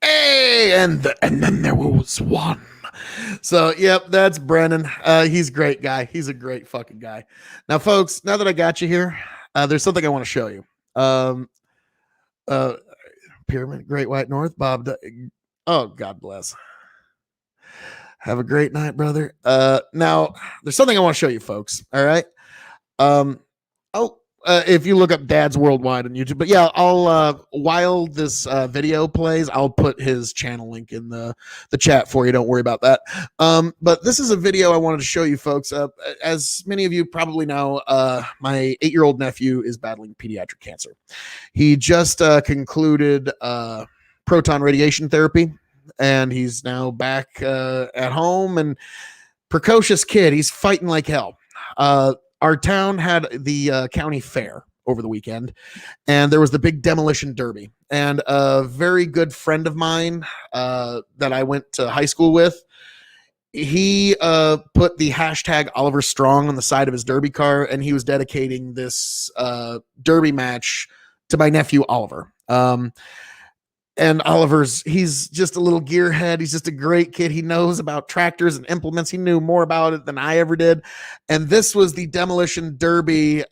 Hey, and then there was one. So, yep, that's Brennan. He's a great guy. He's a great fucking guy. Now, folks, now that I got you here, there's something I want to show you. Pyramid, Great White North, Bob. Oh, God bless. Have a great night, brother. Now, there's something I want to show you, folks. All right. If you look up Dad's Worldwide on YouTube, but yeah, I'll while this video plays, I'll put his channel link in the chat for you. Don't worry about that. But this is a video I wanted to show you folks. As many of you probably know, my 8-year-old nephew is battling pediatric cancer. He just concluded proton radiation therapy, and he's now back at home. And precocious kid, he's fighting like hell. our town had the county fair over the weekend, and there was the big demolition derby. And a very good friend of mine that I went to high school with, he put the hashtag Oliver Strong on the side of his derby car, and he was dedicating this derby match to my nephew Oliver. And he's just a little gearhead. He's just a great kid. He knows about tractors and implements. He knew more about it than I ever did. And this was the demolition derby.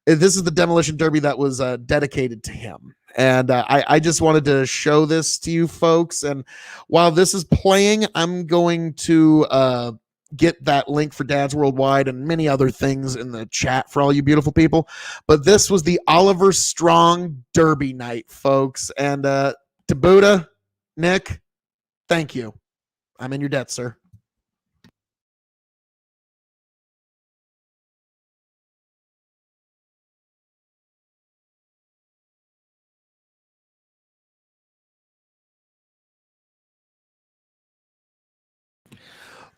This is the demolition derby that was dedicated to him. And I just wanted to show this to you folks. And while this is playing, I'm going to get that link for Dads Worldwide and many other things in the chat for all you beautiful people. But this was the Oliver Strong Derby night, folks. And to Buddha, Nick, thank you. I'm in your debt, sir.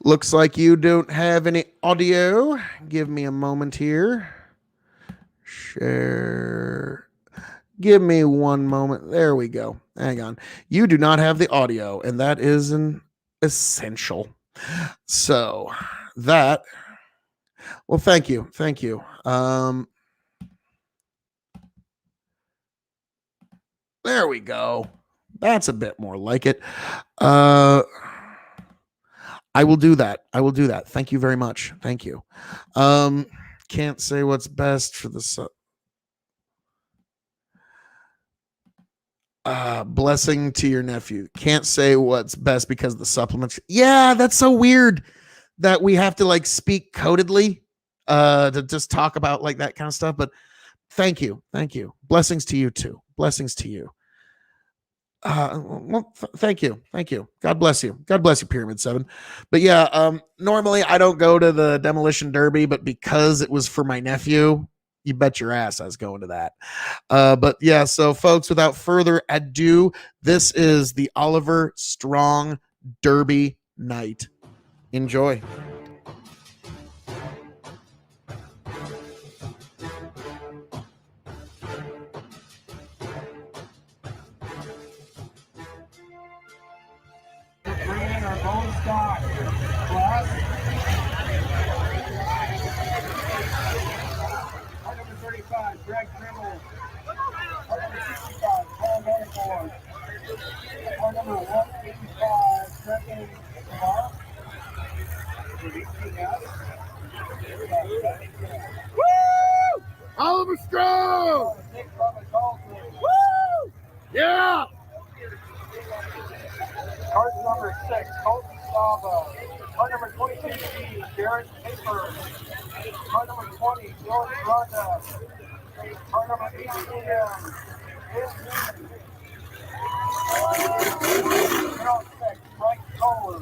Looks like you don't have any audio. Give me a moment here. Share. Give me one moment. There we go. Hang on. You do not have the audio, and that is an essential. So that, well, thank you. Thank you. There we go. That's a bit more like it. I will do that. I will do that. Thank you very much. Thank you. Can't say what's best for the blessing to your nephew. Can't say what's best because of the supplements. Yeah, that's so weird that we have to like speak codedly to just talk about like that kind of stuff. But thank you. Thank you. Blessings to you too. Blessings to you. Thank you. Thank you. God bless you. God bless you, Pyramid 7. But yeah, normally I don't go to the demolition derby, but because it was for my nephew, you bet your ass I was going to that. But yeah, so folks, without further ado, this is the Oliver Strong Derby night. Enjoy. Green or gold stock. Class. Card number 35, Greg Greenwald. Card number 65, Paul Northboard. Card number 185, Trenton Lamar. Woo! Oliver Strong! Woo! Yeah! Card number 6, Colton Saga. Card number 22, Garrett Paper. Card number 20, Dylan Runda. Card number 18, Mike Kohler.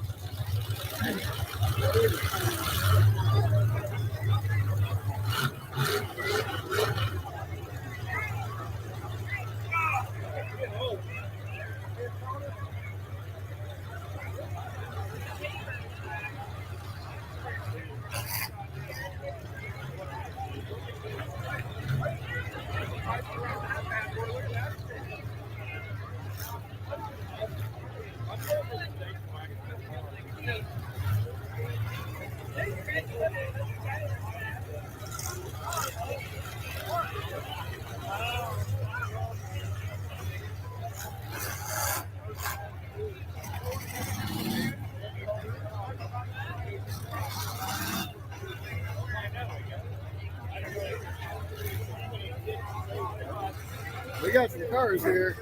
We got some cars here.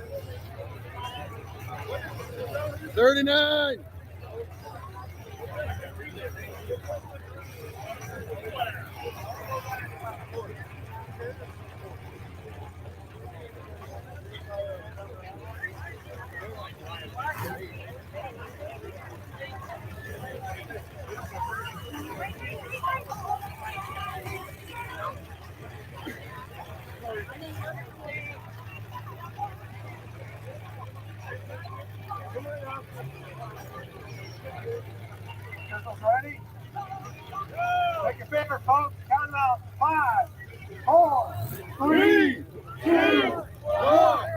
39. Crystals ready? Make your favor, folks. Count them out. 5, 4, 3, 2, 1.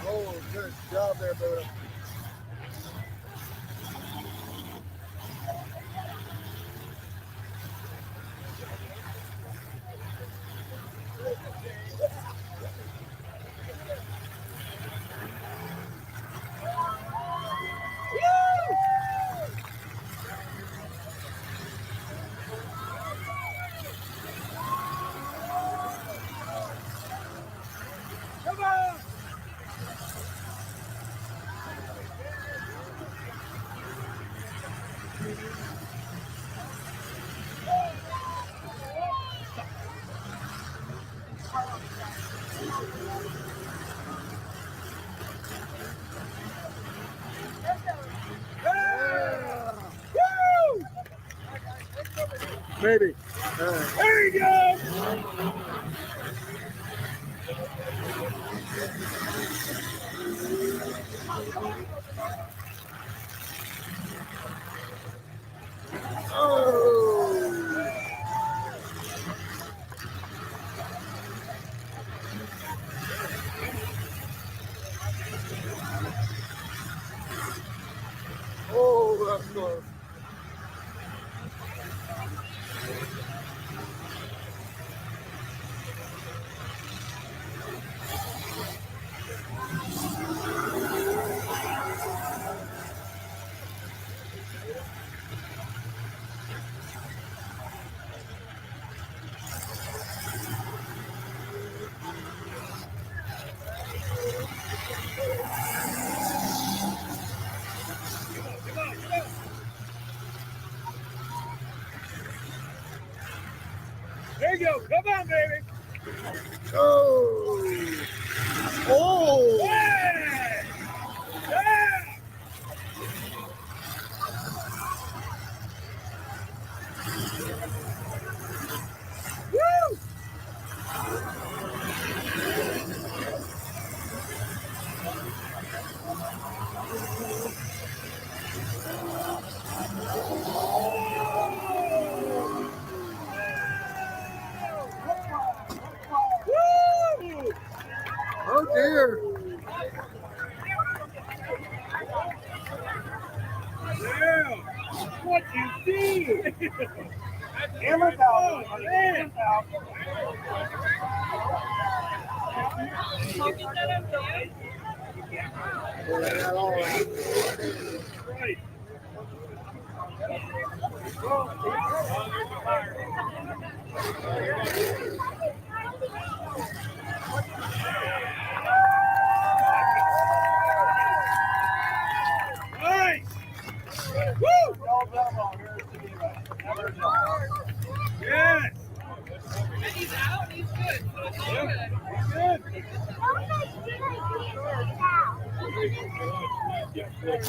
Oh, good job there, Buddha. Come on! Woo! Maybe. There you go! Oh, that's close. There you go. Come on, baby. Oh. Oh. Yeah. Yeah. Woo. Woo. Oh, dear. Yeah. What you see? Hammer's out. Hammer's out. Right. Nice. Woo! Yes. And he's out, he's good. So it's all good. Good.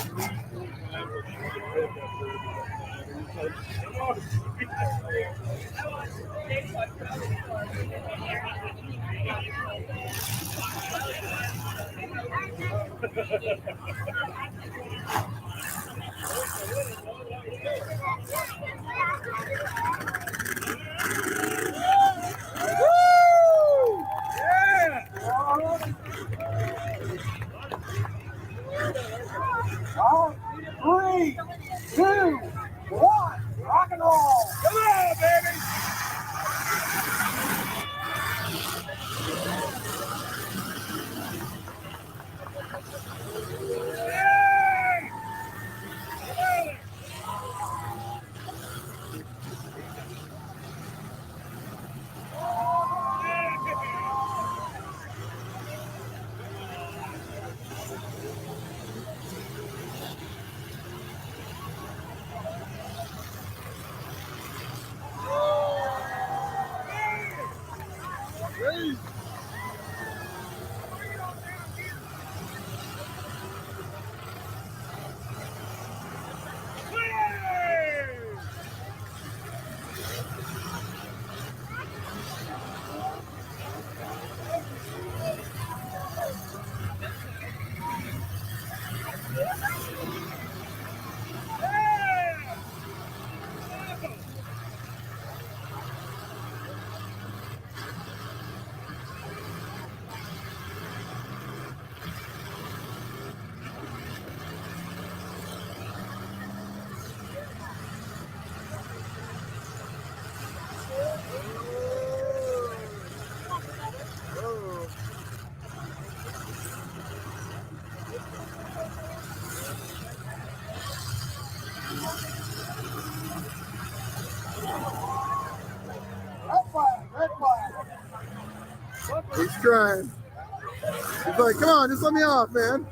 3, 2, 1, rock and roll. Come on, baby. Red flag. He's trying. He's like, come on, just let me off, man.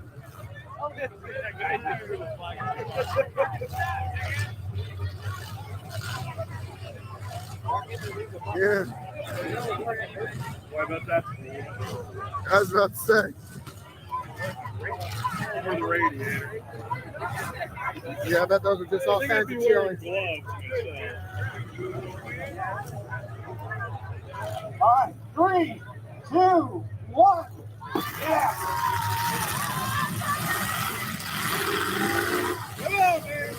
Yeah. What about that? I was about to say. Over the radiator. Yeah, I bet those are just all kinds of chili. All right, 3, 2, 1. Yeah. Come on, man.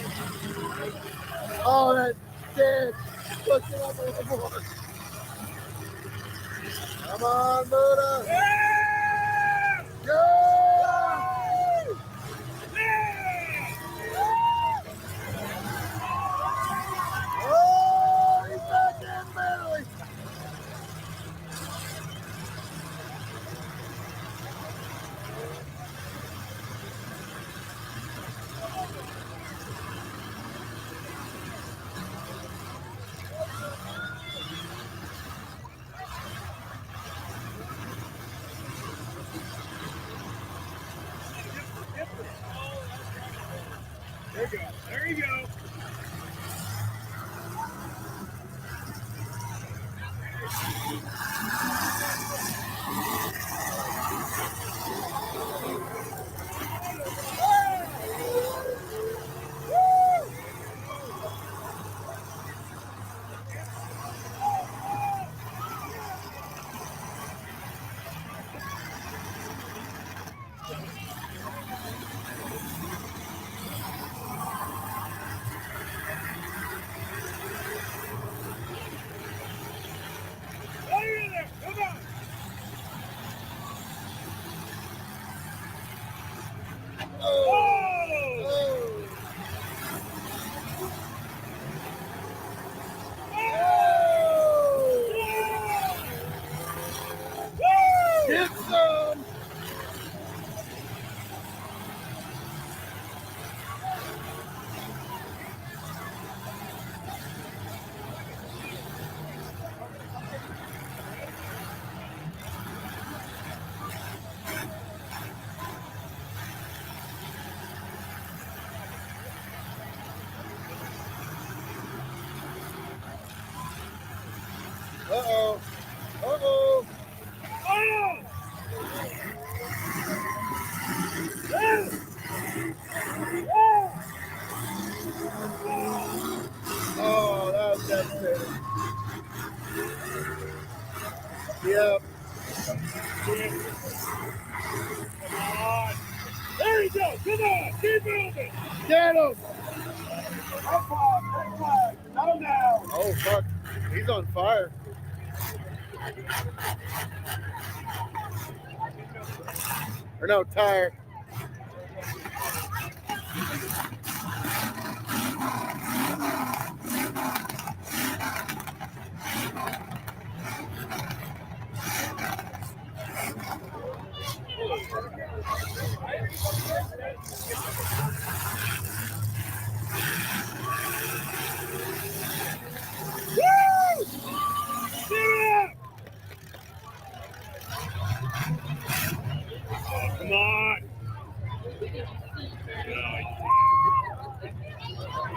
Oh, that dead. Push it up a little more. Come on, Buddha. Yeah! Go! Oh, he's back in barely. There you go. There you go. Come on. Get some. Uh-oh. Uh-oh. Oh, that was devastating. Yep. Come on. There you go. Come on. Keep moving. Get him. Red flag. Settle down. Oh, fuck. He's on fire. Or no, tire.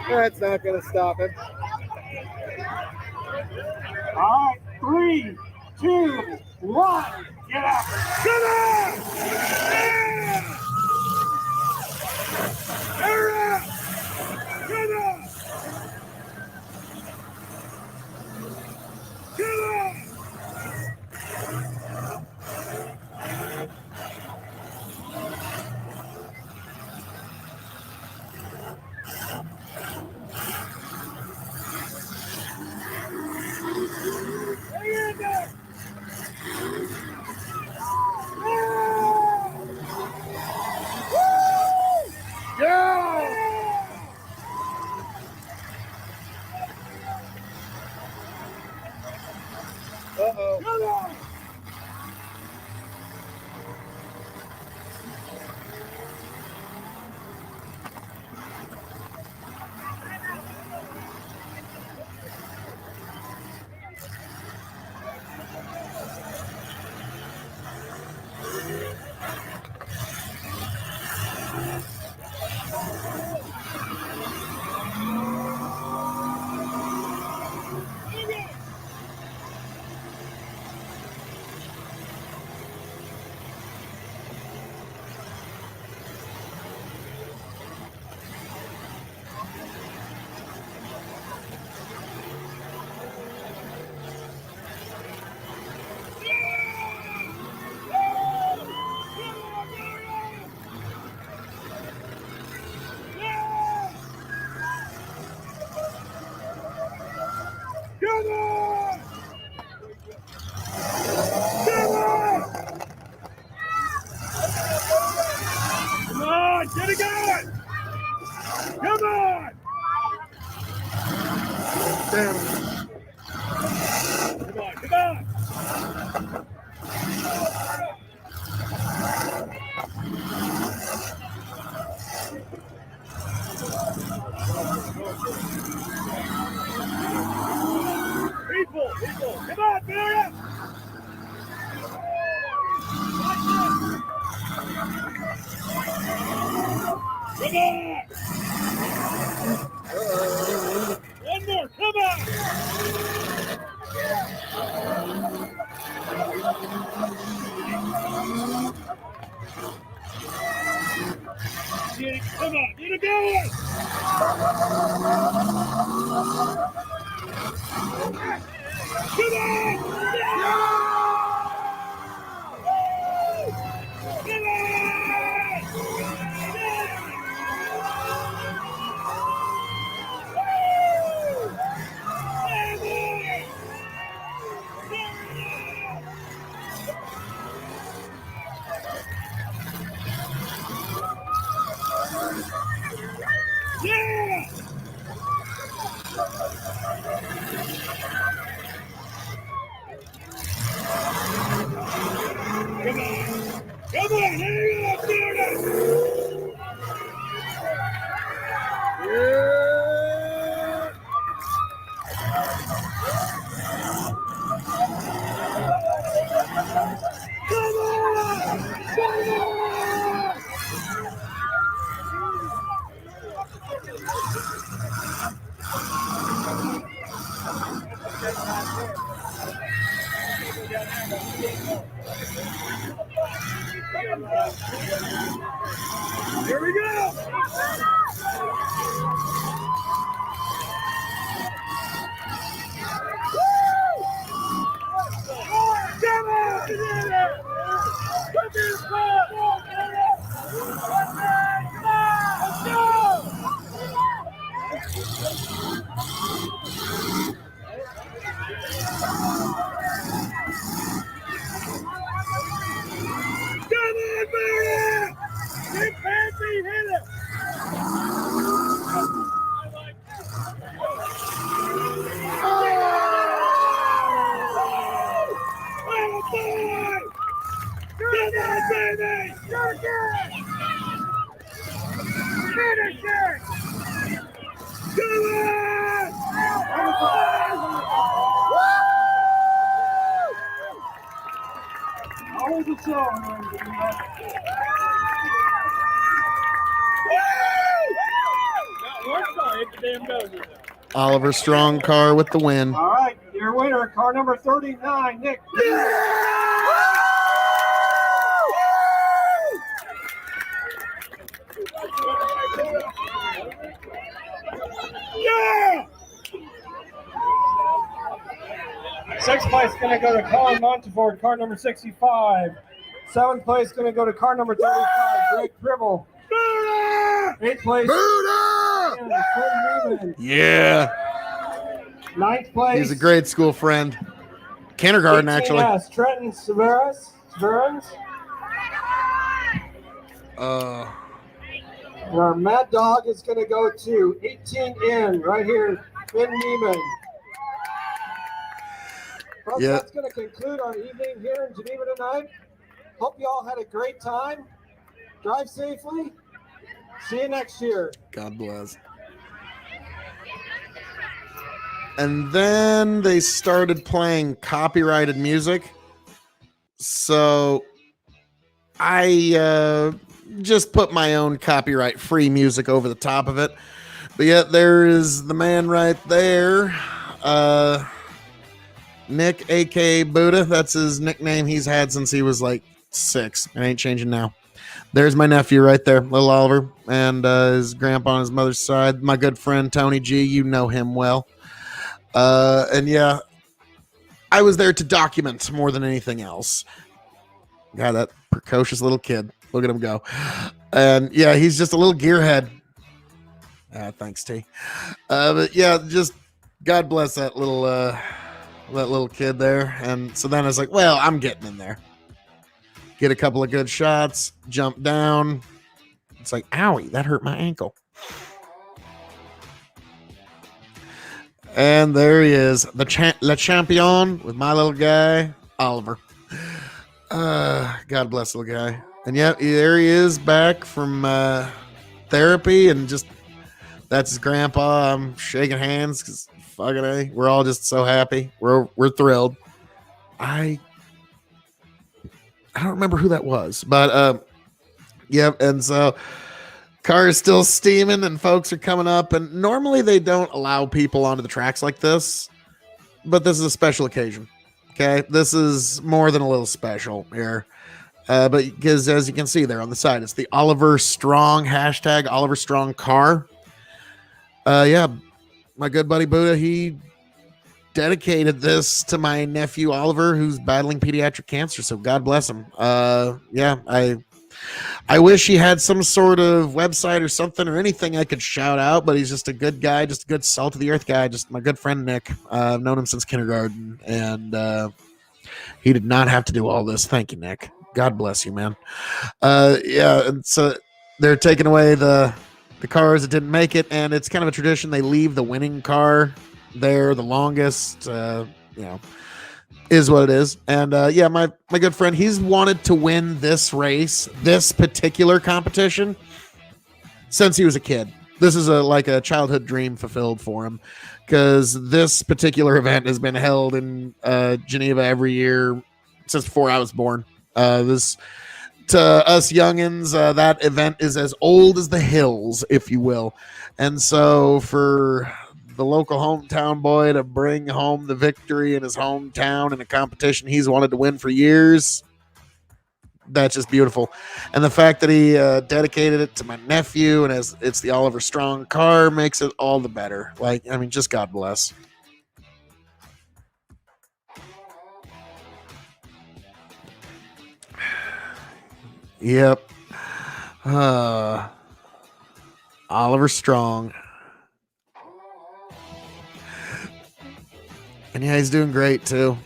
That's not going to stop him. All right, 3, 2, 1, get out. Come on! Yeah! Hurry up! Come on! Come on! Hang in there! Uh-oh. Come on! Come on! Come on! Come on, get it going! Come on! Damn. Come on, come on! People, come on, Barrett! Come on! One more, come on! Come on, get it going! Come on! Yeah! Come on, hang up, Bearden! Yeah. Come on! Come on! Here we go! Come on! Come here, Paul! Let's go! Come on, Barrett! Keep fancy, hit it! Oh, boy! Come on, baby! Finish it! Finish it! Come on! How was the song? That one side. Oliver Strong car with the win. All right, your winner, car number 39, Nick. Yeah! Sixth place going to go to Colin Montefort, car number 65. Seventh place going to go to car number 35, Greg Pribble. Eighth place. Buddha! Yeah. Ninth place. He's a grade school friend. Kindergarten, actually. Yes, Trenton Severus. And our Mad Dog is going to go to 18N right here, Ben Neiman. Folks, Yeah. That's going to conclude our evening here in Geneva tonight. Hope you all had a great time. Drive safely. See you next year. God bless. And then they started playing copyrighted music. So I just put my own copyright-free music over the top of it. But yet there is the man right there. Nick, a.k.a. Buddha. That's his nickname he's had since he was like 6. It ain't changing now. There's my nephew right there, little Oliver, and his grandpa on his mother's side. My good friend, Tony G. You know him well. And yeah, I was there to document more than anything else. God, that precocious little kid. Look at him go. And yeah, he's just a little gearhead. Thanks, T. But yeah, just God bless that little kid there. And so then I was like, well, I'm getting in there. Get a couple of good shots, jump down. It's like, owie, that hurt my ankle. And there he is, Le Champion with my little guy, Oliver. God bless the little guy. And yeah, there he is back from therapy, and just that's his grandpa. I'm shaking hands because fucking A, we're all just so happy. We're thrilled. I don't remember who that was, but yep. And so car is still steaming and folks are coming up, and normally they don't allow people onto the tracks like this, but this is a special occasion. Okay, this is more than a little special here, but because as you can see there on the side, it's the Oliver Strong hashtag Oliver Strong car. Yeah, my good buddy Buddha, he dedicated this to my nephew Oliver, who's battling pediatric cancer, so God bless him. Yeah, I wish he had some sort of website or something or anything I could shout out, but he's just a good guy, just a good salt of the earth guy, just my good friend Nick. I've known him since kindergarten, and he did not have to do all this. Thank you, Nick. God bless you, man. Yeah, and so they're taking away the cars that didn't make it, and it's kind of a tradition. They leave the winning car there the longest, is what it is. And yeah, my good friend, he's wanted to win this race, this particular competition, since he was a kid. This is like a childhood dream fulfilled for him, because this particular event has been held in Geneva every year since before I was born. This, to us youngins, that event is as old as the hills, if you will. And so for the local hometown boy to bring home the victory in his hometown in a competition he's wanted to win for years, that's just beautiful. And the fact that he dedicated it to my nephew, and as it's the Oliver Strong car, makes it all the better. Like, I mean, just God bless. Yep. Oliver Strong. And yeah, he's doing great too.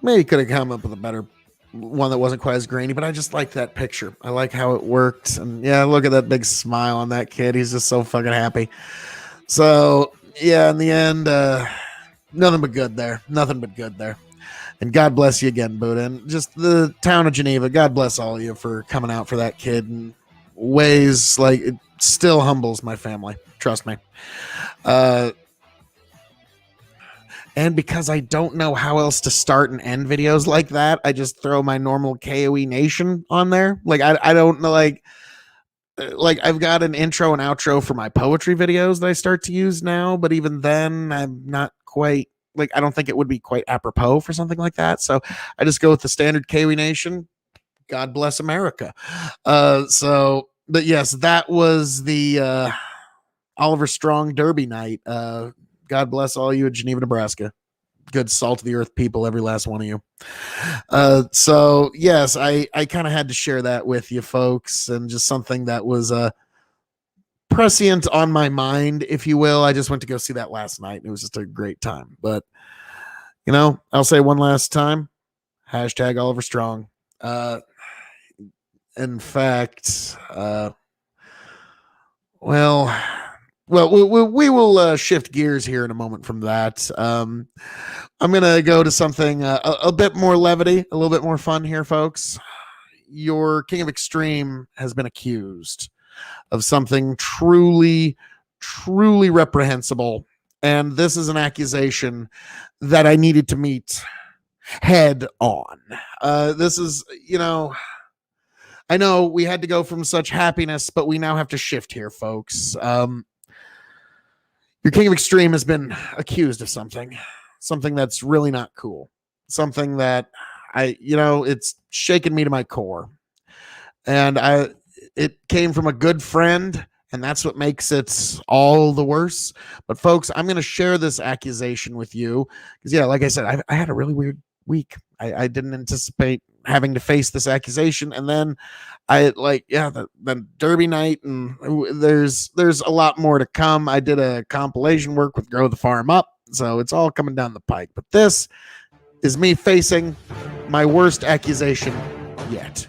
Maybe could have come up with a better one that wasn't quite as grainy, but I just like that picture. I like how it worked. And yeah, look at that big smile on that kid. He's just so fucking happy. So yeah, in the end, nothing but good there. Nothing but good there. And God bless you again, Buddha. And just the town of Geneva, God bless all of you for coming out for that kid in ways like it still humbles my family. Trust me. And And because I don't know how else to start and end videos like that, I just throw my normal KOE Nation on there. Like I don't know, like I've got an intro and outro for my poetry videos that I start to use now, but even then I'm not quite like, I don't think it would be quite apropos for something like that. So I just go with the standard KOE Nation. God bless America. But yes, that was the Oliver Strong Derby night. God bless all you at Geneva, Nebraska. Good salt of the earth people, every last one of you. So yes, I kind of had to share that with you folks, and just something that was prescient on my mind, if you will. I just went to go see that last night, and it was just a great time. But I'll say one last time, hashtag Oliver Strong. In fact, we will shift gears here in a moment from that. I'm going to go to something a bit more levity, a little bit more fun here, folks. Your King of Extreme has been accused of something truly, truly reprehensible. And this is an accusation that I needed to meet head on. This is, I know we had to go from such happiness, but we now have to shift here, folks. Your King of Extreme has been accused of something that's really not cool. Something that it's shaken me to my core. And it came from a good friend, and that's what makes it all the worse. But folks, I'm going to share this accusation with you because, like I said, I had a really weird week. I didn't anticipate having to face this accusation, and then the Derby night, and there's a lot more to come. I did a compilation work with Grow the Farm Up, so it's all coming down the pike. But this is me facing my worst accusation yet.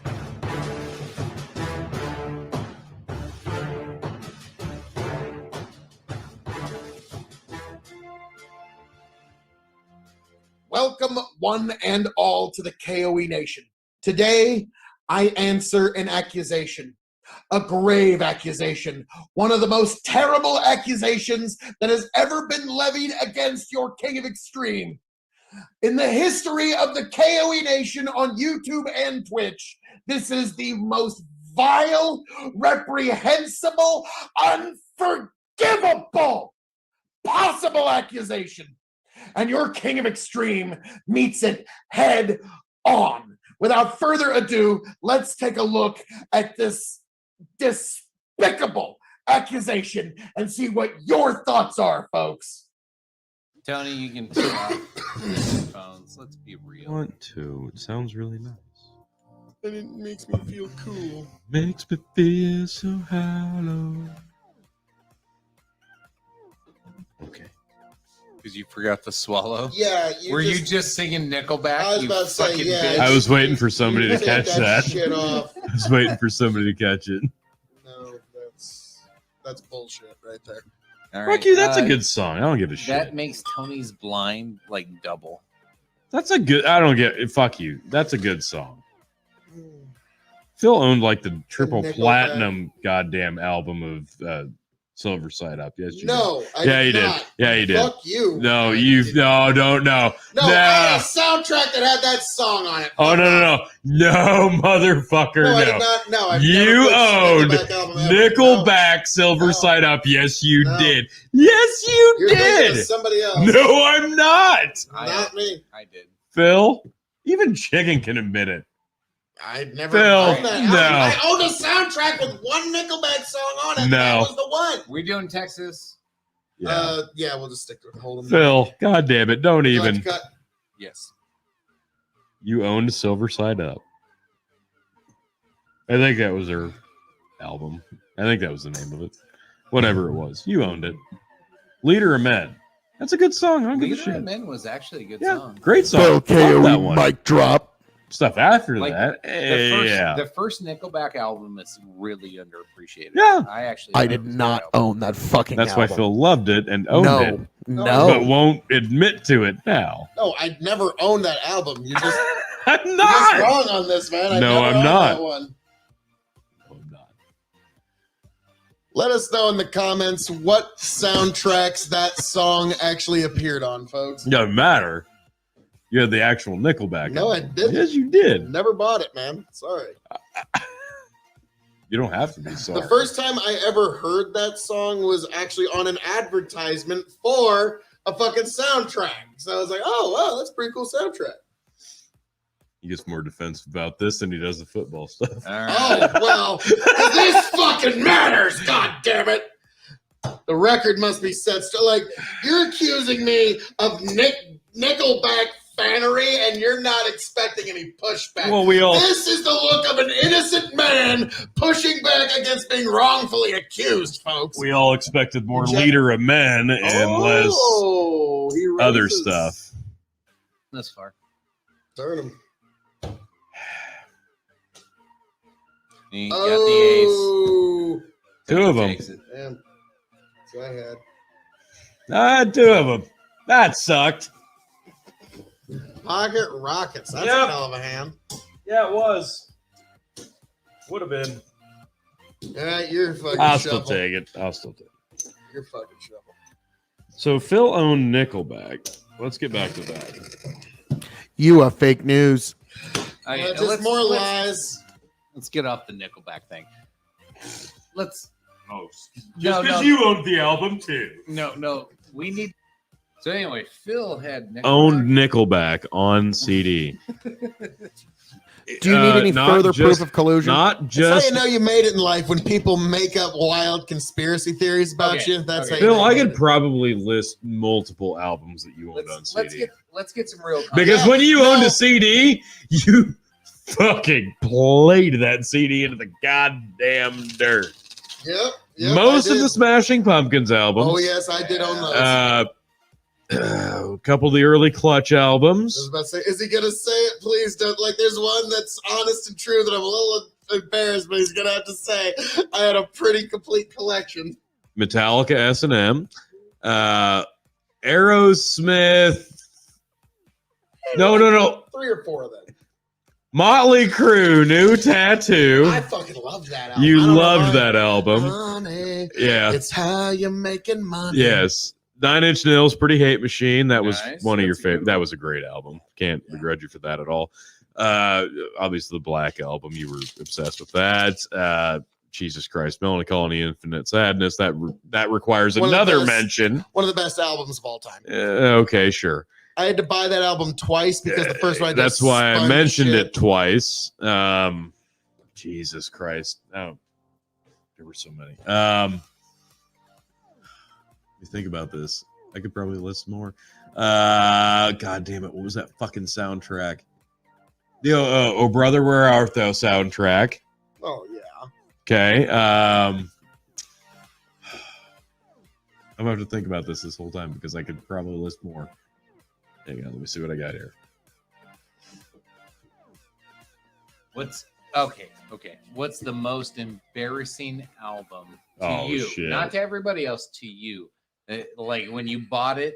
Welcome, one and all, to the K.O.E. Nation. Today, I answer an accusation, a grave accusation, one of the most terrible accusations that has ever been levied against your King of Extreme. In the history of the K.O.E. Nation on YouTube and Twitch, this is the most vile, reprehensible, unforgivable possible accusation. And your King of Extreme meets it head on. Without further ado, let's take a look at this despicable accusation and see what your thoughts are, folks. Tony, you can turn off your phones. Let's be real. Want to. It sounds really nice. And it makes me feel cool. Makes me feel so hollow. Okay. Because you forgot to swallow? Yeah. Were you just singing Nickelback? I was about to say, yeah. I was waiting for somebody to catch that. Shit off. I was waiting for somebody to catch it. No, that's bullshit right there. All Fuck you, that's a good song. I don't give a shit. That makes Tony's blind like double. That's a good. I don't get it. Fuck you. That's a good song. Phil owned like the triple platinum goddamn album of Silver Side Up. Yes, you No, did. I Yeah, did you did. not. Yeah, you did. Fuck you. No, you no, don't no. No, I had a soundtrack that had that song on it. Oh no, motherfucker, No, I no. did not. No, I've You never owned Nickelback album ever. Nickelback Silver No. Side Up. Yes, you No. did. Yes, you You're thinking of did. somebody else. No, I'm not. Not me. I did. Phil, even Chicken can admit it. I've never Phil, owned that album. no. I owned a soundtrack with one Nickelback song on it. No. That was the one. We doing Texas? Yeah, we'll just stick to Hold 'em. Phil, god damn it, don't Would you like even. to cut? Yes. You owned Silver Side Up. I think that was her album. I think that was the name of it. Whatever it was. You owned it. Leader of Men. That's a good song. I don't give a Leader of shit. Men was actually a good Yeah, song. great song. Love that one. Mic drop. Stuff after Like, that. Yeah. The first Nickelback album is really underappreciated. Yeah. I did not own that fucking That's why album. Phil loved it and owned it, No. but won't admit to it now. No, I never owned that album. You're just, I'm you're just not. wrong on this, man. I No, never I'm owned not. That one. I'm not. Let us know in the comments what soundtracks that song actually appeared on, folks. Doesn't matter. You had the actual Nickelback. No, I album. didn't. Yes, you did. Never bought it, man. Sorry. You don't have to be sorry. The first time I ever heard that song was actually on an advertisement for a fucking soundtrack. So I was like, oh, wow, that's a pretty cool soundtrack. He gets more defensive about this than he does the football stuff. All right. Oh, well, this fucking matters, god damn it. The record must be set straight. Like, you're accusing me of Nickelback fanery, and you're not expecting any pushback. Well, we all. This is the look of an innocent man pushing back against being wrongfully accused, folks. We all expected more leader of men and less he other raises- stuff. This far. Turn him. You got the Oh, Two of them. Takes it. damn. Go ahead. Two of them. That sucked. Pocket Rockets. That's Yep. a hell of a hand. Yeah, it was. Would have been. All right, you're fucking I'll shuffle. still take it. I'll still take it. You're fucking shuffle. So Phil owned Nickelback. Let's get back to that. You are fake news. Okay, Just more lies. Let's get off the Nickelback thing. Let's. Oh, No, no. you owned the album too. No. We need. So anyway, Phil had Nickelback. Owned Nickelback on CD. Do you need any not further just- proof of collusion? Not That's just how you know you made it in life, when people make up wild conspiracy theories about Okay, you. That's okay. how you Phil. know I you could made it. probably list multiple albums that you owned on CD. Let's get some real. Because Yeah, when you no. owned a CD, you fucking played that CD into the goddamn dirt. Yep. Most I of did. the Smashing Pumpkins albums. Oh yes, I did own those. A couple of the early Clutch I was albums. about to say, is he gonna say it? Please don't. Like, there's one that's honest and true that I'm a little embarrassed, but he's gonna have to say I had a pretty complete collection. Metallica S&M. Aerosmith. No. 3 or 4 of them. Motley Crue, New Tattoo. I fucking loved that album. You I don't know loved why. that album. Money, Yeah. it's how you're making money. Yes. 9 Inch Nails, Pretty Hate Machine. That was Nice. one of your That's a good favorite. one. That was a great album. Can't begrudge you for that at all. Obviously, the Black Album. You were obsessed with that. Jesus Christ, Melancholy, Infinite Sadness. That requires One of the another best- mention. One of the best albums of all time. Okay, sure. I had to buy that album twice because the first one. That's why I mentioned it twice. Jesus Christ. Oh, there were so many. You think about this. I could probably list more. God damn it. What was that fucking soundtrack? The Oh Brother, Where Art Thou soundtrack. Oh yeah. Okay. I'm gonna have to think about this whole time because I could probably list more. Hang on, let me see what I got here. What's okay? What's the most embarrassing album to Oh, you? shit. Not to everybody else. To you, like when you bought it,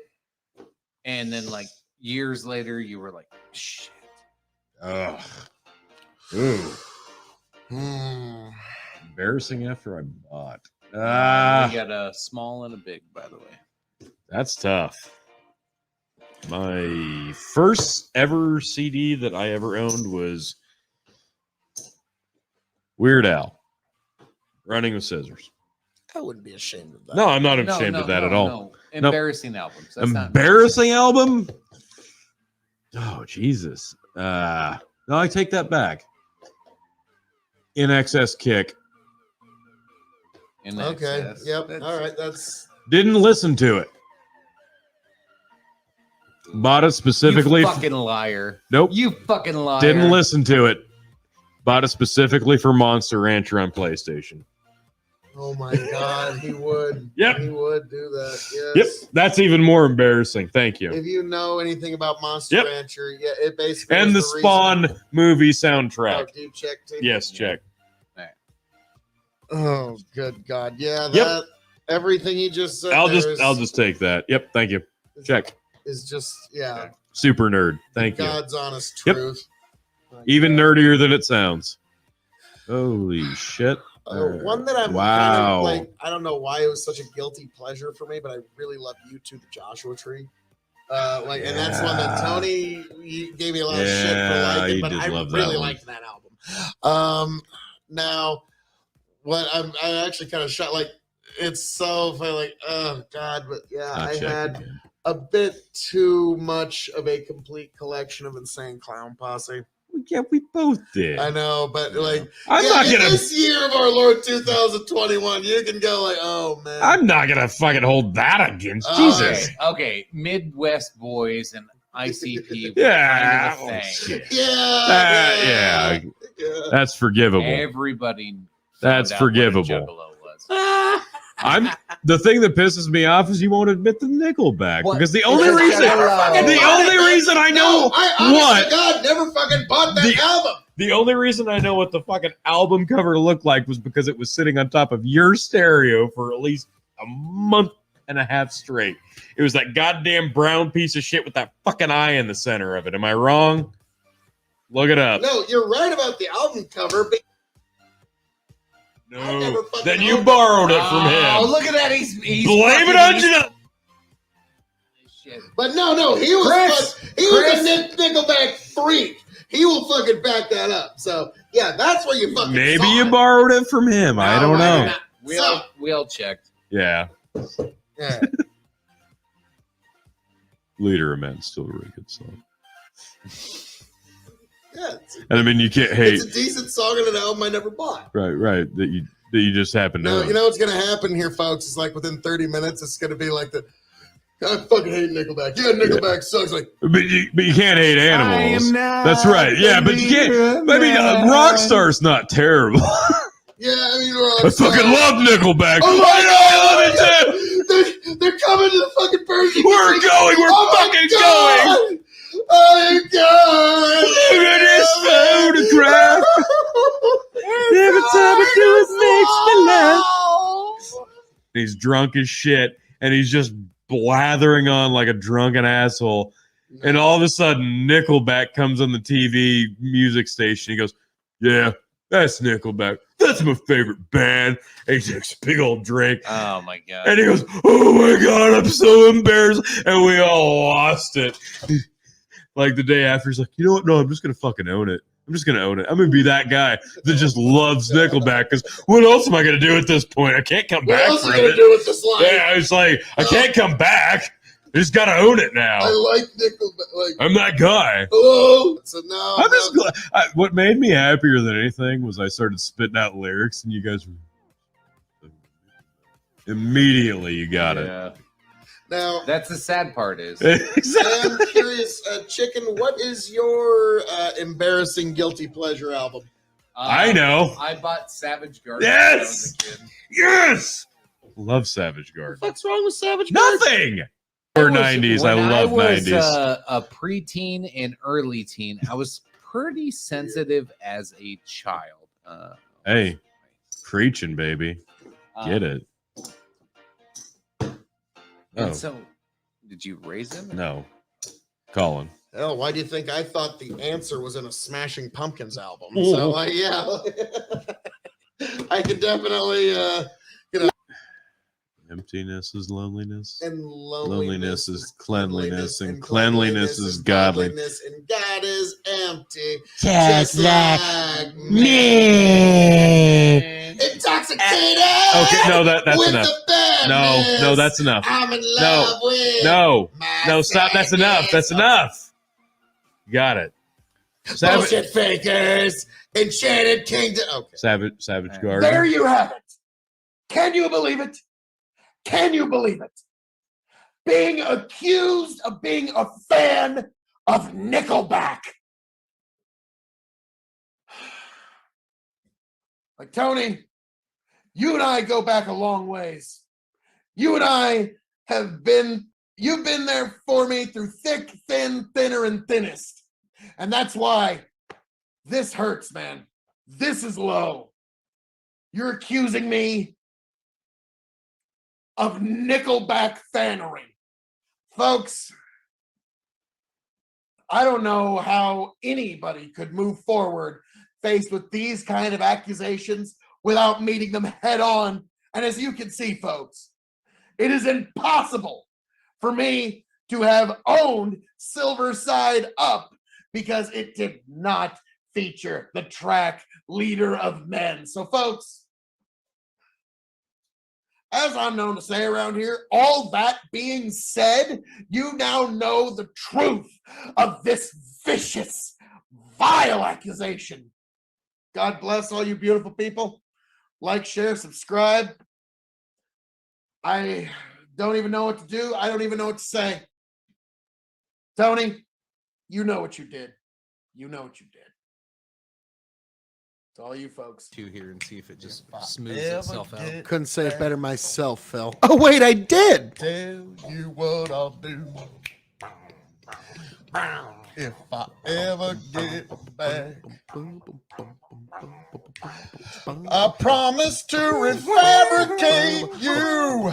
and then like years later, you were like, "Shit." Ugh. Ooh. Hmm. Embarrassing after I bought. We got a small and a big, by the way. That's tough. My first ever CD that I ever owned was Weird Al, Running with Scissors. I wouldn't be ashamed of that. No, I'm not ashamed of that at all. No. Embarrassing albums. That's not Embarrassing album? Oh, Jesus. No, I take that back. In Excess Kick. in Okay. excess. Yep. That's- All right. That's Didn't listen to it. Bought it specifically. You fucking liar. Nope. You fucking liar. Didn't listen to it. Bought it specifically for Monster Rancher on PlayStation. oh my god. He would. Yep. He would do that. Yep. Yes. That's even more embarrassing. Thank you. If you know anything about Monster Yep. Rancher, yeah, it basically And the is reason- Spawn movie Oh, soundtrack. do you check too? Yes, check. Oh, good God. Yeah, Yep. that everything he just said. I'll there just take that. Yep, thank you. Check. Is just yeah, Super nerd. Thank you. God's honest Yep. truth. My Even God. nerdier than it sounds. Holy shit. One that I'm kind Wow. of like, I don't know why it was such a guilty pleasure for me, but I really love U2, the Joshua Tree. And that's one that Tony gave me a lot of shit for liking, but I really liked that album. Now, what I actually kind of shot, like, it's so funny, like, oh god, but yeah, I had a bit too much of a complete collection of Insane Clown Posse. Yeah, we both did. I know, but like, I'm not gonna. This year of our Lord 2021, you can go like, oh man, I'm not gonna fucking hold that against Jesus. Okay, Midwest Boys and ICP. Yeah. Kind of a thing. Yeah. That's forgivable. Everybody. That's forgivable. The thing that pisses me off is you won't admit the Nickelback because the only reason I know God never fucking bought that album. The only reason I know what the fucking album cover looked like was because it was sitting on top of your stereo for at least a month and a half straight. It was that goddamn brown piece of shit with that fucking eye in the center of it. Am I wrong? Look it up. No, you're right about the album cover, but no. Then you borrowed it from him. Oh, look at that. He's blame it on you. But no, he was a Nickelback freak. He will fucking back that up. So yeah, that's where you fucking. Maybe you borrowed it from him. I don't know. We all checked. Yeah. Yeah. Leader of Men, still a really good song. Yeah, and I mean, you can't hate. It's a decent song on an album I never bought. Right. That you just happen to know. You know what's gonna happen here, folks? It's like within 30 minutes, it's gonna be like the. I fucking hate Nickelback. Yeah, Nickelback sucks. Like, but you can't hate Animals. That's right. Yeah, but you can't. I mean, Rockstar's not terrible. Yeah, I mean, I fucking love Nickelback. Oh, I love it too. They're coming to the fucking Persian. We're going. We're fucking going. Oh my god! Look at this photograph. Every time I do it makes me laugh. He's drunk as shit, and he's just blathering on like a drunken asshole. And all of a sudden, Nickelback comes on the TV music station. He goes, "Yeah, that's Nickelback. That's my favorite band." And he takes a big old drink. Oh my god! And he goes, "Oh my god, I'm so embarrassed." And we all lost it. Like the day after, he's like, "You know what? No, I'm just gonna fucking own it. I'm just gonna own it. I'm gonna be that guy that just loves Nickelback. Because what else am I gonna do at this point? I can't come back from it. What else are you gonna do with this life?" Yeah, it's like I can't come back. I just gotta own it now. I like Nickelback. Like, I'm that guy. oh, so no. I'm just glad. What made me happier than anything was I started spitting out lyrics, and you guys were immediately you got it. Now, that's the sad part is. Exactly. I'm curious, Chicken, what is your embarrassing guilty pleasure album? I know. I bought Savage Garden. Yes! When I was a kid. Yes! Love Savage Garden. What's wrong with Savage Garden? Nothing! Or 90s. I love 90s. A preteen and early teen, I was pretty sensitive as a child. Hey, preaching, baby. Get it. And so, did you raise him? No. Colin. Hell, why do you think I thought the answer was in a Smashing Pumpkins album? So, yeah. I can definitely, Emptiness is loneliness. And loneliness is cleanliness. And cleanliness is godliness. And God is empty. Just like me. Intoxicated. Okay, no, that's with enough. The badness. No, that's enough. I'm in love with No, stop. sadness. That's enough. That's enough. Got it. Bullshit fakers. Enchanted Kingdom. Okay. Savage Garden. There you have it. Can you believe it? Can you believe it? Being accused of being a fan of Nickelback. Like, Tony, you and I go back a long ways. You and I you've been there for me through thick, thin, thinner, and thinnest. And that's why this hurts, man. This is low. You're accusing me of Nickelback fanery. Folks, I don't know how anybody could move forward faced with these kind of accusations without meeting them head on. And as you can see, folks, it is impossible for me to have owned Silver Side Up because it did not feature the track Leader of Men. So, folks, as I'm known to say around here, all that being said, you now know the truth of this vicious, vile accusation. God bless all you beautiful people. Like, share, subscribe. I don't even know what to do. I don't even know what to say. Tony, you know what you did. You know what you did. It's all you folks. To here and see if it just If I smooths ever itself out. get Couldn't say it better myself, Phil. Oh, wait, I did. Tell you what I'll do. If I ever get back, I promise to refabricate you.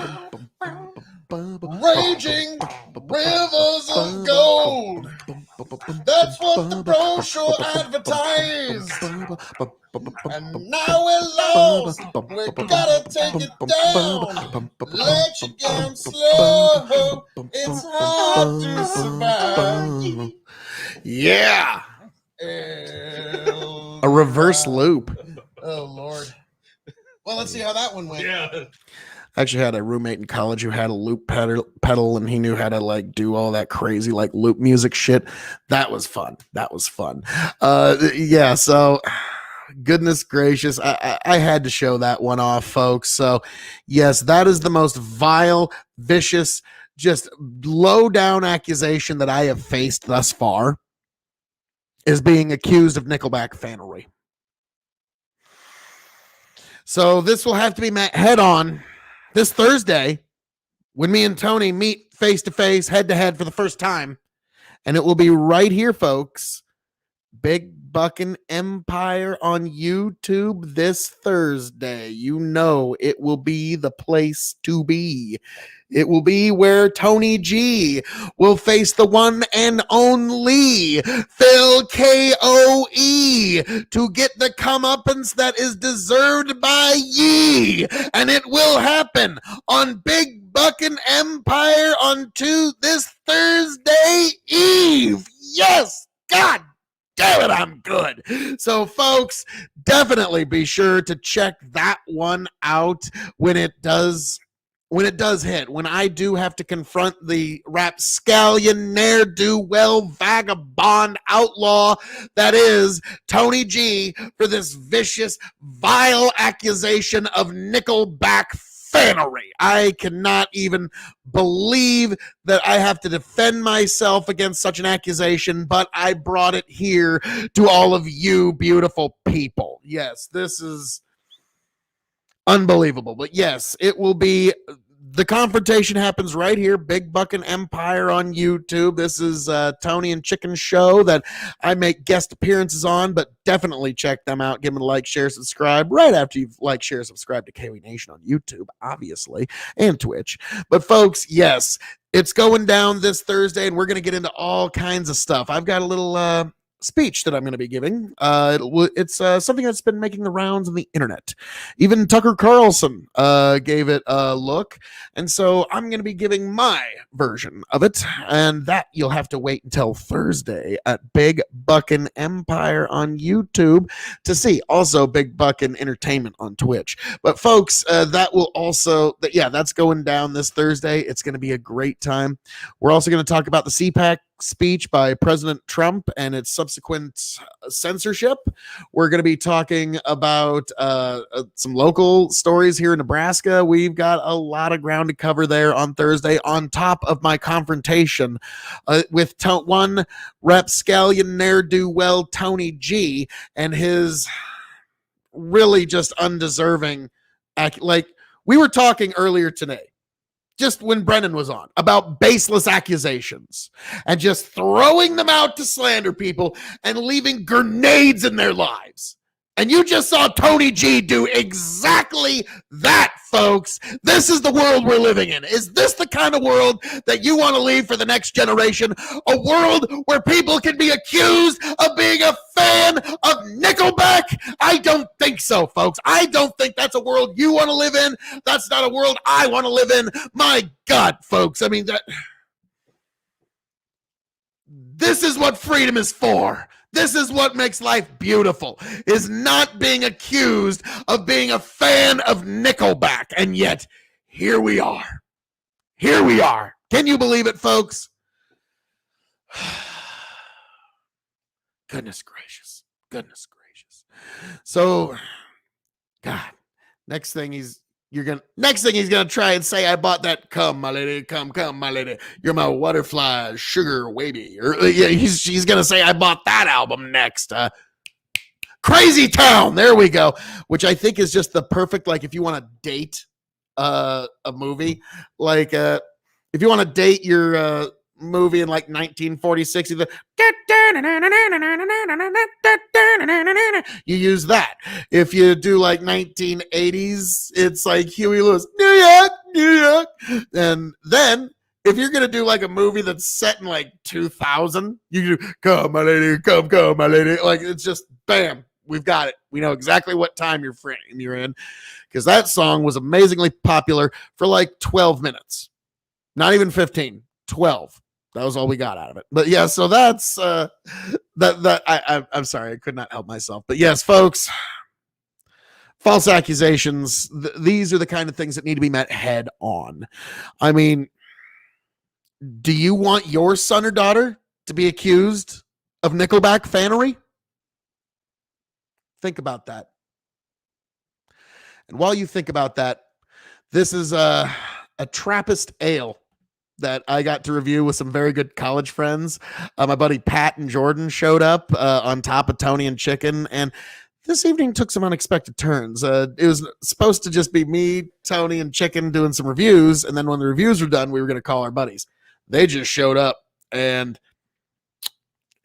Raging rivers of gold. That's what the brochure advertised. And now we're lost. We gotta take it down. Let you down slow. It's hard to survive. Yeah. A A reverse loop. Oh, Lord. Well, let's see how that one went. Yeah. I actually had a roommate in college who had a loop pedal and he knew how to like do all that crazy like loop music shit. That was fun. That was fun. Yeah, so goodness gracious, I had to show that one off, folks. So yes, that is the most vile, vicious, just low down accusation that I have faced thus far, is being accused of Nickelback fanery. So this will have to be met head on this Thursday when me and Tony meet face to face, head to head for the first time. And it will be right here, folks. Big Buckin' Empire on YouTube this Thursday. You know it will be the place to be. It will be where Tony G will face the one and only Phil K.O.E. to get the comeuppance that is deserved by ye. And it will happen on Big Buckin' Empire on this Thursday Eve. Yes, God damn it, I'm good. So, folks, definitely be sure to check that one out when it does hit. When I do have to confront the rapscallion, ne'er-do-well, vagabond outlaw that is Tony G for this vicious, vile accusation of Nickelback fanery. I cannot even believe that I have to defend myself against such an accusation, but I brought it here to all of you beautiful people. Yes, this is unbelievable. But yes, it will be. The confrontation happens right here, Big Buckin' Empire on YouTube. This is Tony and Chicken show that I make guest appearances on, but definitely check them out. Give them a like, share, subscribe right after you've like, share, subscribe to K.O.E Nation on YouTube, obviously, and Twitch. But folks, yes, it's going down this Thursday, and we're going to get into all kinds of stuff. I've got a little speech that I'm going to be giving. It's something that's been making the rounds on the internet. Even Tucker Carlson gave it a look. And so I'm going to be giving my version of it. And that you'll have to wait until Thursday at Big Buckin' Empire on YouTube to see. Also Big Buckin' Entertainment on Twitch. But folks, that will also, that's going down this Thursday. It's going to be a great time. We're also going to talk about the CPAC speech by President Trump and its subsequent censorship. We're going to be talking about some local stories here in Nebraska. We've got a lot of ground to cover there on Thursday, on top of my confrontation with one rapscallion ne'er-do-well Tony G and his really just undeserving like we were talking earlier today, just when Brennan was on, about baseless accusations and just throwing them out to slander people and leaving grenades in their lives. And you just saw Tony G do exactly that, folks. This is the world we're living in. Is this the kind of world that you want to leave for the next generation? A world where people can be accused of being a fan of Nickelback? I don't think so, folks. I don't think that's a world you want to live in. That's not a world I want to live in. My God, folks. I mean, this is what freedom is for. This is what makes life beautiful, is not being accused of being a fan of Nickelback. And yet, here we are. Here we are. Can you believe it, folks? Goodness gracious. Goodness gracious. So, God, next thing he's gonna try and say, I bought that. Come, my lady, come, my lady. You're my butterfly, sugar wavy. Or yeah, he's gonna say, I bought that album next. Crazy Town. There we go. Which I think is just the perfect, like, if you want to date a movie, like if you want to date your movie in like 1946, you use that. If you do like 1980s, it's like Huey Lewis, New York, New York. And then if you're gonna do like a movie that's set in like 2000, you do come my lady, come my lady. Like, it's just bam, we've got it. We know exactly what time you're in, because that song was amazingly popular for like 12 minutes, not even 15, 12. That was all we got out of it. But yeah, so that's I'm sorry, I could not help myself. But yes, folks, false accusations, these are the kind of things that need to be met head on. I mean, do you want your son or daughter to be accused of Nickelback fanery? Think about that. And while you think about that, this is a Trappist ale that I got to review with some very good college friends. My buddy Pat and Jordan showed up on top of Tony and Chicken, and this evening took some unexpected turns. It was supposed to just be me, Tony, and Chicken doing some reviews, and then when the reviews were done, we were going to call our buddies. They just showed up, and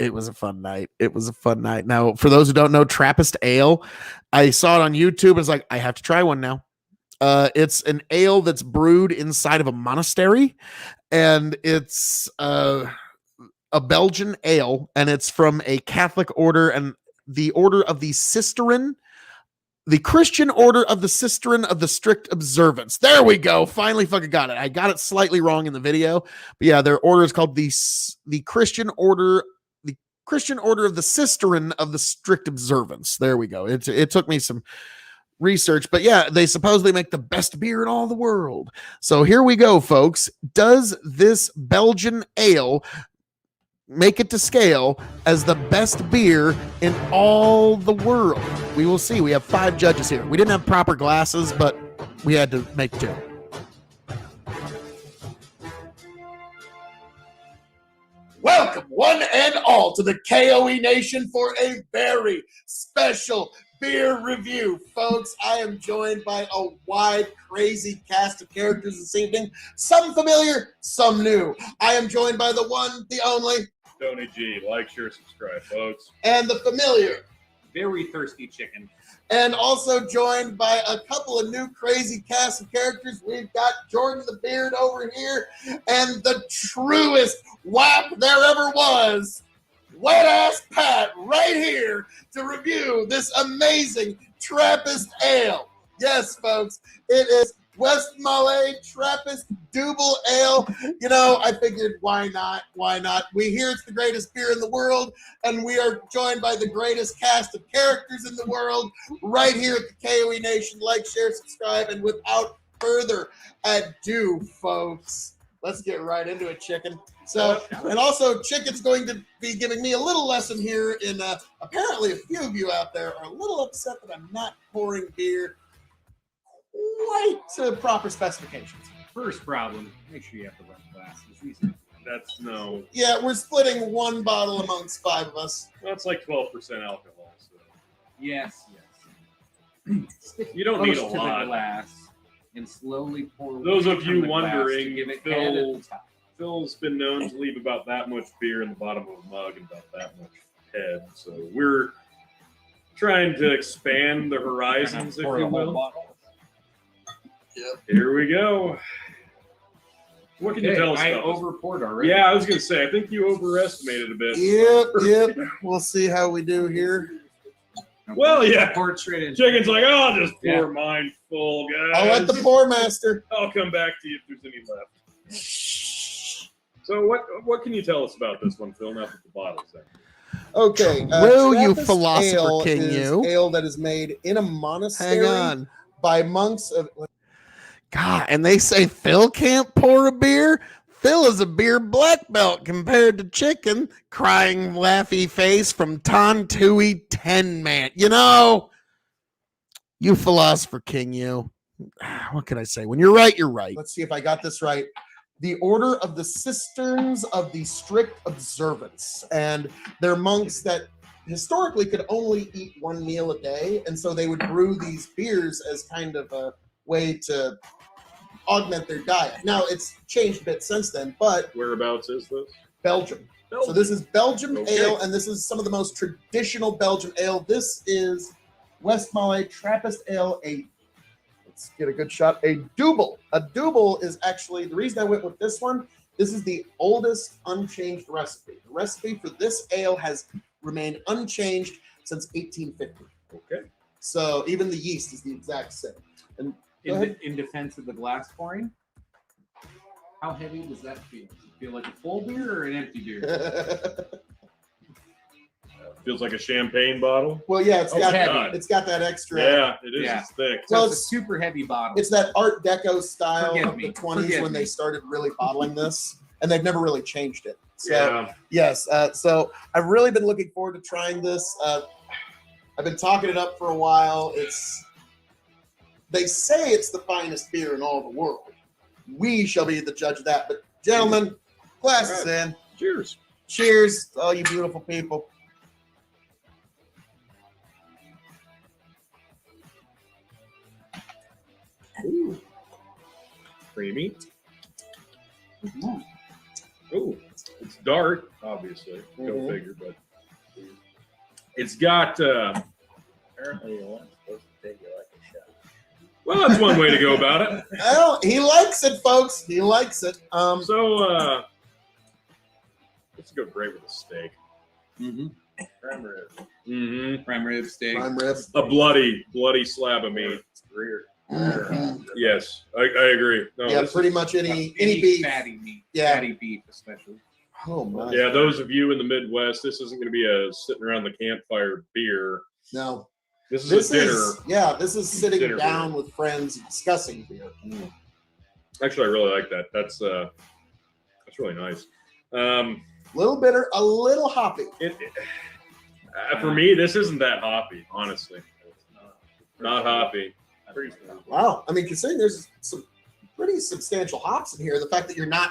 it was a fun night. It was a fun night. Now, for those who don't know, Trappist Ale, I saw it on YouTube. It's like, I have to try one now. It's an ale that's brewed inside of a monastery, and it's a Belgian ale, and it's from a Catholic order, and the order of the Cistercian, the Christian order of the Cistercian of the Strict Observance. There we go. Finally fucking got it. I got it slightly wrong in the video, but yeah, their order is called the Christian order of the Cistercian of the Strict Observance. There we go. It took me some research, but yeah, they supposedly make the best beer in all the world. So here we go, folks. Does this Belgian ale make it to scale as the best beer in all the world? We will see. We have 5 judges here. We didn't have proper glasses, but we had to make do. Welcome, one and all, to the K.O.E. Nation for a very special beer review. Folks, I am joined by a wide, crazy cast of characters this evening. Some familiar, some new. I am joined by the one, the only, Tony G. Like, share, subscribe, folks. and the familiar. Very thirsty chicken. And also joined by a couple of new crazy cast of characters. We've got Jordan the Beard over here, and the truest WAP there ever was, Wet Ass Pat, right here to review this amazing Trappist ale. Yes, folks, it is Westmalle Trappist Double Ale. You know, I figured, why not? Why not? We hear it's the greatest beer in the world, and we are joined by the greatest cast of characters in the world right here at the K.O.E. Nation. Like, share, subscribe, and without further ado, folks, let's get right into it, Chicken. So, and also, Chicken's going to be giving me a little lesson here in apparently a few of you out there are a little upset that I'm not pouring beer quite to proper specifications. First problem, make sure you have the right glasses. That's no. Yeah, we're splitting one bottle amongst 5 of us. That's like 12% alcohol. So Yes. Stick you don't need a close to lot. the glass and slowly pour. Those away of from you the glass to wondering, give it head at the top. Phil's been known to leave about that much beer in the bottom of a mug and about that much head. So we're trying to expand the horizons, if Pour you a whole will. bottle. Here we go. What can you Okay, tell us I about this? overpoured already. Yeah, I was going to say, I think you overestimated a bit. Yep. We'll see how we do here. Well, yeah. Pour it straight in. Chicken's like, oh, I'll just pour Yeah. mine full, guys. I'll let the pour master. I'll come back to you if there's any left. So what can you tell us about this one, Phil? Now that the bottle's there. Okay. True, you Trappist philosopher ale king, is you. ale that is made in a monastery Hang on. by monks of. God, and they say Phil can't pour a beer? Phil is a beer black belt compared to Chicken, crying laughy face from Tontui 10 Man. You know, you philosopher king, you. What can I say? When you're right, you're right. Let's see if I got this right. The Order of the Cisterns of the Strict Observance. And they're monks that historically could only eat one meal a day. And so they would brew these beers as kind of a way to augment their diet. Now, it's changed a bit since then, but Whereabouts is this? Belgium. So this is Belgium Okay. ale, and this is some of the most traditional Belgian ale. This is Westmalle Trappist Ale, let's get a good shot, a double. A double is actually, the reason I went with this one, this is the oldest unchanged recipe. The recipe for this ale has remained unchanged since 1850. Okay. So even the yeast is the exact same. And go ahead. In defense of the glass pouring, how heavy does that feel? Does it feel like a full beer or an empty beer? Feels like a champagne bottle. Well, yeah, it's got God. it's got that extra. Yeah, it is. Yeah. It's thick. So Well, it's a super heavy bottle. It's that Art Deco style Forgive of me. the 20s Forgive when me. they started really bottling this, and they've never really changed it. So Yeah. yes, so I've really been looking forward to trying this. I've been talking it up for a while. They say it's the finest beer in all the world. We shall be the judge of that. But gentlemen, glasses in. Cheers. Cheers, to all you beautiful people. Ooh. Creamy. Ooh, it's dark, obviously. Go Mhm. figure, but it's got. Apparently, you weren't supposed to take it like a shot. Well, that's one way to go about it. Well, he likes it, folks. He likes it. So, this would go great with a steak. Mm-hmm. Prime rib. Mm-hmm. Prime rib steak. Prime rib. A bloody slab of meat. Rear. Mhm. Yes, I agree. No, Yeah, this pretty is- much any beef. fatty meat. Yeah. Fatty beef, especially. Oh my. Yeah, those of you in the Midwest, this isn't going to be a sitting around the campfire beer. No. This is This a dinner. this is sitting Dinner down beer. with friends discussing beer. Actually, I really like that. That's really nice. Little bitter, a little hoppy. For me, this isn't that hoppy, honestly. Not hoppy. Pretty smooth. Wow. I mean, considering there's some pretty substantial hops in here, the fact that you're not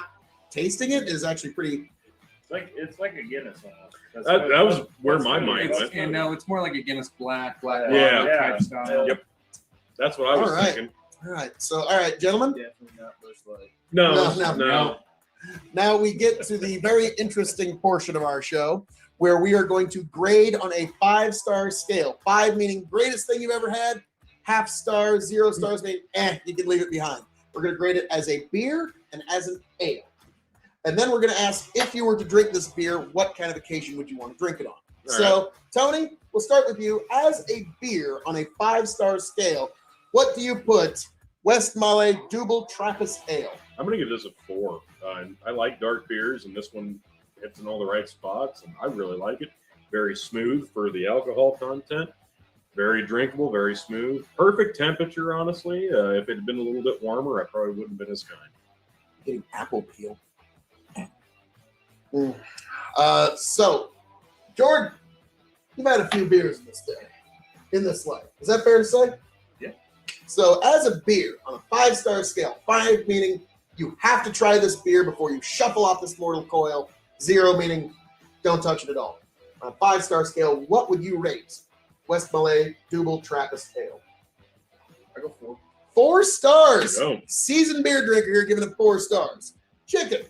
tasting it is actually pretty. It's like a Guinness almost. That was where my mind It's, went. and no, it's more like a Guinness black Yeah. lager type style. Yep. That's what I was All right. thinking. All right. So, all right, gentlemen. Definitely not Bush Light. No. Now we get to the very interesting portion of our show where we are going to grade on a 5-star scale. 5 meaning greatest thing you've ever had, half star, 0 stars meaning you can leave it behind. We're going to grade it as a beer and as an ale. And then we're going to ask, if you were to drink this beer, what kind of occasion would you want to drink it on? So, Tony, we'll start with you. As a beer on a 5-star scale, what do you put Westmalle Double Trappist Ale? I'm going to give this a 4. I like dark beers, and this one hits in all the right spots, and I really like it. Very smooth for the alcohol content. Very drinkable, very smooth. Perfect temperature, honestly. If it had been a little bit warmer, I probably wouldn't have been as kind. Getting apple peel. So, Jordan, you've had a few beers in this life. Is that fair to say? Yeah. So, as a beer on a 5-star scale, 5 meaning you have to try this beer before you shuffle off this mortal coil. 0 meaning don't touch it at all. On a 5-star scale, what would you rate Westmalle Double Trappist Ale? I go 4. 4 stars. There you go. Seasoned beer drinker here giving it 4 stars. Chicken,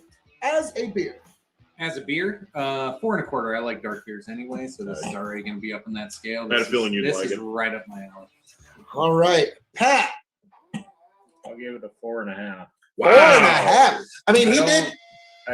as a beer, As a beer, 4.25. I like dark beers anyway, so this is already going to be up in that scale. I had a This feeling you'd this like is it. right up my alley. All right, Pat. I'll give it a 4.5. 4.5. I mean, he I did.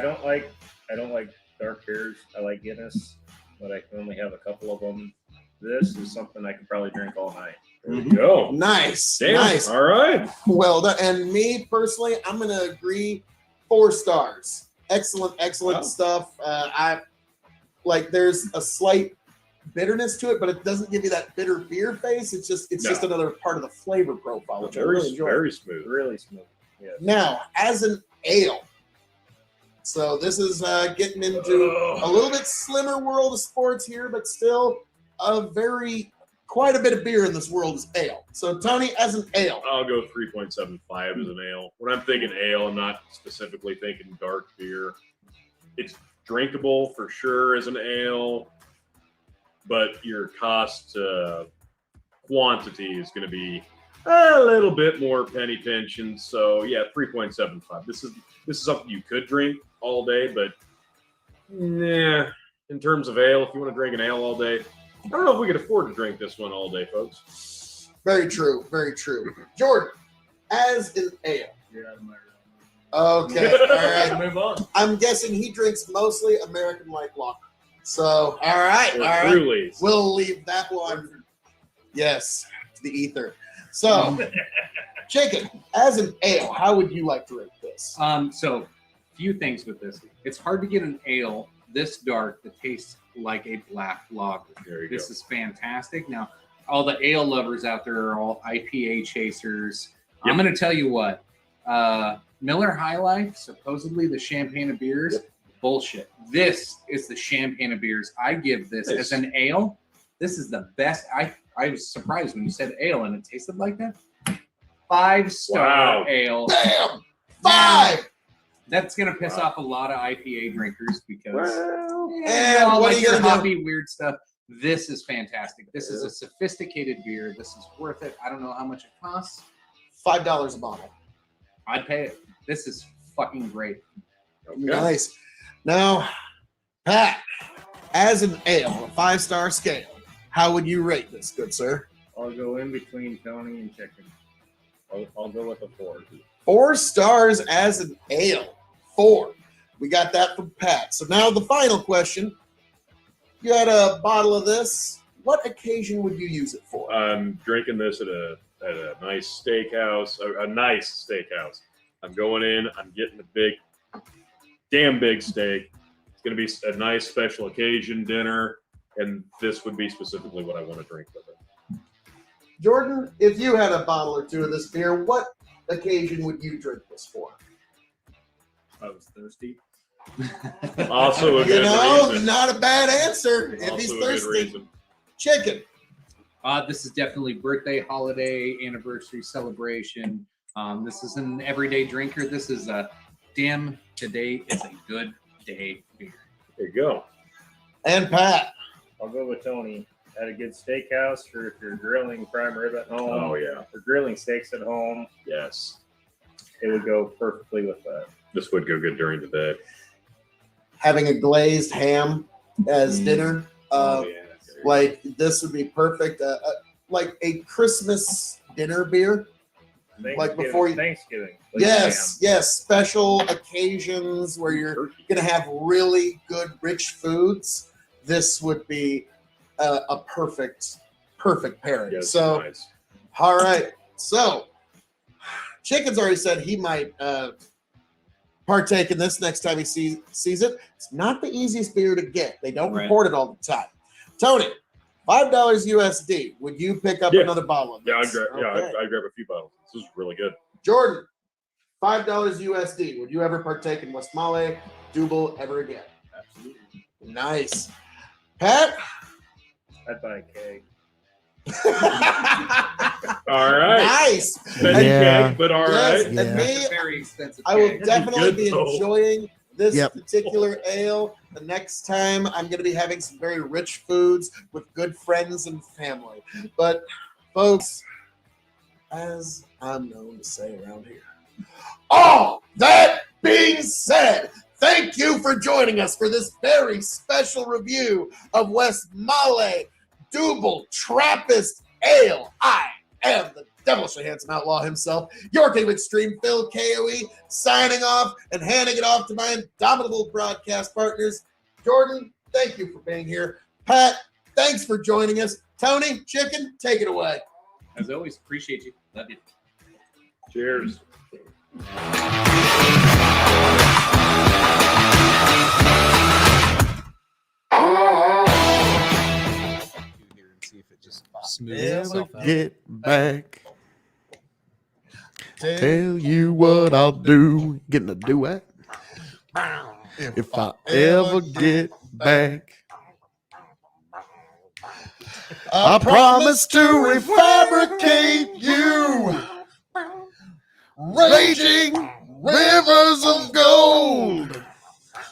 don't like dark beers. I like Guinness, but I can only have a couple of them. This is something I could probably drink all night. There you go. Nice. Damn. Nice. All right. Well done. And me personally, I'm going to agree 4 stars. Excellent stuff. I like there's a slight bitterness to it, but it doesn't give you that bitter beer face. It's just another part of the flavor profile, which I really enjoy. Very smooth. Really smooth. Yeah. Now, as an ale, so this is getting into a little bit slimmer world of sports here, but still quite a bit of beer in this world is ale. So, Tony, as an ale. I'll go 3.75 as an ale. When I'm thinking ale, I'm not specifically thinking dark beer. It's drinkable for sure as an ale, but your cost quantity is going to be a little bit more penny pinching. So yeah, 3.75. This is something you could drink all day, but in terms of ale, if you want to drink an ale all day, I don't know if we could afford to drink this one all day, folks. Very true. Very true. Jordan, as an ale. You're out of my realm. Okay. All right. Move on. I'm guessing he drinks mostly American Light Lager. So, all right. Or All right. Truly. We'll leave that one. Yes, to the ether. So, Jacob, as an ale, how would you like to rate this? So, few things with this. It's hard to get an ale this dark that tastes like a black lager. There you This go. is fantastic. Now, all the ale lovers out there are all IPA chasers. I'm going to tell you what. Miller High Life, supposedly the champagne of beers, bullshit. This is the champagne of beers. I give this as an ale. This is the best. I was surprised when you said ale and it tasted like that. 5-star ale. Bam! 5! That's gonna piss off a lot of IPA drinkers because and all what like are you your gonna do? hoppy weird stuff. This is fantastic. This is a sophisticated beer. This is worth it. I don't know how much it costs. $5 a bottle. I'd pay it. This is fucking great. Okay. Nice. Now, Pat, as an ale, a 5-star scale, how would you rate this, good sir? I'll go in between Tony and Chicken. I'll go with a 4. 4 stars as an ale. 4. We got that from Pat. So now the final question. You had a bottle of this. What occasion would you use it for? I'm drinking this at a nice steakhouse, a nice steakhouse. I'm going in, I'm getting a damn big steak. It's going to be a nice special occasion dinner, and this would be specifically what I want to drink with it. Jordan, if you had a bottle or two of this beer, what occasion would you drink this for? I was thirsty. Also a good reason. Not a bad answer if he's Also a good thirsty. reason. Chicken. This is definitely birthday, holiday, anniversary celebration. This is an everyday drinker. This is a damn today is a good day beer. There you go. And Pat. I'll go with Tony. At a good steakhouse, or if you're grilling prime rib at home, Oh, yeah. or grilling steaks at home, Yes. it would go perfectly with that. This would go good during the day. Having a glazed ham as dinner. Oh, yeah. Like this would be perfect. Like a Christmas dinner beer. Like before you- Thanksgiving. Yes. Special occasions where you're gonna have really good, rich foods. This would be a perfect pairing. Yes, So, nice. all right. So, Chicken's already said he might partake in this next time he sees it. It's not the easiest beer to get. They don't Right. report it all the time. Tony, $5 USD. Would you pick up Yeah. another bottle of this? Yeah, Okay. I'd grab a few bottles. This is really good. Jordan, $5 USD. Would you ever partake in Westmalle Double ever again? Absolutely. Nice. Pat? I'd buy a keg. All right. Nice. Spending And- cake, but all Yes, right. and me, It's a very expensive. I will keg. definitely good, be though. enjoying this Yep. particular ale. The next time I'm going to be having some very rich foods with good friends and family. But, folks, as I'm known to say around here, all that being said, Thank you for joining us for this very special review of Westmalle Double Trappist Ale. I am the devilishly handsome outlaw himself, your king of extreme, Phil K.O.E., signing off and handing it off to my indomitable broadcast partners. Jordan, thank you for being here. Pat, thanks for joining us. Tony, Chicken, take it away. As always, appreciate you. Love you. Cheers. Never get back. Tell you what I'll do. Getting a duet. If I ever get back, I promise to refabricate you. Raging rivers of gold.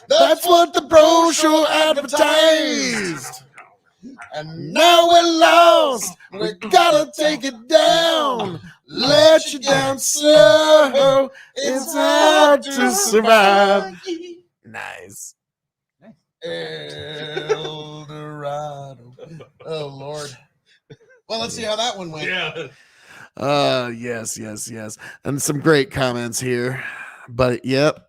That's what the brochure advertised. And now we're lost. We gotta take it down. Let you down slow. It's hard to survive. Nice. El Dorado. Oh, Lord. Well, let's see how that one went. Yeah. Yes. And some great comments here. But, yep.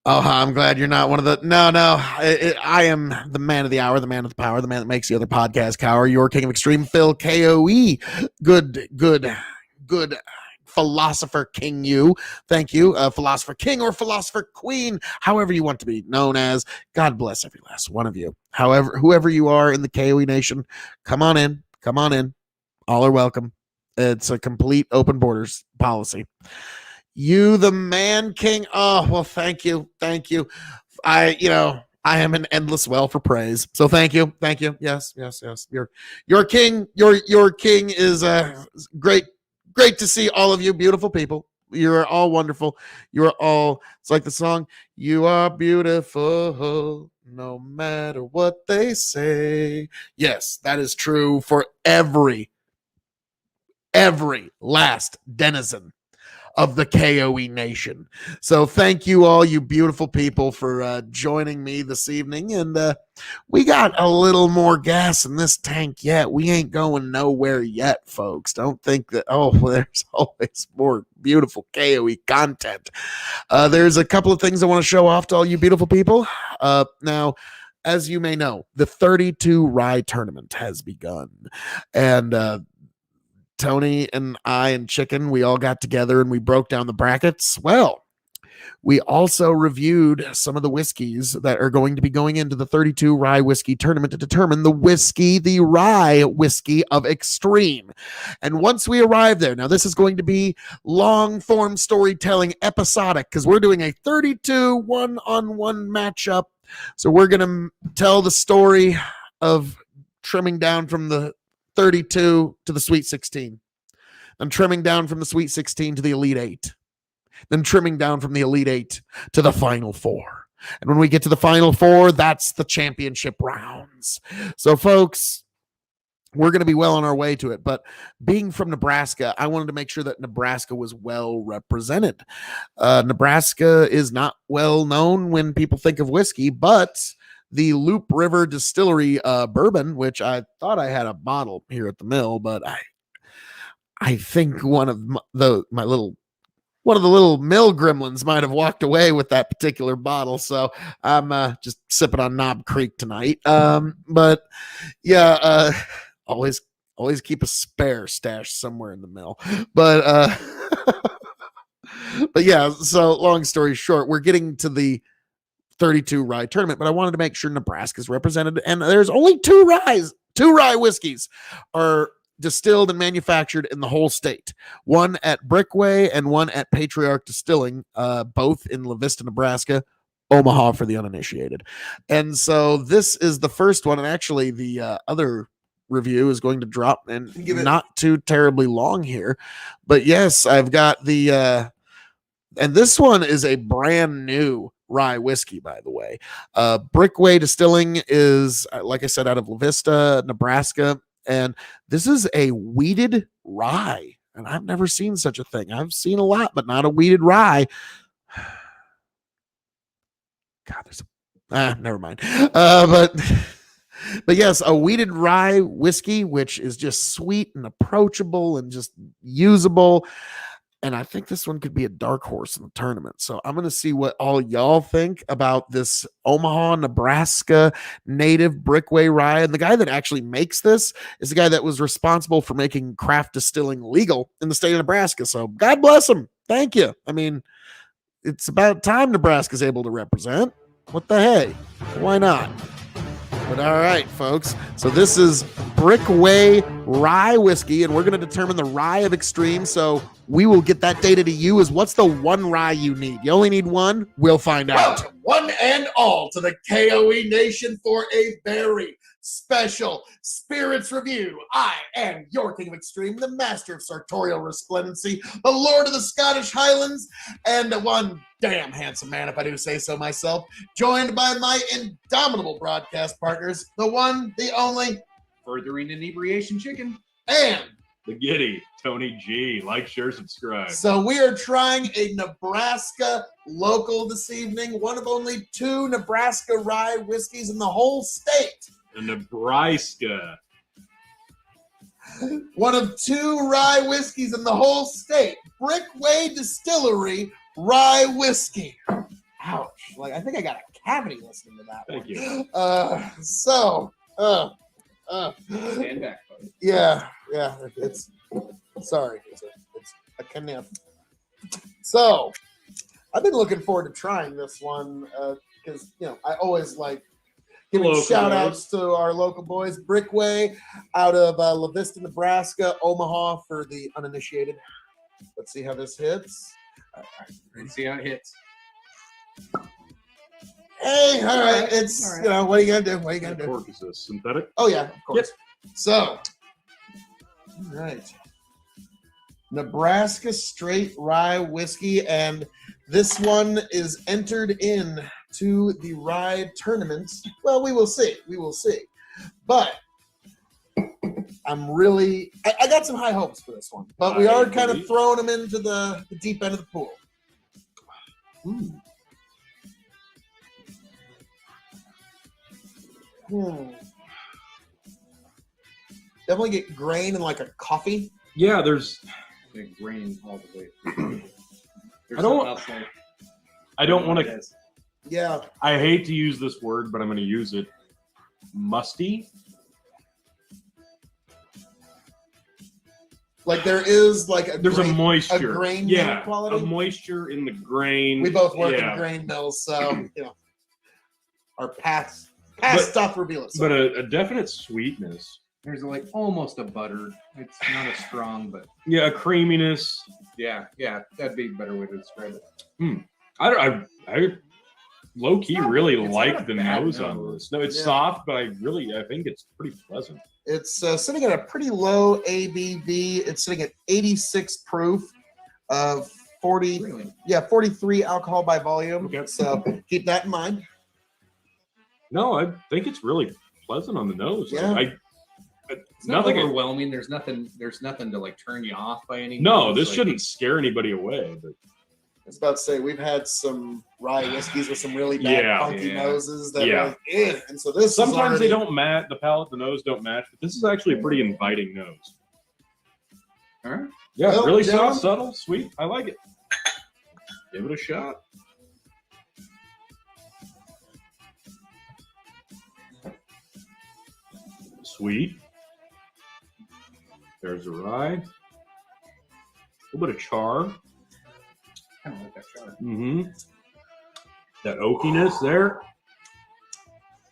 Oh, I'm glad you're not one of the. No. I am the man of the hour, the man of the power, the man that makes the other podcast cower. Your king of extreme, Phil K.O.E. Good philosopher king. You, thank you, philosopher king or philosopher queen, however you want to be known as. God bless every last one of you. However, whoever you are in the K.O.E. nation, come on in. All are welcome. It's a complete open borders policy. You, the man king. Oh, well, thank you. I am an endless well for praise. So thank you. Yes. Your king is great to see all of you beautiful people. You're all wonderful. It's like the song, you are beautiful no matter what they say. Yes, that is true for every last denizen of the K.O.E. nation. So thank you all, you beautiful people, for joining me this evening. And we got a little more gas in this tank yet. We ain't going nowhere yet, folks. Don't think that, there's always more beautiful K.O.E. content. There's a couple of things I want to show off to all you beautiful people. Now, as you may know, the 32 Rye tournament has begun. And Tony and I and Chicken, we all got together and we broke down the brackets. Well, we also reviewed some of the whiskeys that are going to be going into the 32 Rye Whiskey Tournament to determine the rye whiskey of extreme. And once we arrive there, now this is going to be long form storytelling episodic because we're doing a 32 one-on-one matchup. So we're going to tell the story of trimming down from the 32 to the Sweet 16, then trimming down from the Sweet 16 to the Elite 8, then trimming down from the Elite 8 to the Final 4. And when we get to the Final 4, that's the championship rounds. So, folks, we're going to be well on our way to it. But being from Nebraska, I wanted to make sure that Nebraska was well represented. Nebraska is not well known when people think of whiskey, but the Loop River Distillery bourbon, which I thought I had a bottle here at the mill, but I think one of the little mill gremlins might have walked away with that particular bottle, so I'm just sipping on Knob Creek tonight. But yeah, always keep a spare stash somewhere in the mill. But but yeah, so long story short, we're getting to the 32 rye tournament, but I wanted to make sure Nebraska's represented, and there's only two rye whiskeys are distilled and manufactured in the whole state. One at Brickway and one at Patriarch Distilling, both in La Vista, Nebraska, Omaha for the uninitiated. And so this is the first one, and actually the other review is going to drop and not too terribly long here. But yes, I've got the and this one is a brand new rye whiskey, by the way. Brickway Distilling is, like I said, out of La Vista, Nebraska, and this is a wheated rye, and I've never seen such a thing. I've seen a lot, but not a wheated rye. God, there's never mind. But yes, a weeded rye whiskey, which is just sweet and approachable and just usable. And I think this one could be a dark horse in the tournament. So I'm going to see what all y'all think about this Omaha, Nebraska native Brickway rye. And the guy that actually makes this is the guy that was responsible for making craft distilling legal in the state of Nebraska. So God bless him. Thank you. I mean, it's about time Nebraska's able to represent. What the hey? Why not? But all right, folks. So this is Brickway Rye Whiskey, and we're going to determine the rye of extreme. So we will get that data to you. Is what's the one rye you need? You only need one? We'll find out. Welcome, one and all, to the K.O.E. Nation for a very special spirits review. I am your King of Extreme, the master of sartorial resplendency, the Lord of the Scottish Highlands, and one damn handsome man, if I do say so myself, joined by my indomitable broadcast partners, the one, the only, Furthering Inebriation Chicken. and The Giddy, Tony G. Like, share, subscribe. so we are trying a Nebraska local this evening, one of only 2 Nebraska rye whiskeys in the whole state. The Nebraska. One of 2 rye whiskeys in the whole state. Brickway Distillery Rye Whiskey. Ouch. Like, I think I got a cavity listening to that Thank one. you. Stand back, folks. Yeah, it's sorry. It's a kniff. So, I've been looking forward to trying this one because, I always like giving Local shout outs to our local boys. Brickway out of La Vista, Nebraska, Omaha for the uninitiated. Let's see how this hits. Let's see how it hits. Hey, all right. It's, All right. what are you going to do? What are you going What to do? cork is this? Synthetic? Oh, yeah, of course. So, all right. Nebraska straight rye whiskey, and this one is entered in to the rye tournament. Well, we will see. We will see. But I'm really, I got some high hopes for this one. But we are kind of throwing them into the deep end of the pool. Definitely get grain and like a coffee. Yeah, there's. Big grain all the way. I don't- I don't want to. Yes. Yeah. I hate to use this word, but I'm going to use it. Musty. Like there is like a There's grain, a moisture. a grain yeah, quality. a moisture in the grain. We both work yeah. in grain mills, so our past But- stuff reveal itself. But a definite sweetness. There's like almost a butter. It's not as strong, but Yeah, a creaminess. yeah, that'd be a better way to describe it. I low key really it's like not a the bad nose on nose. this. No, it's Yeah. soft, but I think it's pretty pleasant. It's sitting at a pretty low ABV. It's sitting at 86 proof of 40. Really? Yeah, 43 alcohol by volume. Okay. So keep that in mind. No, I think it's really pleasant on the nose. Yeah. It's not Nothing. overwhelming. There's nothing to like turn you off by any means. No, this Like, shouldn't scare anybody away. But I was about to say we've had some rye whiskeys with some really bad Yeah. funky Yeah. noses that Yeah. are like, eh. And so this sometimes is they already, don't match. The palate, the nose don't match. But this is actually a pretty inviting nose. All right. Yeah, Well, really gentlemen. soft, subtle, sweet. I like it. Give it a shot. Sweet. There's a rye. A little bit of char. Kind of like that char. Mm-hmm. That oakiness there.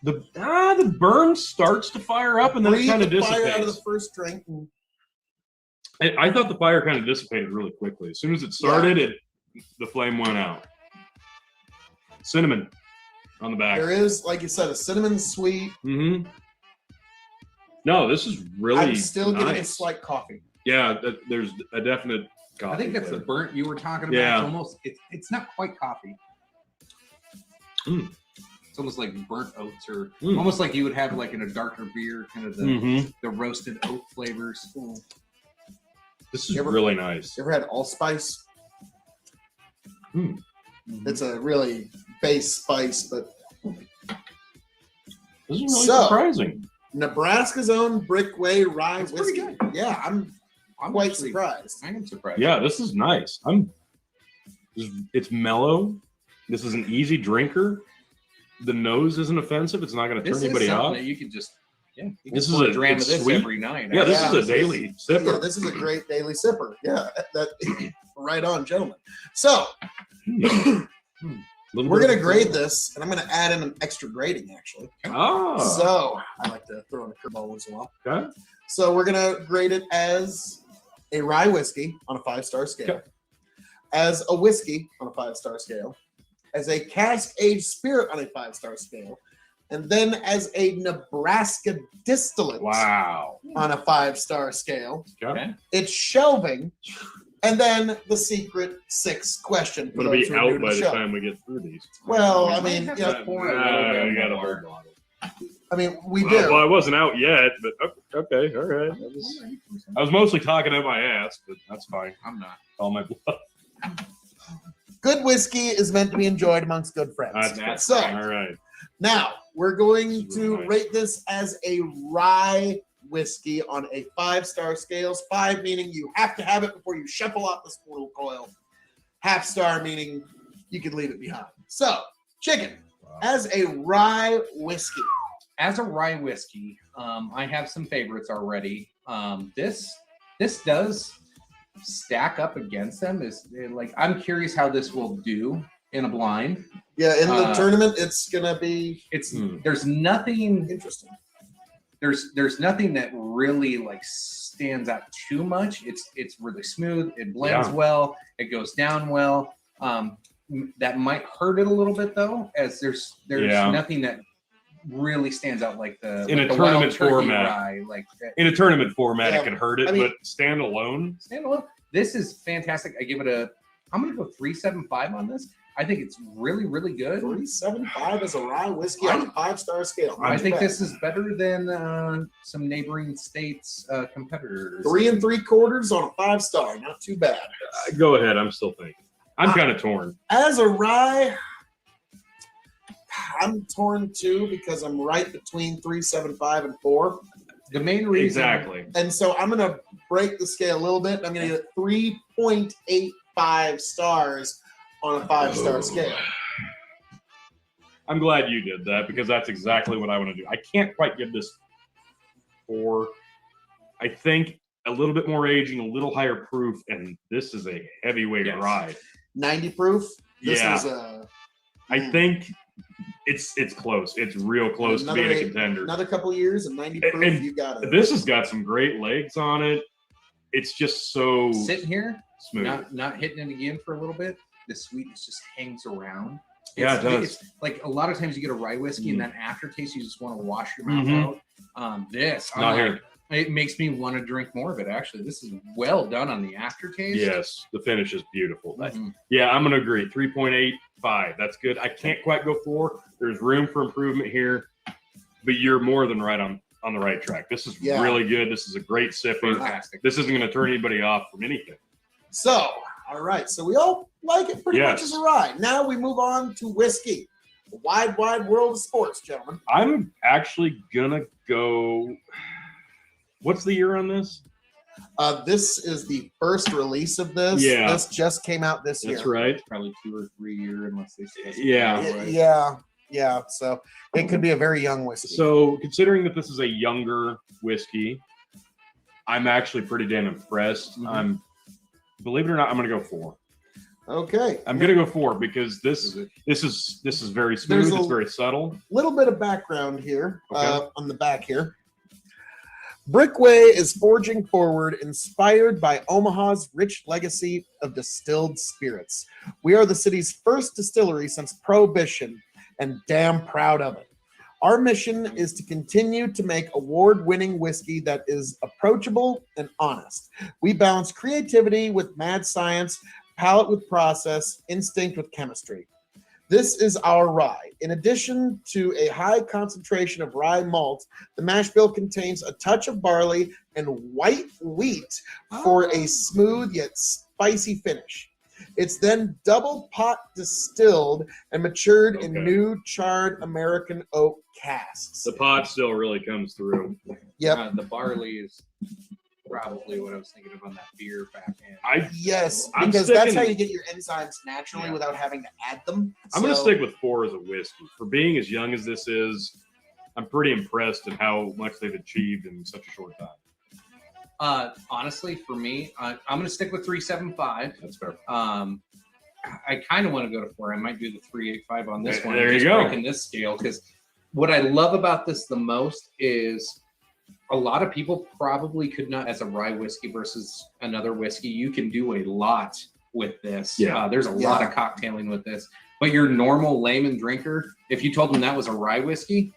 The burn starts to fire up and then it breathe kind of the fire out of the dissipates. first drink. I thought the fire kind of dissipated really quickly. As soon as it started, the flame went out. Cinnamon on the back. There is, like you said, a cinnamon sweet. Mm-hmm. No, this is really I'm still getting a nice. slight coffee. Yeah, there's a definite coffee I think that's the flavor. burnt you were talking about. Yeah. It's almost it's not quite coffee. Mm. It's almost like burnt oats, or Mm. almost like you would have like in a darker beer, kind of the Mhm. the roasted oat flavors. This is You ever- really nice. You ever had allspice? Mm. It's a really base spice, but This is really So- surprising. Nebraska's own Brickway Rye It's pretty whiskey. good. Yeah, I'm quite surprised. I am surprised. Yeah, this is nice. It's mellow. This is an easy drinker. The nose isn't offensive. It's not going to This turn is anybody something off. that you could just you This can is pour a- dram of it's this sweet. every night. Yeah, this Yeah. is a daily sipper. Yeah, this is a great daily sipper. Yeah, that right on, gentlemen. So Little we're bit gonna of- grade this, and I'm gonna add in an extra grading actually. Ah, So I like to throw in a curveball once in a while. okay. So we're gonna grade it as a rye whiskey on a 5-star scale, Okay. as a whiskey on a 5-star scale, as a cask aged spirit on a 5-star scale, and then as a Nebraska distillate Wow. on a 5-star scale. Okay. It's shelving, and then the secret 6 question. for It'll those be who are new out to by the show. time we get through these. Well, We I might mean, have yeah, to pour a little bit You got a more. whole bottle. I mean, we do. Well, I wasn't out yet, but okay, all right. I was mostly talking out my ass, but that's fine. I'm not. All my blood. Good whiskey is meant to be enjoyed amongst good friends. That's so. all right. Now, we're going This is to really nice. rate this as a rye whiskey on a 5-star scales. 5 meaning you have to have it before you shuffle out the spool coil. Half star meaning you can leave it behind. So, chicken, as a rye whiskey. As a rye whiskey, I have some favorites already. This does stack up against them. I'm curious how this will do in a blind. Yeah, in the tournament, it's gonna be There's nothing interesting. There's nothing that really like stands out too much. It's really smooth. It blends well. It goes down well. That might hurt it a little bit though, as there's nothing that really stands out like the In like a the Wild tournament Turkey format. rye, like that. In a tournament format, Yeah, it can hurt it, I mean- but standalone. Standalone. This is fantastic. I'm gonna go 3.75 on this. I think it's really, really good. 3.75 as a rye whiskey on a 5-star scale. I Not think bad. this is better than some neighboring states' competitors. 3 3/4 on a 5-star. Not too bad. Go ahead. I'm still thinking. I'm kind of torn. As a rye, I'm torn too because I'm right between 3.75 and 4. The main reason, Exactly. And so I'm going to break the scale a little bit. I'm going to get 3.85 stars on a 5-star scale. I'm glad you did that because that's exactly what I want to do. I can't quite give this 4. I think a little bit more aging, a little higher proof, and this is a heavyweight Yes. ride. 90 proof. This Yeah. is I think it's close. It's real close to being a contender. Another couple years and 90 proof. And You got it. This has got some great legs on it. It's just so sitting here, smooth. not hitting it again for a little bit. The sweetness just hangs around. Yeah, it does. It's like a lot of times you get a rye whiskey and that aftertaste, you just want to wash your mouth Mhm. out. This, Not here. it makes me want to drink more of it. Actually, this is well done on the aftertaste. Yes, the finish is beautiful. Mhm. Yeah, I'm gonna agree. 3.85. That's good. I can't quite go 4. There's room for improvement here, but you're more than right on the right track. This is Yeah. really good. This is a great sipper. Fantastic. This isn't gonna turn anybody off from anything. So, all right. So we all like it pretty much Yes. as a rye. Now we move on to whiskey. The wide, wide world of sports, gentlemen. I'm actually gonna go. What's the year on this? This is the first release of this. Yeah. This just came out this year. That's right. Probably 2 or 3 year unless they specify. Yeah. Yeah. So it could be a very young whiskey. So, considering that this is a younger whiskey, I'm actually pretty damn impressed. Mhm. Believe it or not, I'm gonna go 4. Okay. I'm gonna go 4 because this is very smooth. There's a- It's very subtle. Little bit of background here Okay. on the back here. Brickway is forging forward, inspired by Omaha's rich legacy of distilled spirits. We are the city's first distillery since Prohibition, and damn proud of it. Our mission is to continue to make award-winning whiskey that is approachable and honest. We balance creativity with mad science, palate with process, instinct with chemistry. This is our rye. In addition to a high concentration of rye malt, the mash bill contains a touch of barley and white wheat for a smooth yet spicy finish. It's then double pot distilled and matured in Okay. new charred American oak casks. The pot still really comes through. Yep. The barley is probably what I was thinking of on that beer back end. Yes, I'm because that's sticking- how you get your enzymes naturally without having to add them. I'm going to So- stick with 4 as a whiskey. For being as young as this is, I'm pretty impressed at how much they've achieved in such a short time. Honestly, for me, I'm going to stick with 375. That's fair. I kind of want to go to 4. I might do the 385 on this one. There you just go. Breaking this scale, because what I love about this the most is a lot of people probably could not, as a rye whiskey versus another whiskey, you can do a lot with this. Yeah. There's a lot of cocktailing with this. But your normal layman drinker, if you told them that was a rye whiskey,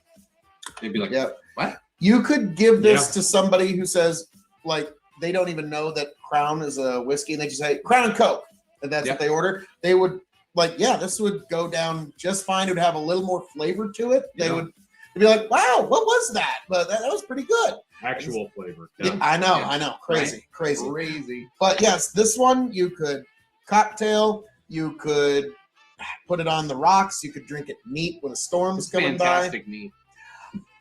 they'd be like, Yep. what? You could give this Yeah. to somebody who says, like, they don't even know that Crown is a whiskey, and they just say Crown and Coke, and that's Yep. what they order. They would like, yeah, this would go down just fine. It would have a little more flavor to it. They'd be like, wow, what was that? But that was pretty good. Actual flavor. Yeah, I know, crazy. Crazy. But yes, this one you could cocktail, you could put it on the rocks, you could drink it neat when a storm's coming by. Fantastic meat.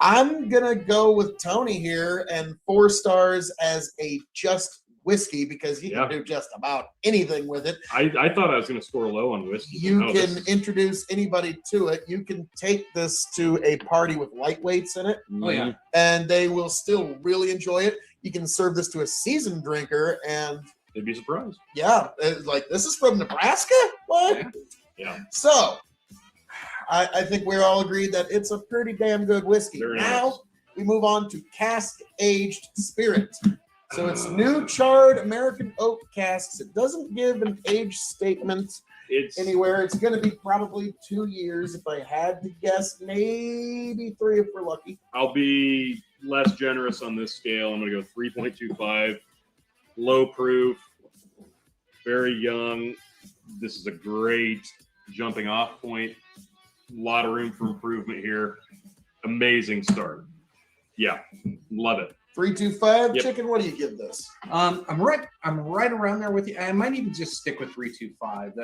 I'm gonna go with Tony here and 4 stars as a just whiskey because you Yeah. can do just about anything with it. I thought I was going to score low on whiskey. but You no, can this- introduce anybody to it. You can take this to a party with lightweights in it, Oh, yeah. and they will still really enjoy it. You can serve this to a seasoned drinker, and They'd be surprised. yeah, it's like this is from Nebraska. What? Yeah. Yeah. So, I think we're all agreed that it's a pretty damn good whiskey. Very Now nice. we move on to cask aged spirit. So it's new charred American oak casks. It doesn't give an age statement It's anywhere. It's going to be probably 2 years if I had to guess, maybe 3 if we're lucky. I'll be less generous on this scale. I'm going to go 3.25. Low proof, very young. This is a great jumping off point. A lot of room for improvement here. Amazing start. Yeah, love it. 325 Yep. chicken. What do you give this? I'm right around there with you. I might even just stick with 325.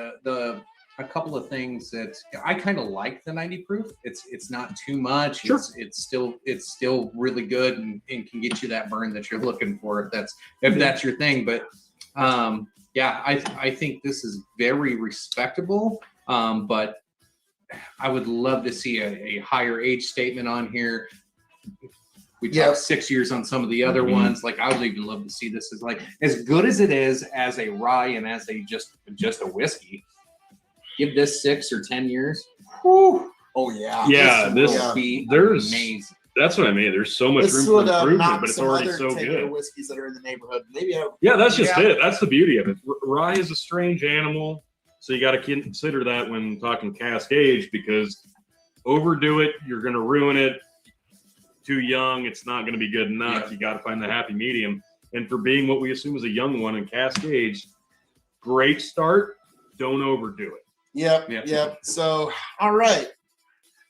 A couple of things that I kind of like the 90 proof. It's not too much. Sure. It's still really good and can get you that burn that you're looking for if that's your thing. But yeah, I think this is very respectable. But I would love to see a higher age statement on here. We Yeah. talked 6 years on some of the other Mhm. ones. Like I would even love to see this as like as good as it is as a rye and as a just a whiskey. Give this 6 or 10 years. Whew. Oh, yeah. Yeah, this will Be there's amazing. that's what I mean. There's so much This room for would improvement, knock but it's some already other so takeaway good. whiskeys that are in the neighborhood. Maybe I Yeah, that's just Yeah. it. That's the beauty of it. Rye is a strange animal, so you got to consider that when talking cask age, because overdo it, you're going to ruin it. Too young, it's not going to be good enough. Yeah. You got to find the happy medium. And for being what we assume is a young one in cask age, great start. Don't overdo it. Yep. So, all right.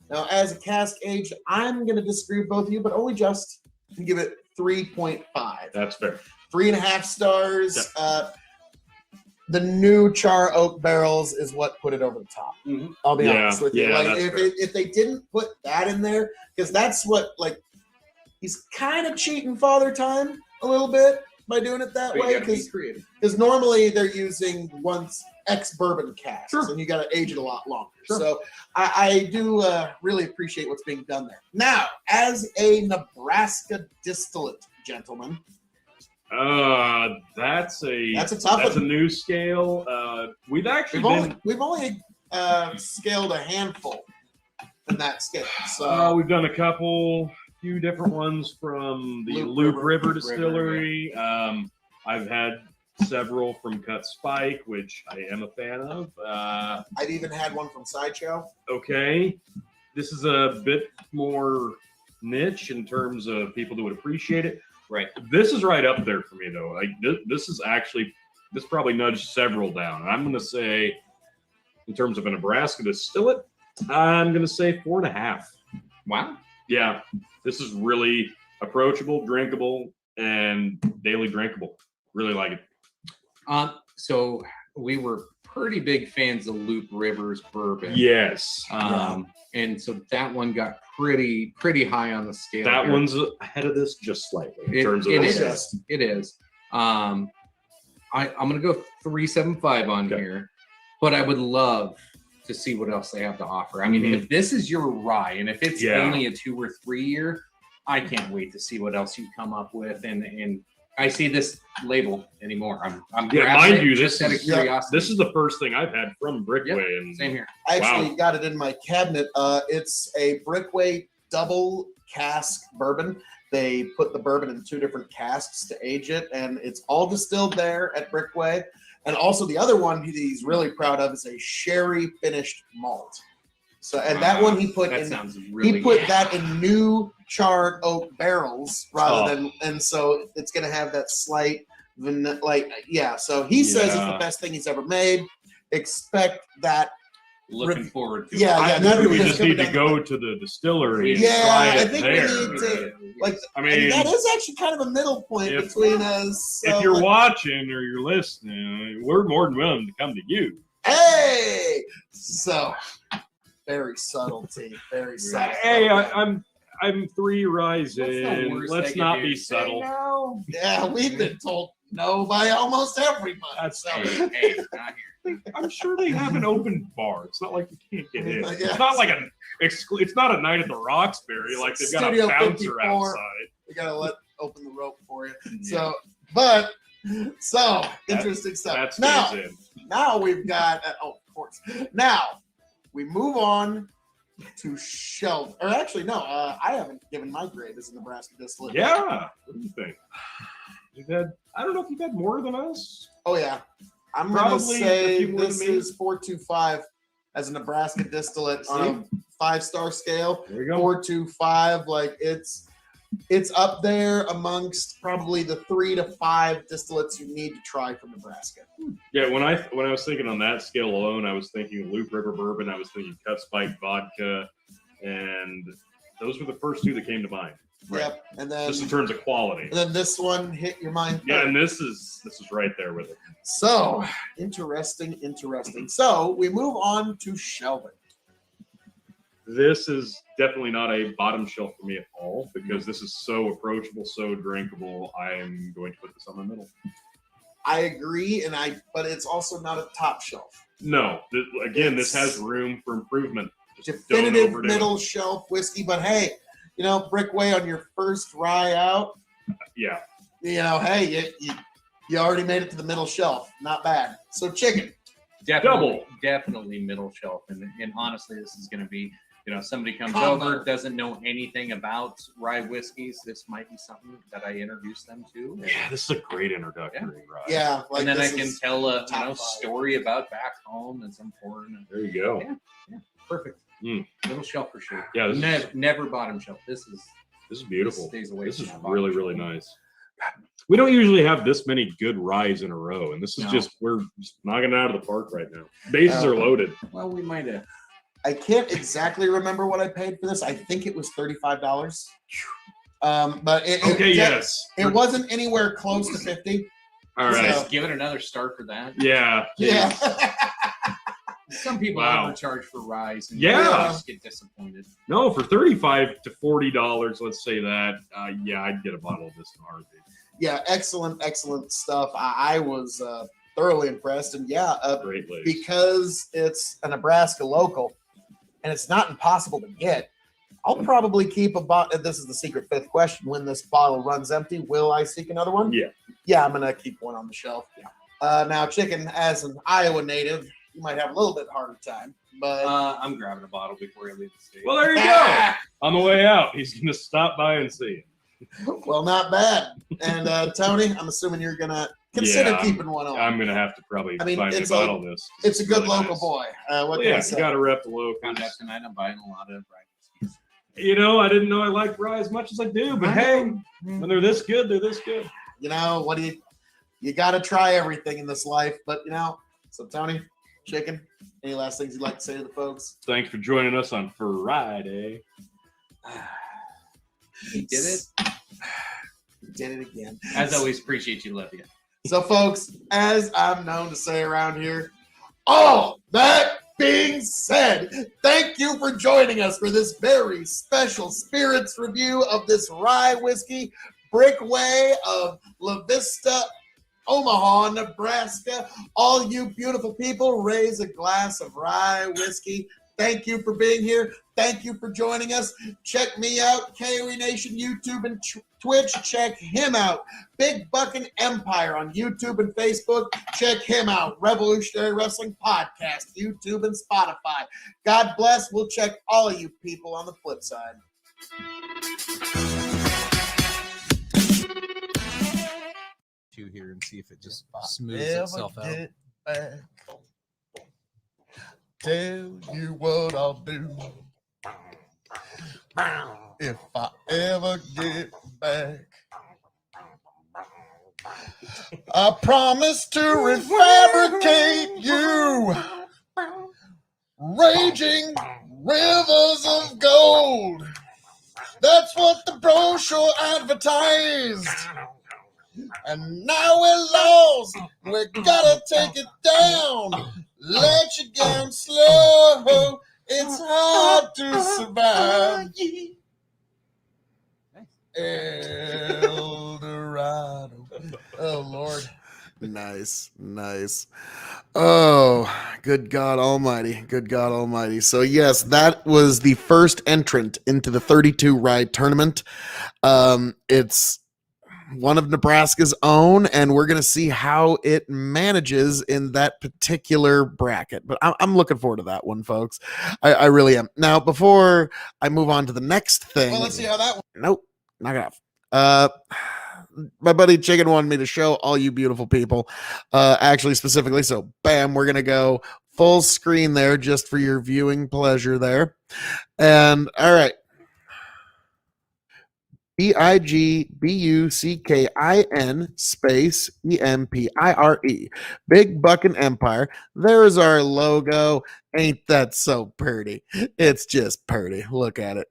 Now, as a cask age, I'm going to disagree with both of you, but only just and give it 3.5. That's fair. 3.5 stars. The new char oak barrels is what put it over the top. Mhm. I'll be Yeah, honest with you. yeah, Like that's fair. if they didn't put that in there, because that's what like he's kind of cheating Father Time a little bit by doing it that But you way. gotta be Because creative. normally they're using once ex-bourbon casks, Sure. and you got to age it a lot longer. Sure. So I do really appreciate what's being done there. Now, as a Nebraska distillate, gentlemen, That's a tough that's a one. new scale. We've actually been We've only scaled a handful in that scale. So we've done a few different ones from the Loop Loop River. River Distillery. I've had several from Cut Spike, which I am a fan of. I've even had one from Sideshow. Okay, this is a bit more niche in terms of people that would appreciate it. Right. This is right up there for me, though. Like this is actually this probably nudged several down. I'm going to say, in terms of a Nebraska distillate, I'm going to say 4.5. Wow. Yeah, this is really approachable, drinkable, and daily drinkable. Really like it. So we were pretty big fans of Loop Rivers bourbon. Yes. And so that one got pretty high on the scale. That here. one's ahead of this just slightly in terms of it the is. It is. I'm gonna go 375 on here, but I would love to see what else they have to offer. I mean, if this is your rye, and if it's only a 2 or 3 year, I can't wait to see what else you come up with. And I see this label anymore. I'm mind you, just out of curiosity. This is the first thing I've had from Brickway, and same here. I actually got it in my cabinet. It's a Brickway double cask bourbon. They put the bourbon in 2 different casks to age it, and it's all distilled there at Brickway. And also the other one he's really proud of is a sherry finished malt. So, and that one he put that in new charred oak barrels rather than, and so it's going to have that slight vanilla, so he says it's the best thing he's ever made. Expect that. Looking forward to it. I think we just need to go to the distillery and try it we there. need to, and that is actually kind of a middle point between us. If you're watching or you're listening, we're more than willing to come to you. Hey! So, very subtlety. Very subtle. Hey, I'm 3 ryes in. Let's not be subtle. No. Yeah, we've been told no by almost everybody. Hey, not here. I'm sure they have an open bar. It's not like you can't get in. Yeah. It's not like it's not a night at the Roxbury. Like they've got Studio a bouncer 54. outside. We gotta open the rope for you. Yeah. Interesting stuff. That Now we've got of course. Now we move on to shelf. Or actually, no, I haven't given my grade as a Nebraska distillate. Yeah. What do you think? I don't know if you've had more than us. Oh yeah. I'm Probably gonna say a few more this than me. is 4.25 as a Nebraska distillate on a 5-star scale. There you go. 4.25, like it's up there amongst probably the 3 to 5 distillates you need to try from Nebraska. Yeah, when I was thinking on that scale alone, I was thinking Loop River Bourbon, I was thinking Cut Spike Vodka, and those were the first 2 that came to mind. Yep, and then just in terms of quality. And then this one hit your mind. Yeah, and this is right there with it. So interesting. So we move on to shelving. This is definitely not a bottom shelf for me at all because this is so approachable, so drinkable. I'm going to put this on the middle. I agree, but it's also not a top shelf. No, this has room for improvement. Just definitive middle shelf whiskey, but hey, Brickway on your first rye out. Yeah. Hey, you already made it to the middle shelf. Not bad. So chicken. Definitely middle shelf. And honestly, this is going to be, somebody comes over, doesn't know anything about rye whiskeys. This might be something that I introduce them to. Yeah, this is a great introductory rye. Yeah. And then I can tell a story about back home and some foreign. There you go. Yeah. Perfect. Middle shelf for sure. Yeah. Never bottom shelf. This is beautiful. This is really, really nice. We don't usually have this many good ryes in a row, and this is we're just knocking it out of the park right now. Bases are loaded. Well, we might have. I can't exactly remember what I paid for this. I think it was $35. But it wasn't anywhere close to 50. All right. So, give it another star for that. Yeah. Some people overcharge for ryes and just get disappointed. No, for $35 to $40, let's say that. I'd get a bottle of this in a heartbeat. Yeah, excellent stuff. I was thoroughly impressed, and because it's a Nebraska local, and it's not impossible to get. I'll probably keep a bottle. This is the secret 5th question. When this bottle runs empty, will I seek another one? Yeah, I'm gonna keep one on the shelf. Now, chicken, as an Iowa native, you might have a little bit harder time, but I'm grabbing a bottle before I leave the state. Well, there you go. On the way out, he's going to stop by and see you. Well, not bad. And Tony, I'm assuming you're going to consider keeping one on. I'm going to have to probably find a bottle of this. It's a good really local boy. What can I say? You got to rep the local. Found out tonight I'm buying a lot of rye whiskeys. I didn't know I liked rye as much as I do, but hey, when they're this good, they're this good. What do you got to try everything in this life, but so Tony, chicken, any last things you'd like to say to the folks? Thanks for joining us on Friday. You did it. You did it again. As always, appreciate you, love you. So, folks, as I'm known to say around here, All that being said, thank you for joining us for this very special spirits review of this rye whiskey, Brickway of La Vista, Omaha, Nebraska. All you beautiful people, raise a glass of rye whiskey. Thank you for being here. Thank you for joining us. Check me out, K.O.E Nation, YouTube and Twitch. Check him out. Big Buckin' Empire on YouTube and Facebook. Check him out. Revolutionary Wrestling Podcast, YouTube and Spotify. God bless. We'll check all of you people on the flip side. Here and see if it just smooths itself out. Tell you what I'll do if I ever get back. I promise to refabricate you, raging rivers of gold. That's what the brochure advertised. And now we're lost. We gotta take it down. Let you down slow. It's hard to survive. El Dorado. Oh, Lord. Nice. Oh, good God Almighty. Good God Almighty. So, yes, that was the first entrant into the 32 ride tournament. It's one of Nebraska's own, and we're going to see how it manages in that particular bracket. But I'm looking forward to that one, folks. I really am. Now, before I move on to the next thing. Well, let's see how that one. Nope, knock it off. My buddy Chicken wanted me to show all you beautiful people, actually specifically. So, bam, we're going to go full screen there just for your viewing pleasure there. And all right. BIGBUCKIN space EMPIRE. Big Buckin' Empire. There's our logo. Ain't that so pretty? It's just pretty. Look at it.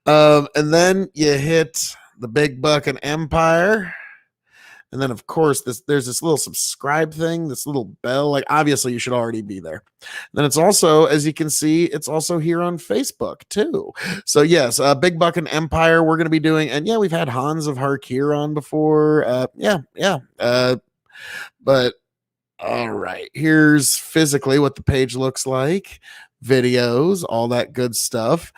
And then you hit the Big Buckin' Empire. And then, of course, there's this little subscribe thing, this little bell. Like, obviously, you should already be there. Then it's also, as you can see, it's also here on Facebook, too. So, yes, Big Buckin' Empire we're going to be doing. And, yeah, we've had Hans of Harkir on before. But, all right. Here's physically what the page looks like. Videos, all that good stuff.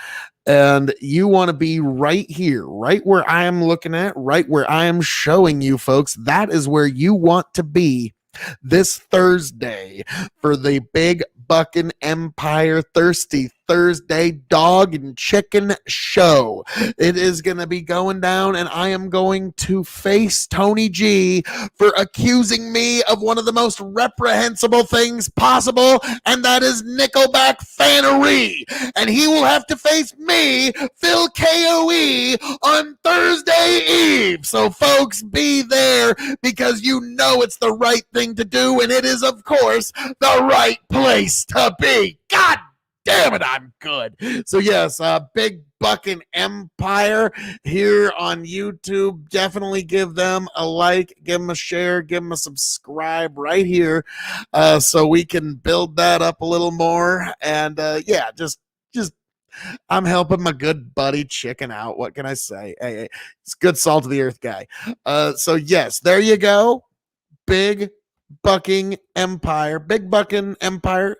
And you want to be right here, right where I am looking at, right where I am showing you, folks. That is where you want to be this Thursday for the Big Buckin' Empire Thirsty Thursday Dog and Chicken Show. It is going to be going down, and I am going to face Tony G for accusing me of one of the most reprehensible things possible, and that is Nickelback fanery. And he will have to face me, Phil K.O.E, on Thursday Eve. So, folks, be there because you know it's the right thing to do, and it is, of course, the right place to be. God damn it, I'm good. So, yes, Big Buckin' Empire here on YouTube. Definitely give them a like, give them a share, give them a subscribe right here so we can build that up a little more. And, just I'm helping my good buddy Chicken out. What can I say? Hey, it's good salt of the earth guy. So, yes, there you go. Big Bucking Empire. Big Buckin' Empire.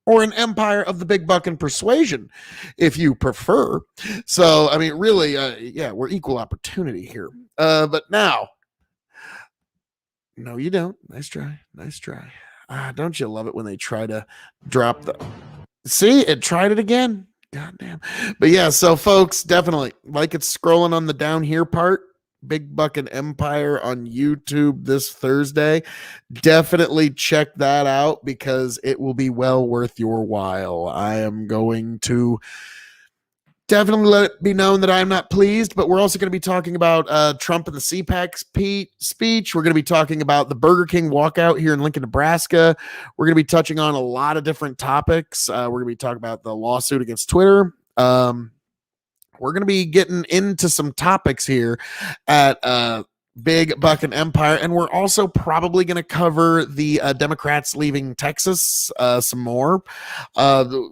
Or an empire of the Big Buckin' persuasion, if you prefer. So, I mean, really, we're equal opportunity here. But now, no, you don't. Nice try. Don't you love it when they try to drop the... See, it tried it again. God damn. But yeah, so folks, definitely, like it's scrolling on the down here part, Big Buckin' Empire on YouTube this Thursday. Definitely check that out because it will be well worth your while. I am going to definitely let it be known that I'm not pleased, but we're also going to be talking about Trump and the CPAC speech. We're going to be talking about the Burger King walkout here in Lincoln, Nebraska. We're going to be touching on a lot of different topics. We're going to be talking about the lawsuit against Twitter. We're going to be getting into some topics here at big bucking empire, and we're also probably going to cover the Democrats leaving Texas some more.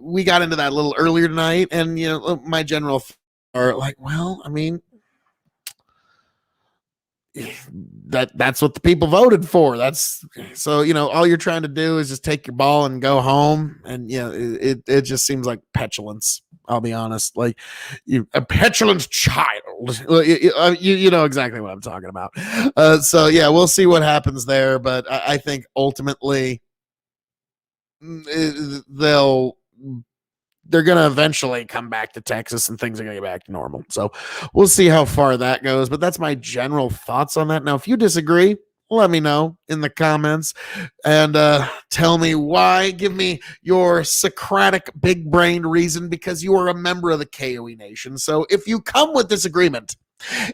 We got into that a little earlier tonight, and my general are like, well, I mean, that's what the people voted for. That's so all you're trying to do is just take your ball and go home, and it just seems like petulance. I'll be honest, like a petulant child. You know exactly what I'm talking about. So yeah, we'll see what happens there, but I think ultimately they're going to eventually come back to Texas and things are going to get back to normal. So we'll see how far that goes. But that's my general thoughts on that. Now, if you disagree, let me know in the comments and tell me why. Give me your Socratic big brained reason, because you are a member of the K.O.E. Nation. So if you come with disagreement,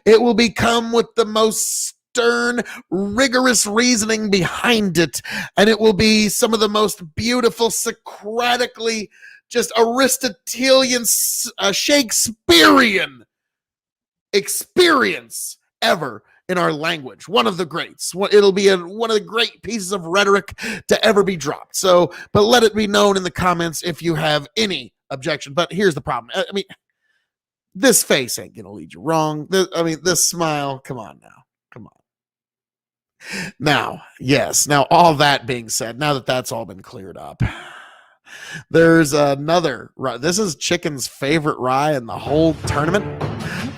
it will become with the most stern, rigorous reasoning behind it. And it will be some of the most beautiful, Socratically just Aristotelian, Shakespearean experience ever in our language. One of the greats. It'll be one of the great pieces of rhetoric to ever be dropped. So, but let it be known in the comments if you have any objection. But here's the problem. I mean, this face ain't gonna lead you wrong. This smile. Come on now. Come on. Now, yes. Now, all that being said, now that that's all been cleared up, there's another. This is Chicken's favorite rye in the whole tournament.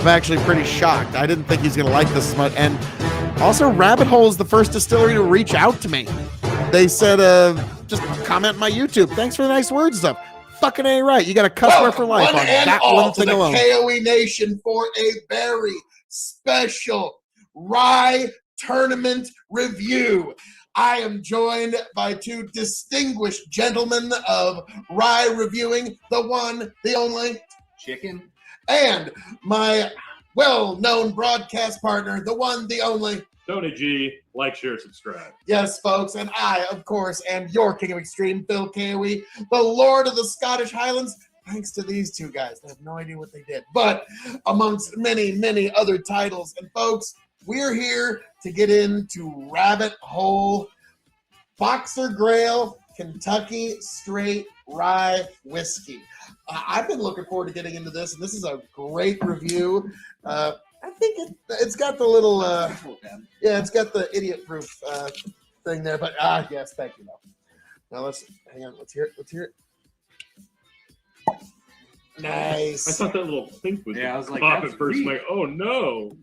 I'm actually pretty shocked. I didn't think he's going to like this as much. And also, Rabbit Hole is the first distillery to reach out to me. They said, just comment on my YouTube. Thanks for the nice words and stuff. Fucking A right. You got a customer for life on that one thing alone. K.O.E. Nation for a very special rye tournament review. I am joined by two distinguished gentlemen of rye reviewing, the one, the only Chicken, and my well-known broadcast partner, the one, the only Tony G. Like, share, subscribe. Yes, folks, and I, of course, am your King of Extreme, Phil K.O.E., the Lord of the Scottish Highlands. Thanks to these two guys. I have no idea what they did, but amongst many, many other titles. And folks, we're here to get into Rabbit Hole Boxer Grail Kentucky Straight Rye Whiskey. I've been looking forward to getting into this, and this is a great review. I think it's got the little, it's got the idiot-proof thing there. But yes, thank you. Now let's hang on. Let's hear it. Let's hear it. Nice. I thought that little thing was I was like, pop that's at first. weak. Like, oh no.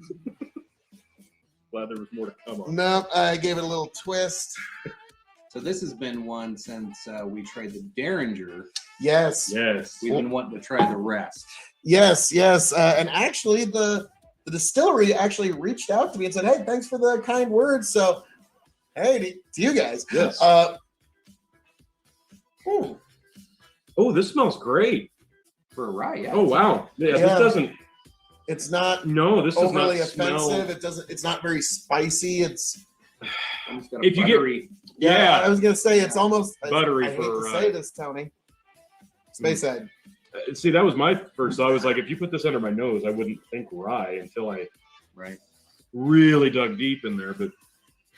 Glad there was more to come on. Nope, I gave it a little twist. So this has been one since we tried the Derringer. Yes. Yes. We've been wanting to try the rest. Yes. And actually, the distillery actually reached out to me and said, "Hey, thanks for the kind words." So, hey, to you guys. Yes. Oh, this smells great. For a rye, yeah. Oh wow. Yeah, this doesn't. It's not. No, this does overly not offensive. smell. It doesn't. It's not very spicy. It's. If you get, Yeah, I was gonna say it's almost buttery I hate for to say this, Tony. Space Ed. See, that was my first thought. I was like, if you put this under my nose, I wouldn't think rye until I really dug deep in there. But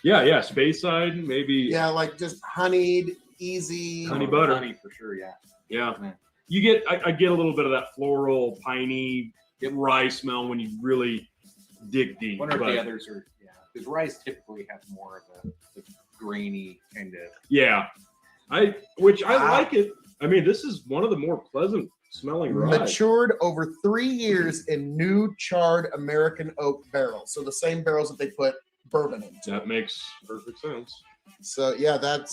yeah, Space Side, maybe. Yeah, like just honeyed, easy. Honey butter. Honey for sure, yeah. Yeah. Man. You get, I get a little bit of that floral, piney, rye smell when you really dig deep. Wonder if the others are, because rye typically have more of the grainy kind of. Yeah. I like it. I mean, this is one of the more pleasant smelling rye. Matured over 3 years in new charred American oak barrels. So the same barrels that they put bourbon into. That makes perfect sense. So yeah, that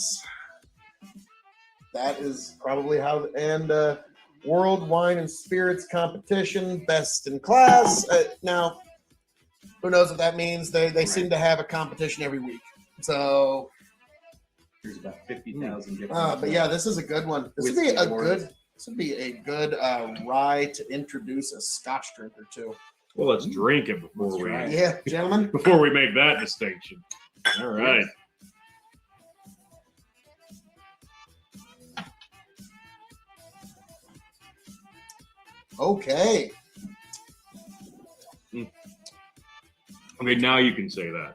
is probably how. And World Wine and Spirits Competition, best in class. Now, who knows what that means? They seem to have a competition every week. So there's about 50,000 different. But yeah, this is a good one. This would be a good rye to introduce a Scotch drinker to. Well, let's drink it before we. Yeah, gentlemen. Before we make that distinction. All right. Okay. Okay, now you can say that.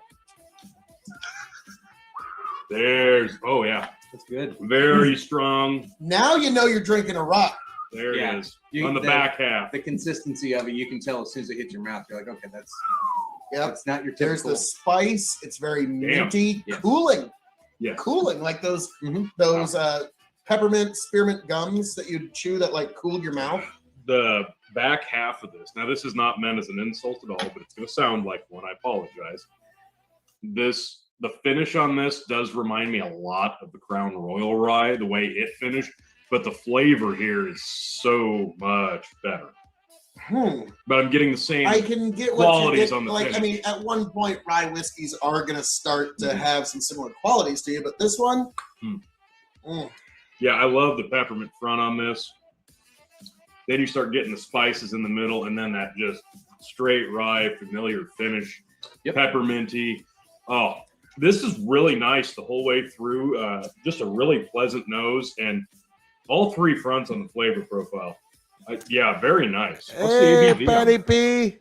Oh yeah, That's good. very strong. Now you know you're drinking a rock. There Yeah. it is on the back half. The consistency of it, you can tell as soon as it hits your mouth. You're like, okay, that's not your There's typical. the spice. It's very minty, cooling. Yeah, cooling, like those peppermint spearmint gums that you chew that like cool your mouth. The back half of this. Now, this is not meant as an insult at all, but it's going to sound like one. I apologize. The finish on this does remind me a lot of the Crown Royal Rye, the way it finished, but the flavor here is so much better. But I'm getting the same I can get what qualities you on the like. finish. I mean, at one point, rye whiskeys are going to start to have some similar qualities to you, but this one, yeah, I love the peppermint front on this. Then you start getting the spices in the middle, and then that just straight rye, familiar finish, pepperminty. Oh, this is really nice the whole way through. Just a really pleasant nose, and all three fronts on the flavor profile. Yeah, very nice. What's the ABV? Patty P.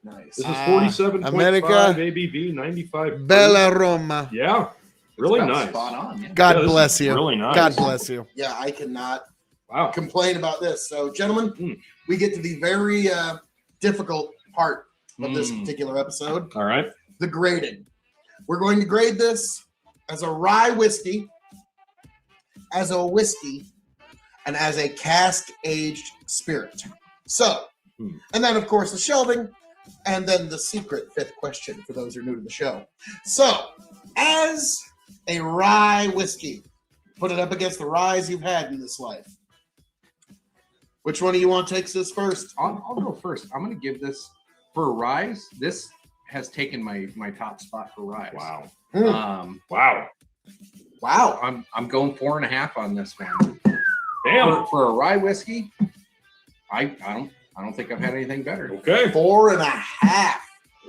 Nice. This is 47.5 America. ABV, 95. Bella Roma. Yeah, really nice. Spot on. Yeah. God Yeah, this bless is you. really nice. God bless you. Yeah, I cannot Wow. complain about this. So, gentlemen, we get to the very difficult part of this particular episode. All right. The grading. We're going to grade this as a rye whiskey, as a whiskey, and as a cask-aged spirit. So, and then, of course, the shelving, and then the secret fifth question for those who are new to the show. So, as a rye whiskey, put it up against the ryes you've had in this life. Which one of you want takes this first? I'll go first. I'm going to give this for ryes. This has taken my top spot for ryes. Wow. Wow. Wow. I'm going 4.5 on this one. Damn. For a rye whiskey, I don't think I've had anything better. Okay. 4.5.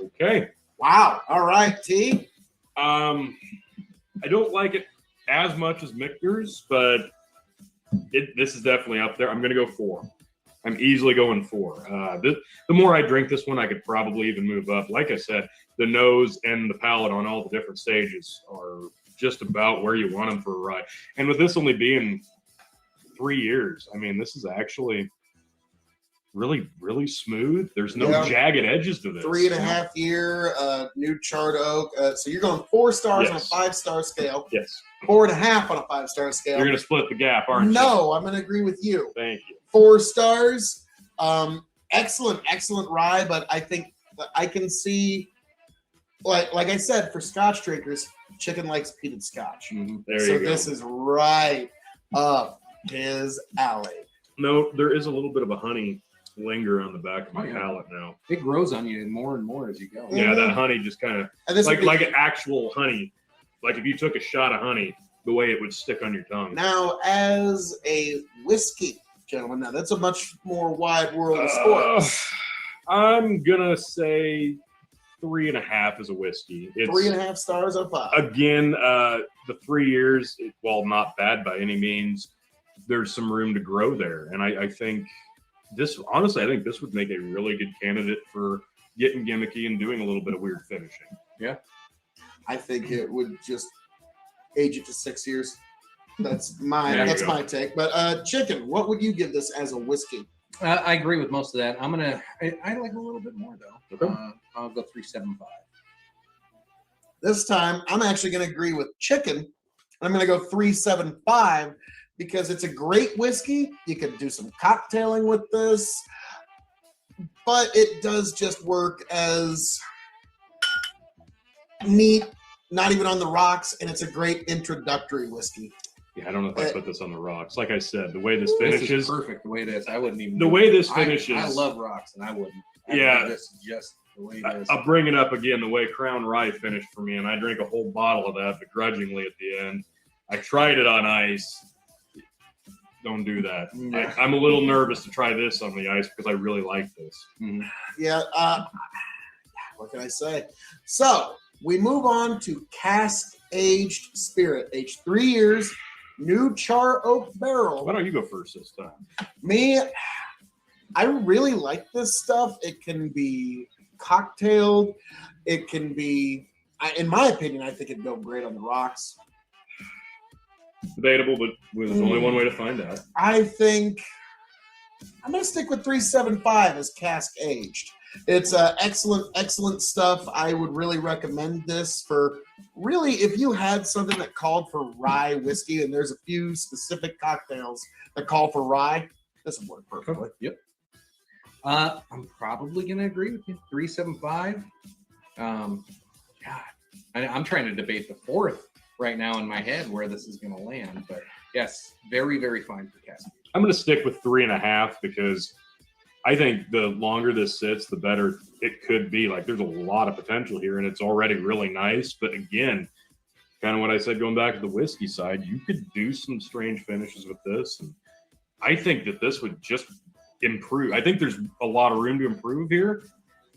Okay. Wow. All right, T. I don't like it as much as Michter's, but this is definitely up there. I'm going to go 4. I'm easily going 4. The more I drink this one, I could probably even move up. Like I said, the nose and the palate on all the different stages are just about where you want them for a rye. And with this only being 3 years, I mean, this is actually really, really smooth. There's no jagged edges to this. 3.5 year new charred oak. So you're going 4 stars on a 5-star scale. Yes. 4.5 on a 5-star scale. You're going to split the gap, aren't you? No, I'm going to agree with you. Thank you. 4 stars. Excellent rye, but I think I can see, like I said, for Scotch drinkers, Chicken likes peated Scotch. There so you go. this is right up his alley. No, there is a little bit of a honey linger on the back of my palate now. It grows on you more and more as you go. Yeah, that honey just kind of like an actual honey. Like if you took a shot of honey, the way it would stick on your tongue. Now, as a whiskey, gentlemen, now that's a much more wide world of sports. I'm gonna say 3.5 as a whiskey. It's 3.5 stars out of 5. Again, the 3 years, while not bad by any means, there's some room to grow there, and I think this. Honestly, I think this would make a really good candidate for getting gimmicky and doing a little bit of weird finishing. Yeah, I think it would just age it to 6 years. That's my take. But Chicken, what would you give this as a whiskey? I agree with most of that. I like a little bit more though. Okay. I'll go 3.75. This time, I'm actually going to agree with Chicken. I'm going to go 3.75 because it's a great whiskey. You could do some cocktailing with this, but it does just work as neat, not even on the rocks, and it's a great introductory whiskey. Yeah, I don't know if I put this on the rocks. Like I said, the way this finishes, this is perfect. The way it is, I wouldn't even. The way this finishes, I love rocks, and I wouldn't. This is just the way it is. I'll bring it up again. The way Crown Rye finished for me, and I drank a whole bottle of that begrudgingly at the end. I tried it on ice. Don't do that. I'm a little nervous to try this on the ice because I really like this. Yeah. What can I say? So we move on to cask-aged spirit, aged 3 years, new char oak barrel. Why don't you go first this time? Me, I really like this stuff. It can be cocktailed. It can be, in my opinion, I think it'd go great on the rocks. Debatable, but there's only one way to find out. I think I'm going to stick with 375 as cask aged. It's excellent stuff. I would really recommend this for really if you had something that called for rye whiskey, and there's a few specific cocktails that call for rye, this would work perfectly. Yep. I'm probably going to agree with you. 375. God, I'm trying to debate the fourth right now in my head where this is going to land. But yes, very, very fine for cask. I'm going to stick with 3.5 because I think the longer this sits, the better it could be. Like, there's a lot of potential here, and it's already really nice. But again, kind of what I said going back to the whiskey side, you could do some strange finishes with this. And I think that this would just improve. I think there's a lot of room to improve here.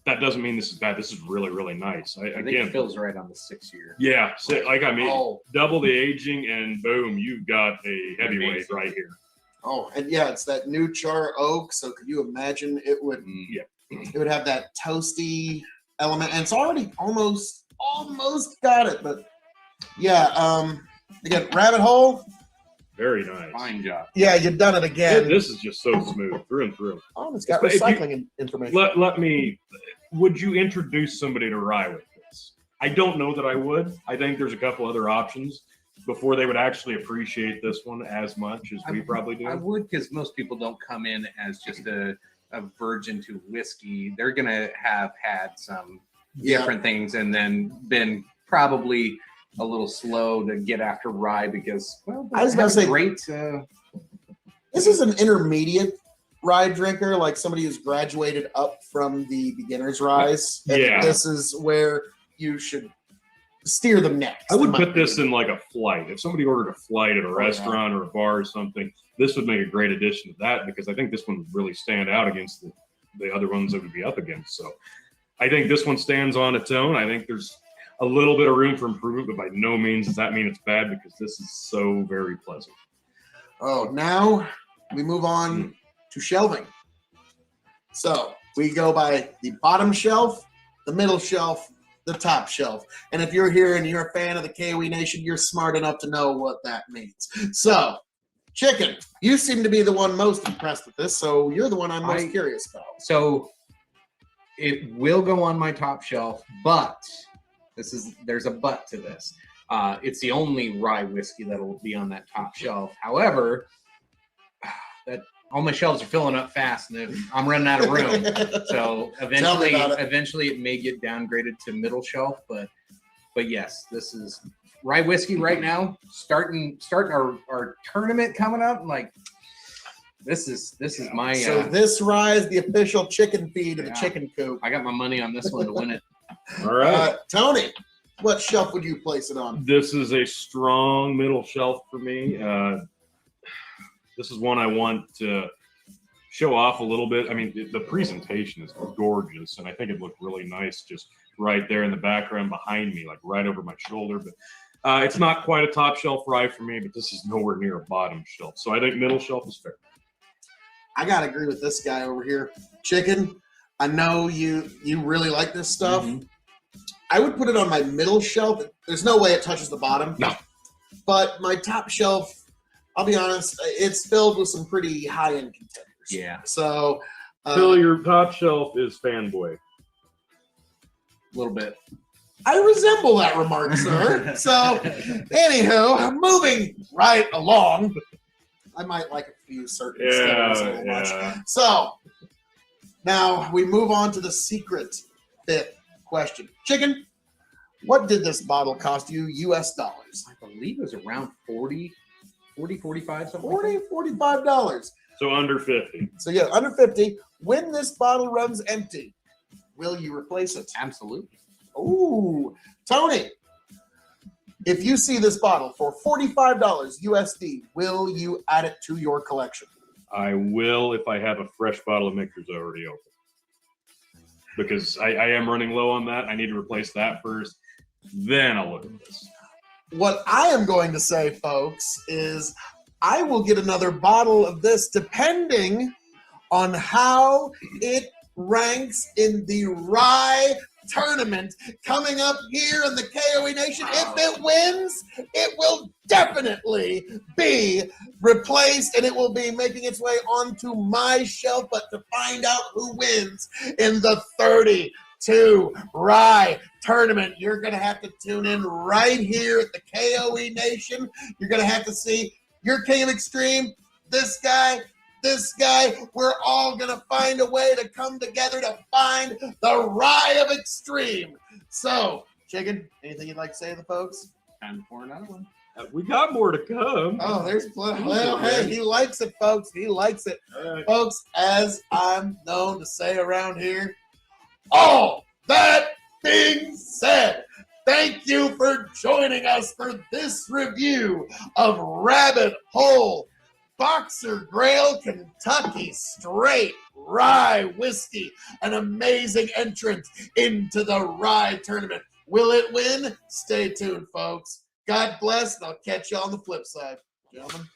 That doesn't mean this is bad. This is really, really nice. I think it feels right on the 6 year. Yeah. So, double the aging, and boom, you've got a heavyweight right here. Oh, and yeah, it's that new char oak. So could you imagine it would? It would have that toasty element, and it's already almost got it. But yeah, again, rabbit hole. Very nice. Fine job. Yeah, you've done it again. This is just so smooth through and through. Oh, it's got recycling information. Let me. Would you introduce somebody to rye with this? I don't know that I would. I think there's a couple other options before they would actually appreciate this one as much as we probably do. I would, because most people don't come in as just a virgin to whiskey. They're going to have had some different things and then been probably a little slow to get after rye because, well, I was going to say, great. This is an intermediate rye drinker, like somebody who's graduated up from the beginner's ryes. And this is where you should steer them next. I would put this in like a flight. If somebody ordered a flight at a restaurant or a bar or something, this would make a great addition to that because I think this one would really stand out against the other ones that would be up against. So I think this one stands on its own. I think there's a little bit of room for improvement, but by no means does that mean it's bad because this is so very pleasant. Oh, now we move on to shelving. So we go by the bottom shelf, the middle shelf, the top shelf. And if you're here and you're a fan of the K.O.E. Nation, you're smart enough to know what that means. So, Chicken, you seem to be the one most impressed with this, so you're the one I'm most curious about. So it will go on my top shelf, but there's a but to this. It's the only rye whiskey that'll be on that top shelf. However, all my shelves are filling up fast, and I'm running out of room. So eventually, it may get downgraded to middle shelf. But yes, this is rye whiskey right now. Starting our tournament coming up. Like this is my. So this rye is the official chicken feed of the chicken coop. I got my money on this one to win it. All right, Tony. What shelf would you place it on? This is a strong middle shelf for me. This is one I want to show off a little bit. I mean, the presentation is gorgeous, and I think it looked really nice just right there in the background behind me, like right over my shoulder. But it's not quite a top shelf rye for me, but this is nowhere near a bottom shelf. So I think middle shelf is fair. I got to agree with this guy over here. Chicken, I know you really like this stuff. Mm-hmm. I would put it on my middle shelf. There's no way it touches the bottom. No. But my top shelf, I'll be honest, it's filled with some pretty high-end contenders. Yeah. So, Phil, your top shelf is fanboy. A little bit. I resemble that remark, sir. So, anywho, moving right along. I might like a few certain stuff a little much. So, now we move on to the secret fifth question. Chicken, what did this bottle cost you US dollars? I believe it was around 40, 45, something. $45. So under 50. So yeah, under 50. When this bottle runs empty, will you replace it? Absolutely. Ooh, Tony, if you see this bottle for $45 USD, will you add it to your collection? I will if I have a fresh bottle of mixers already open. Because I am running low on that. I need to replace that first. Then I'll look at this. What I am going to say, folks, is I will get another bottle of this depending on how it ranks in the rye tournament coming up here in the K.O.E. Nation. If it wins, it will definitely be replaced and it will be making its way onto my shelf. But to find out who wins in the 32 rye tournament, you're going to have to tune in right here at the K.O.E. Nation. You're going to have to see your King of Extreme, this guy, we're all going to find a way to come together to find the rye of extreme. So, Chicken, anything you'd like to say to the folks? Time for another one. We got more to come. Oh, there's plenty. Well, hey, he likes it, folks. He likes it. All right. Folks, as I'm known to say around here, all that being said, thank you for joining us for this review of Rabbit Hole Boxer Grail Kentucky Straight Rye Whiskey. An amazing entrance into the rye tournament. Will it win? Stay tuned, folks. God bless, and I'll catch you on the flip side, gentlemen.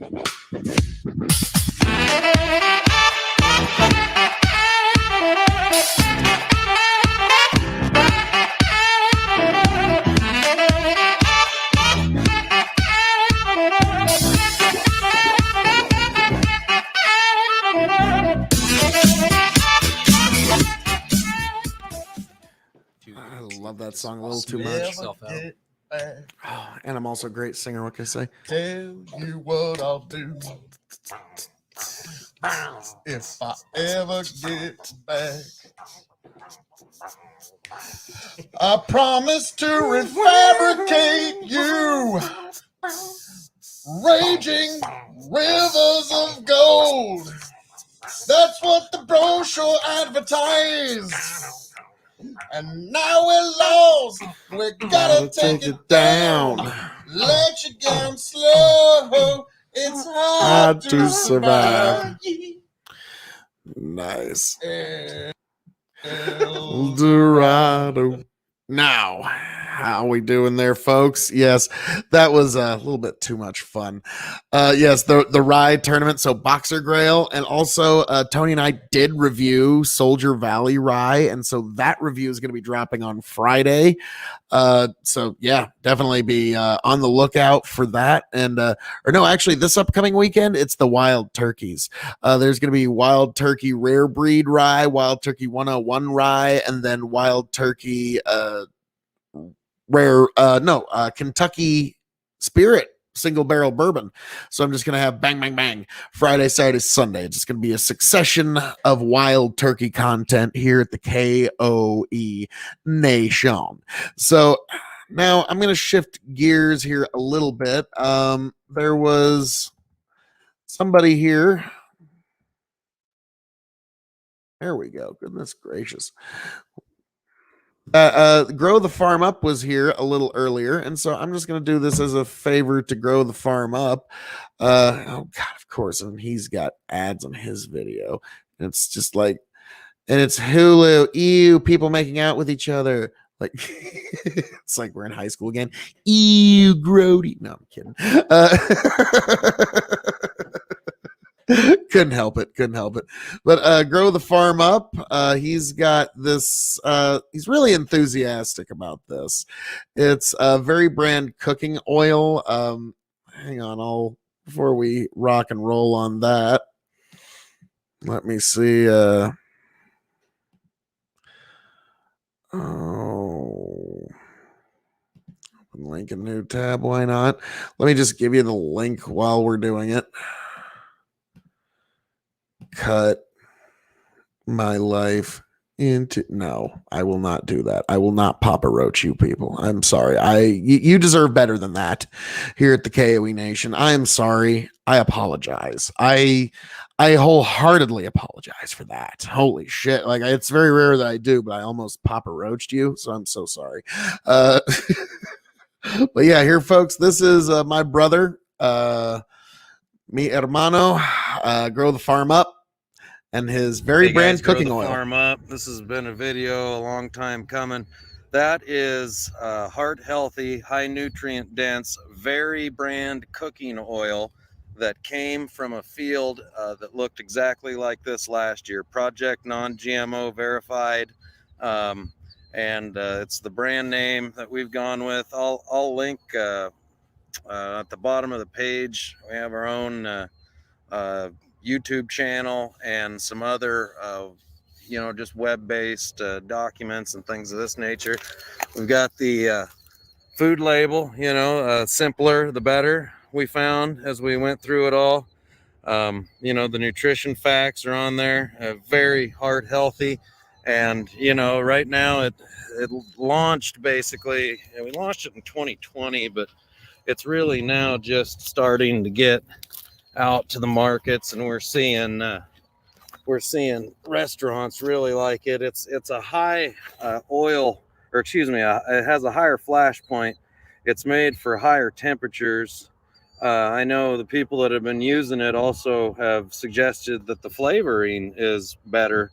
I love that song a little too much. Oh, and I'm also a great singer. What can I say? Tell you what I'll do if I ever get back. I promise to refabricate you, raging rivers of gold. That's what the brochure advertised. And now we're lost. We gotta take it down. Let you down slow. It's hard to survive. Nice. Eldorado. Now, how we doing there, folks? Yes, that was a little bit too much fun. Yes, the rye tournament, so Boxer Grail, and also Tony and I did review Soldier Valley Rye, and so that review is going to be dropping on Friday. So yeah, definitely be on the lookout for that. And or no, actually, this upcoming weekend it's the Wild Turkeys. There's going to be Wild Turkey Rare Breed Rye, Wild Turkey 101 Rye, and then Wild Turkey Kentucky Spirit single barrel bourbon. So I'm just going to have bang, bang, bang Friday, Saturday, Sunday. It's just going to be a succession of Wild Turkey content here at the K.O.E. Nation. So now I'm going to shift gears here a little bit. There was somebody here. There we go. Goodness gracious. Grow the Farm Up was here a little earlier, and so I'm just going to do this as a favor to Grow the Farm Up. Oh God, of course, and he's got ads on his video. And it's just like, and it's Hulu. Ew, people making out with each other. Like it's like we're in high school again. Ew, grody. No, I'm kidding. Couldn't help it. But Grow the Farm Up, he's got this, he's really enthusiastic about this. It's a Very Brand cooking oil. Hang on, before we rock and roll on that, let me see. Link a new tab, why not? Let me just give you the link while we're doing it. Cut my life into I will not do that. I will not Papa Roach you people. I'm sorry. You deserve better than that here at the KOE Nation. I am sorry. I apologize. I wholeheartedly apologize for that. Holy shit. Like it's very rare that I do, but I almost Papa Roached you, so I'm so sorry. But yeah, here folks, this is my brother, mi hermano, Grow the Farm Up, and his Very Brand cooking oil. Farm Up. This has been a video a long time coming. That is heart healthy, high nutrient dense, Very Brand cooking oil that came from a field that looked exactly like this last year. Project Non-GMO verified. And it's the brand name that we've gone with. I'll link at the bottom of the page. We have our own YouTube channel and some other, just web-based documents and things of this nature. We've got the food label, simpler the better, we found as we went through it all. The nutrition facts are on there, very heart healthy. And, right now it launched basically, and we launched it in 2020, but it's really now just starting to get out to the markets, and we're seeing restaurants really like it. It's a high oil, or excuse me, it has a higher flash point. It's made for higher temperatures. I know the people that have been using it also have suggested that the flavoring is better.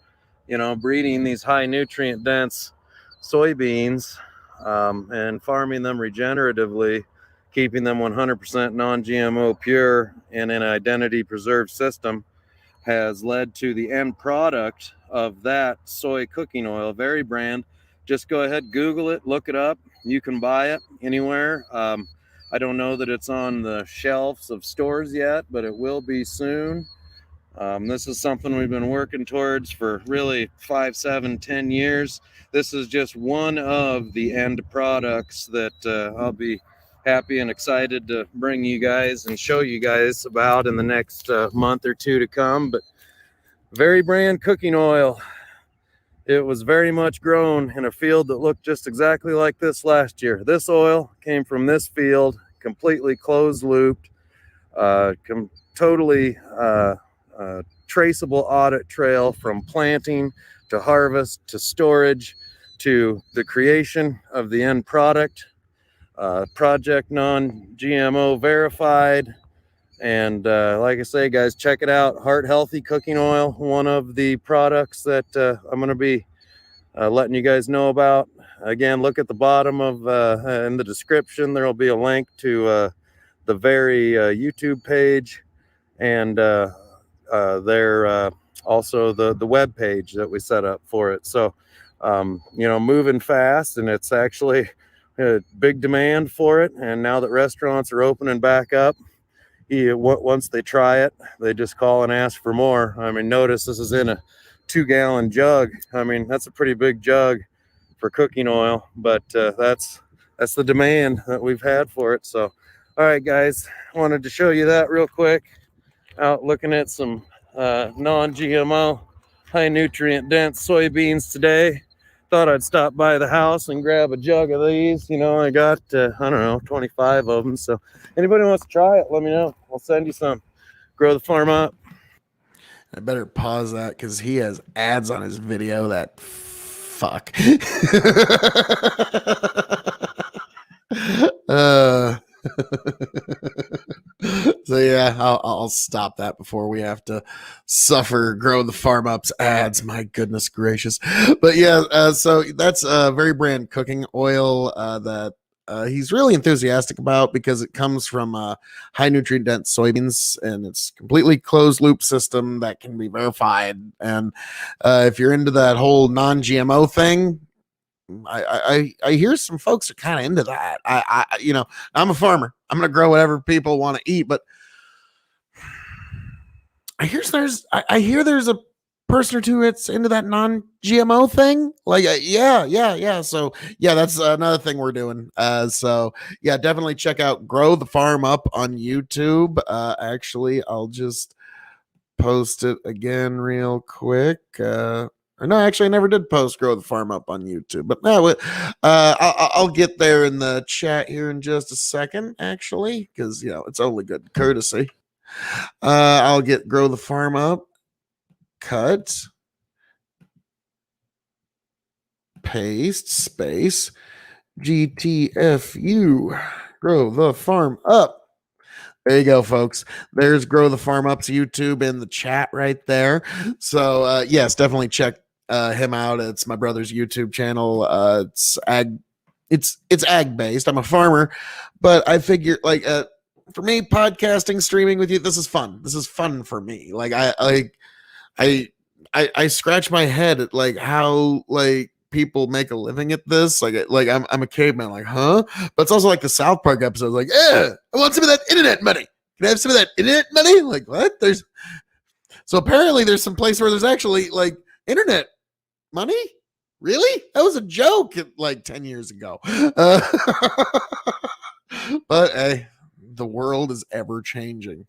Breeding these high nutrient dense soybeans and farming them regeneratively, keeping them 100% non-GMO pure in an identity preserved system, has led to the end product of that soy cooking oil, very brand. Just go ahead, Google it, look it up. You can buy it anywhere. I don't know that it's on the shelves of stores yet, but it will be soon. This is something we've been working towards for really 5, 7, 10 years. This is just one of the end products that I'll be happy and excited to bring you guys and show you guys about in the next month or two to come. But very brand cooking oil. It was very much grown in a field that looked just exactly like this last year. This oil came from this field, completely closed looped, totally traceable audit trail from planting to harvest to storage to the creation of the end product. Project Non-GMO verified. And like I say, guys, check it out. Heart Healthy Cooking Oil, one of the products that I'm going to be letting you guys know about. Again, look at the bottom of in the description. There will be a link to the very YouTube page, and there also the web page that we set up for it. So, moving fast, and it's actually a big demand for it. And now that restaurants are opening back up, once they try it, they just call and ask for more. I mean, notice this is in a 2-gallon jug. I mean, that's a pretty big jug for cooking oil, but that's the demand that we've had for it. So, all right, guys, wanted to show you that real quick. Out looking at some non-GMO, high nutrient dense soybeans today. Thought I'd stop by the house and grab a jug of these. I got, 25 of them. So anybody wants to try it, let me know. I'll send you some. Grow the farm up. I better pause that because he has ads on his video that fuck. So yeah, I'll stop that before we have to suffer Grow the Farm Up's ads. My goodness gracious. But yeah, so that's a very brand cooking oil that he's really enthusiastic about because it comes from high nutrient dense soybeans, and it's completely closed loop system that can be verified. And if you're into that whole non-GMO thing, I hear some folks are kind of into that. I'm a farmer. I'm gonna grow whatever people want to eat, but I hear there's a person or two that's into that non-GMO thing. Like, yeah. So yeah, that's another thing we're doing. So yeah, definitely check out Grow the Farm Up on YouTube. Actually, I'll just post it again real quick. Or no, actually, I never did post Grow the Farm Up on YouTube. But no, I'll get there in the chat here in just a second, actually, because it's only good courtesy. I'll get Grow the Farm Up, cut, paste, space, GTFU, Grow the Farm Up. There you go, folks. There's Grow the Farm Up's YouTube in the chat right there. So yes, definitely check him out. It's my brother's YouTube channel. It's ag based. I'm a farmer, but I figure for me, podcasting, streaming with you, this is fun. This is fun for me. Like I scratch my head at like how like people make a living at this. Like I'm a caveman, like, huh? But it's also like the South Park episodes, like, yeah, I want some of that internet money. Can I have some of that internet money? Like, what? So apparently there's some place where there's actually like internet money. Really? That was a joke like 10 years ago. But hey, the world is ever changing.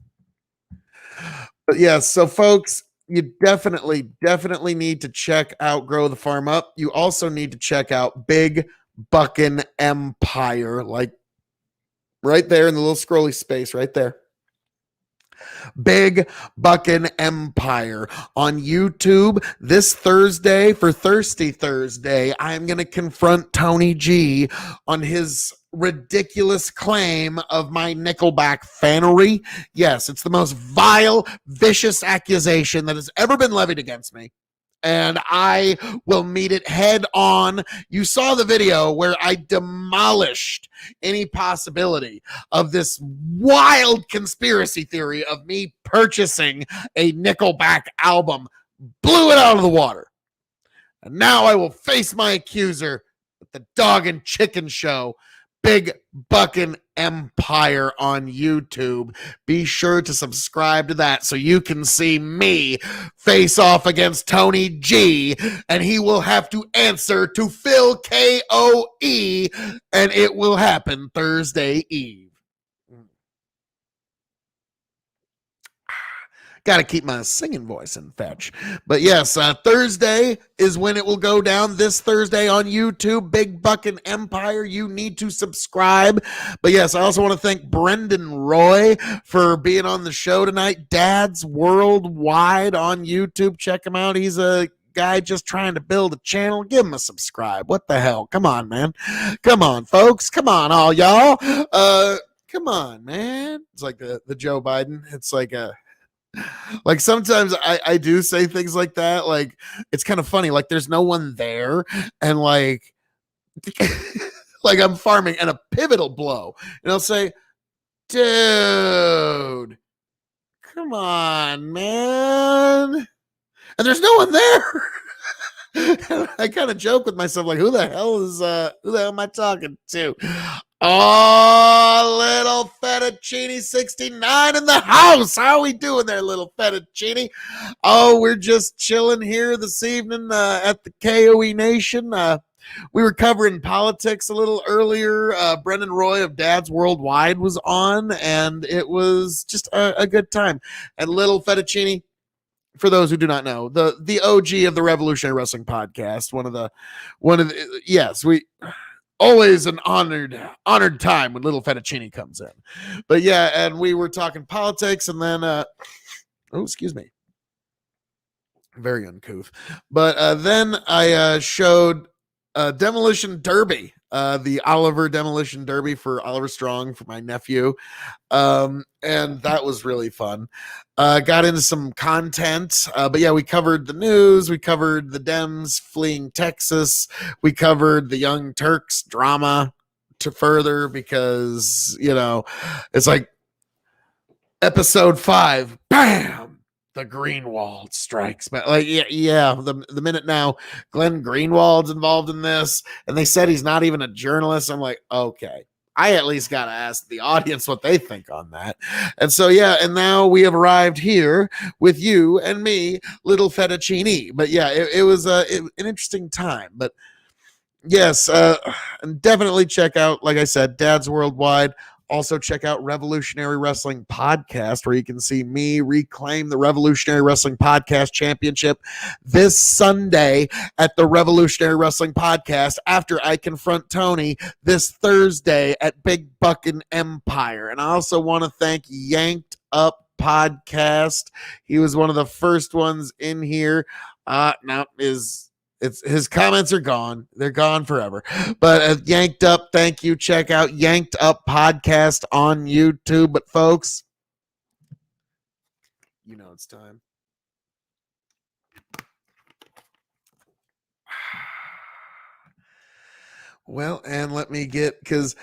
But yeah, so folks, you definitely need to check out Grow the Farm Up. You also need to check out Big Buckin' Empire, like right there in the little scrolly space right there. Big Buckin' Empire on YouTube this Thursday for Thirsty Thursday. I'm going to confront Tony G on his ridiculous claim of my Nickelback fanery. Yes, it's the most vile, vicious accusation that has ever been levied against me. And I will meet it head on. You saw the video where I demolished any possibility of this wild conspiracy theory of me purchasing a Nickelback album, blew it out of the water. And now I will face my accuser with the Dog and Chicken Show, Big Buckin' Empire on YouTube. Be sure to subscribe to that so you can see me face off against Tony G, and he will have to answer to Phil K.O.E, and it will happen Thursday Eve. Got to keep my singing voice in fetch. But yes, Thursday is when it will go down. This Thursday on YouTube, Big Buckin' Empire. You need to subscribe. But yes, I also want to thank Brendan Roy for being on the show tonight. Dad's Worldwide on YouTube. Check him out. He's a guy just trying to build a channel. Give him a subscribe. What the hell? Come on, man. Come on, folks. Come on, all y'all. Come on, man. It's like the Joe Biden. It's like sometimes I do say things like that. Like it's kind of funny. Like there's no one there, and like like I'm farming and a pivotal blow, and I'll say, "Dude, come on, man," and there's no one there. I kind of joke with myself, like, who the hell am I talking to? Oh, little fettuccine 69 in the house. How are we doing there, little fettuccine? Oh, we're just chilling here this evening at the K.O.E. Nation. We were covering politics a little earlier. Brendan Roy of Dad's Worldwide was on, and it was just a good time. And little fettuccine, for those who do not know, the OG of the Revolutionary Wrestling Podcast, one of the yes, we always an honored time when little fettuccine comes in. But yeah, and we were talking politics, and then oh, excuse me, very uncouth. But then I showed Demolition Derby, the Oliver Demolition Derby for Oliver Strong, for my nephew, and that was really fun. Got into some content, but yeah, we covered the news, we covered the Dems fleeing Texas, we covered the Young Turks drama to further, because it's like episode 5, bam, the Greenwald strikes. But like, yeah, the minute now Glenn Greenwald's involved in this, and they said he's not even a journalist, I'm like, okay, I at least got to ask the audience what they think on that. And so, yeah, and now we have arrived here with you and me, little fettuccine. But yeah, it was an interesting time. But yes, and definitely check out, like I said, Dad's Worldwide. Also check out Revolutionary Wrestling Podcast, where you can see me reclaim the Revolutionary Wrestling Podcast Championship this Sunday at the Revolutionary Wrestling Podcast, after I confront Tony this Thursday at Big Buckin' Empire. And I also want to thank Yanked Up Podcast. He was one of the first ones in here. Now his comments are gone. They're gone forever. But Yanked Up, thank you. Check out Yanked Up Podcast on YouTube. But folks, it's time. Well, and let me get, because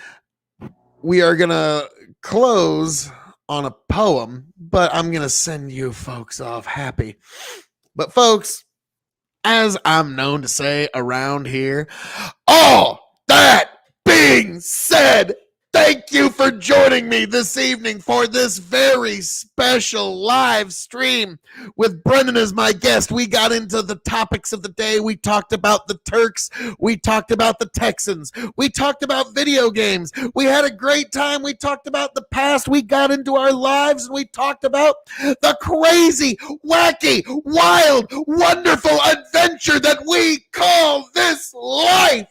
we are going to close on a poem, but I'm going to send you folks off happy. But folks, as I'm known to say around here, all that being said, thank you for joining me this evening for this very special live stream with Brendan as my guest. We got into the topics of the day. We talked about the Turks. We talked about the Texans. We talked about video games. We had a great time. We talked about the past. We got into our lives, and we talked about the crazy, wacky, wild, wonderful adventure that we call this life.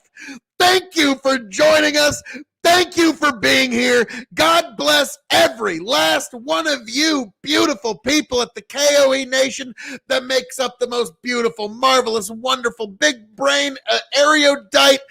Thank you for joining us. Thank you for being here. God bless every last one of you beautiful people at the K.O.E. Nation that makes up the most beautiful, marvelous, wonderful, big brain, erudite,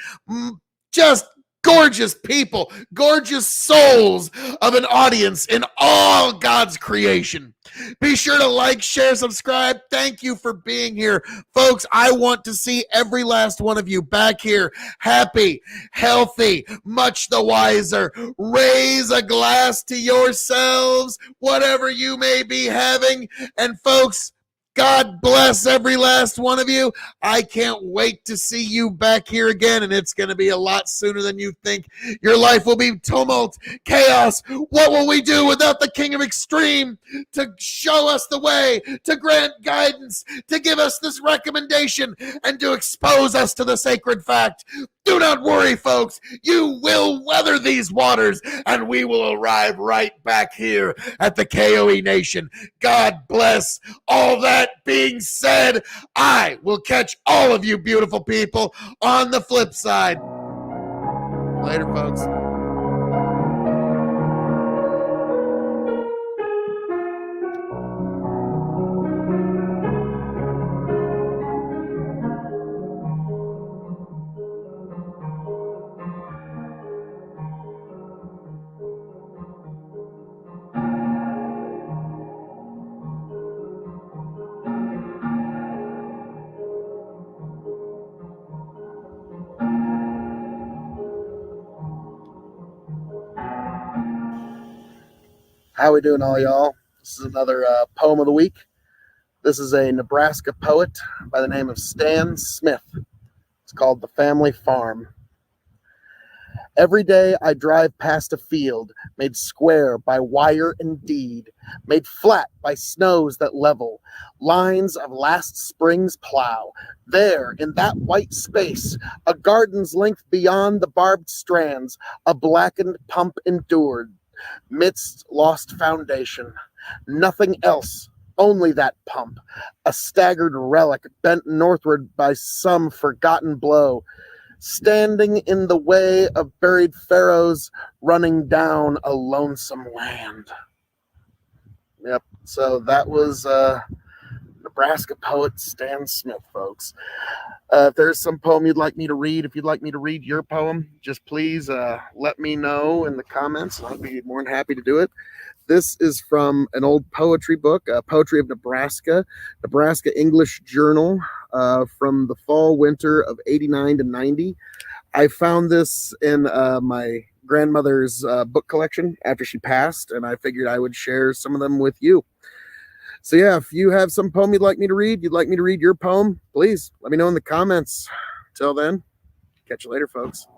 just gorgeous people, gorgeous souls of an audience in all God's creation. Be sure to like, share, subscribe. Thank you for being here. Folks, I want to see every last one of you back here happy, healthy, much the wiser. Raise a glass to yourselves, whatever you may be having. And folks, God bless every last one of you. I can't wait to see you back here again, and it's going to be a lot sooner than you think. Your life will be tumult, chaos. What will we do without the King of Extreme to show us the way, to grant guidance, to give us this recommendation, and to expose us to the sacred fact? Do not worry, folks. You will weather these waters, and we will arrive right back here at the K.O.E. Nation. God bless. All that being said, I will catch all of you beautiful people on the flip side. Later, folks. How we doing, all y'all? This is another poem of the week. This is a Nebraska poet by the name of Stan Smith. It's called The Family Farm. Every day I drive past a field made square by wire and deed, made flat by snows that level, lines of last spring's plow. There, in that white space, a garden's length beyond the barbed strands, a blackened pump endured, midst lost foundation. Nothing else, only that pump, a staggered relic bent northward by some forgotten blow, standing in the way of buried pharaohs running down a lonesome land. Yep, so that was Nebraska poet Stan Smith, folks. If there's some poem you'd like me to read, if you'd like me to read your poem, just please let me know in the comments. I'll be more than happy to do it. This is from an old poetry book, Poetry of Nebraska, Nebraska English Journal, from the fall, winter of 89 to 90. I found this in my grandmother's book collection after she passed, and I figured I would share some of them with you. So yeah, if you have some poem you'd like me to read your poem, please let me know in the comments. Till then, catch you later, folks.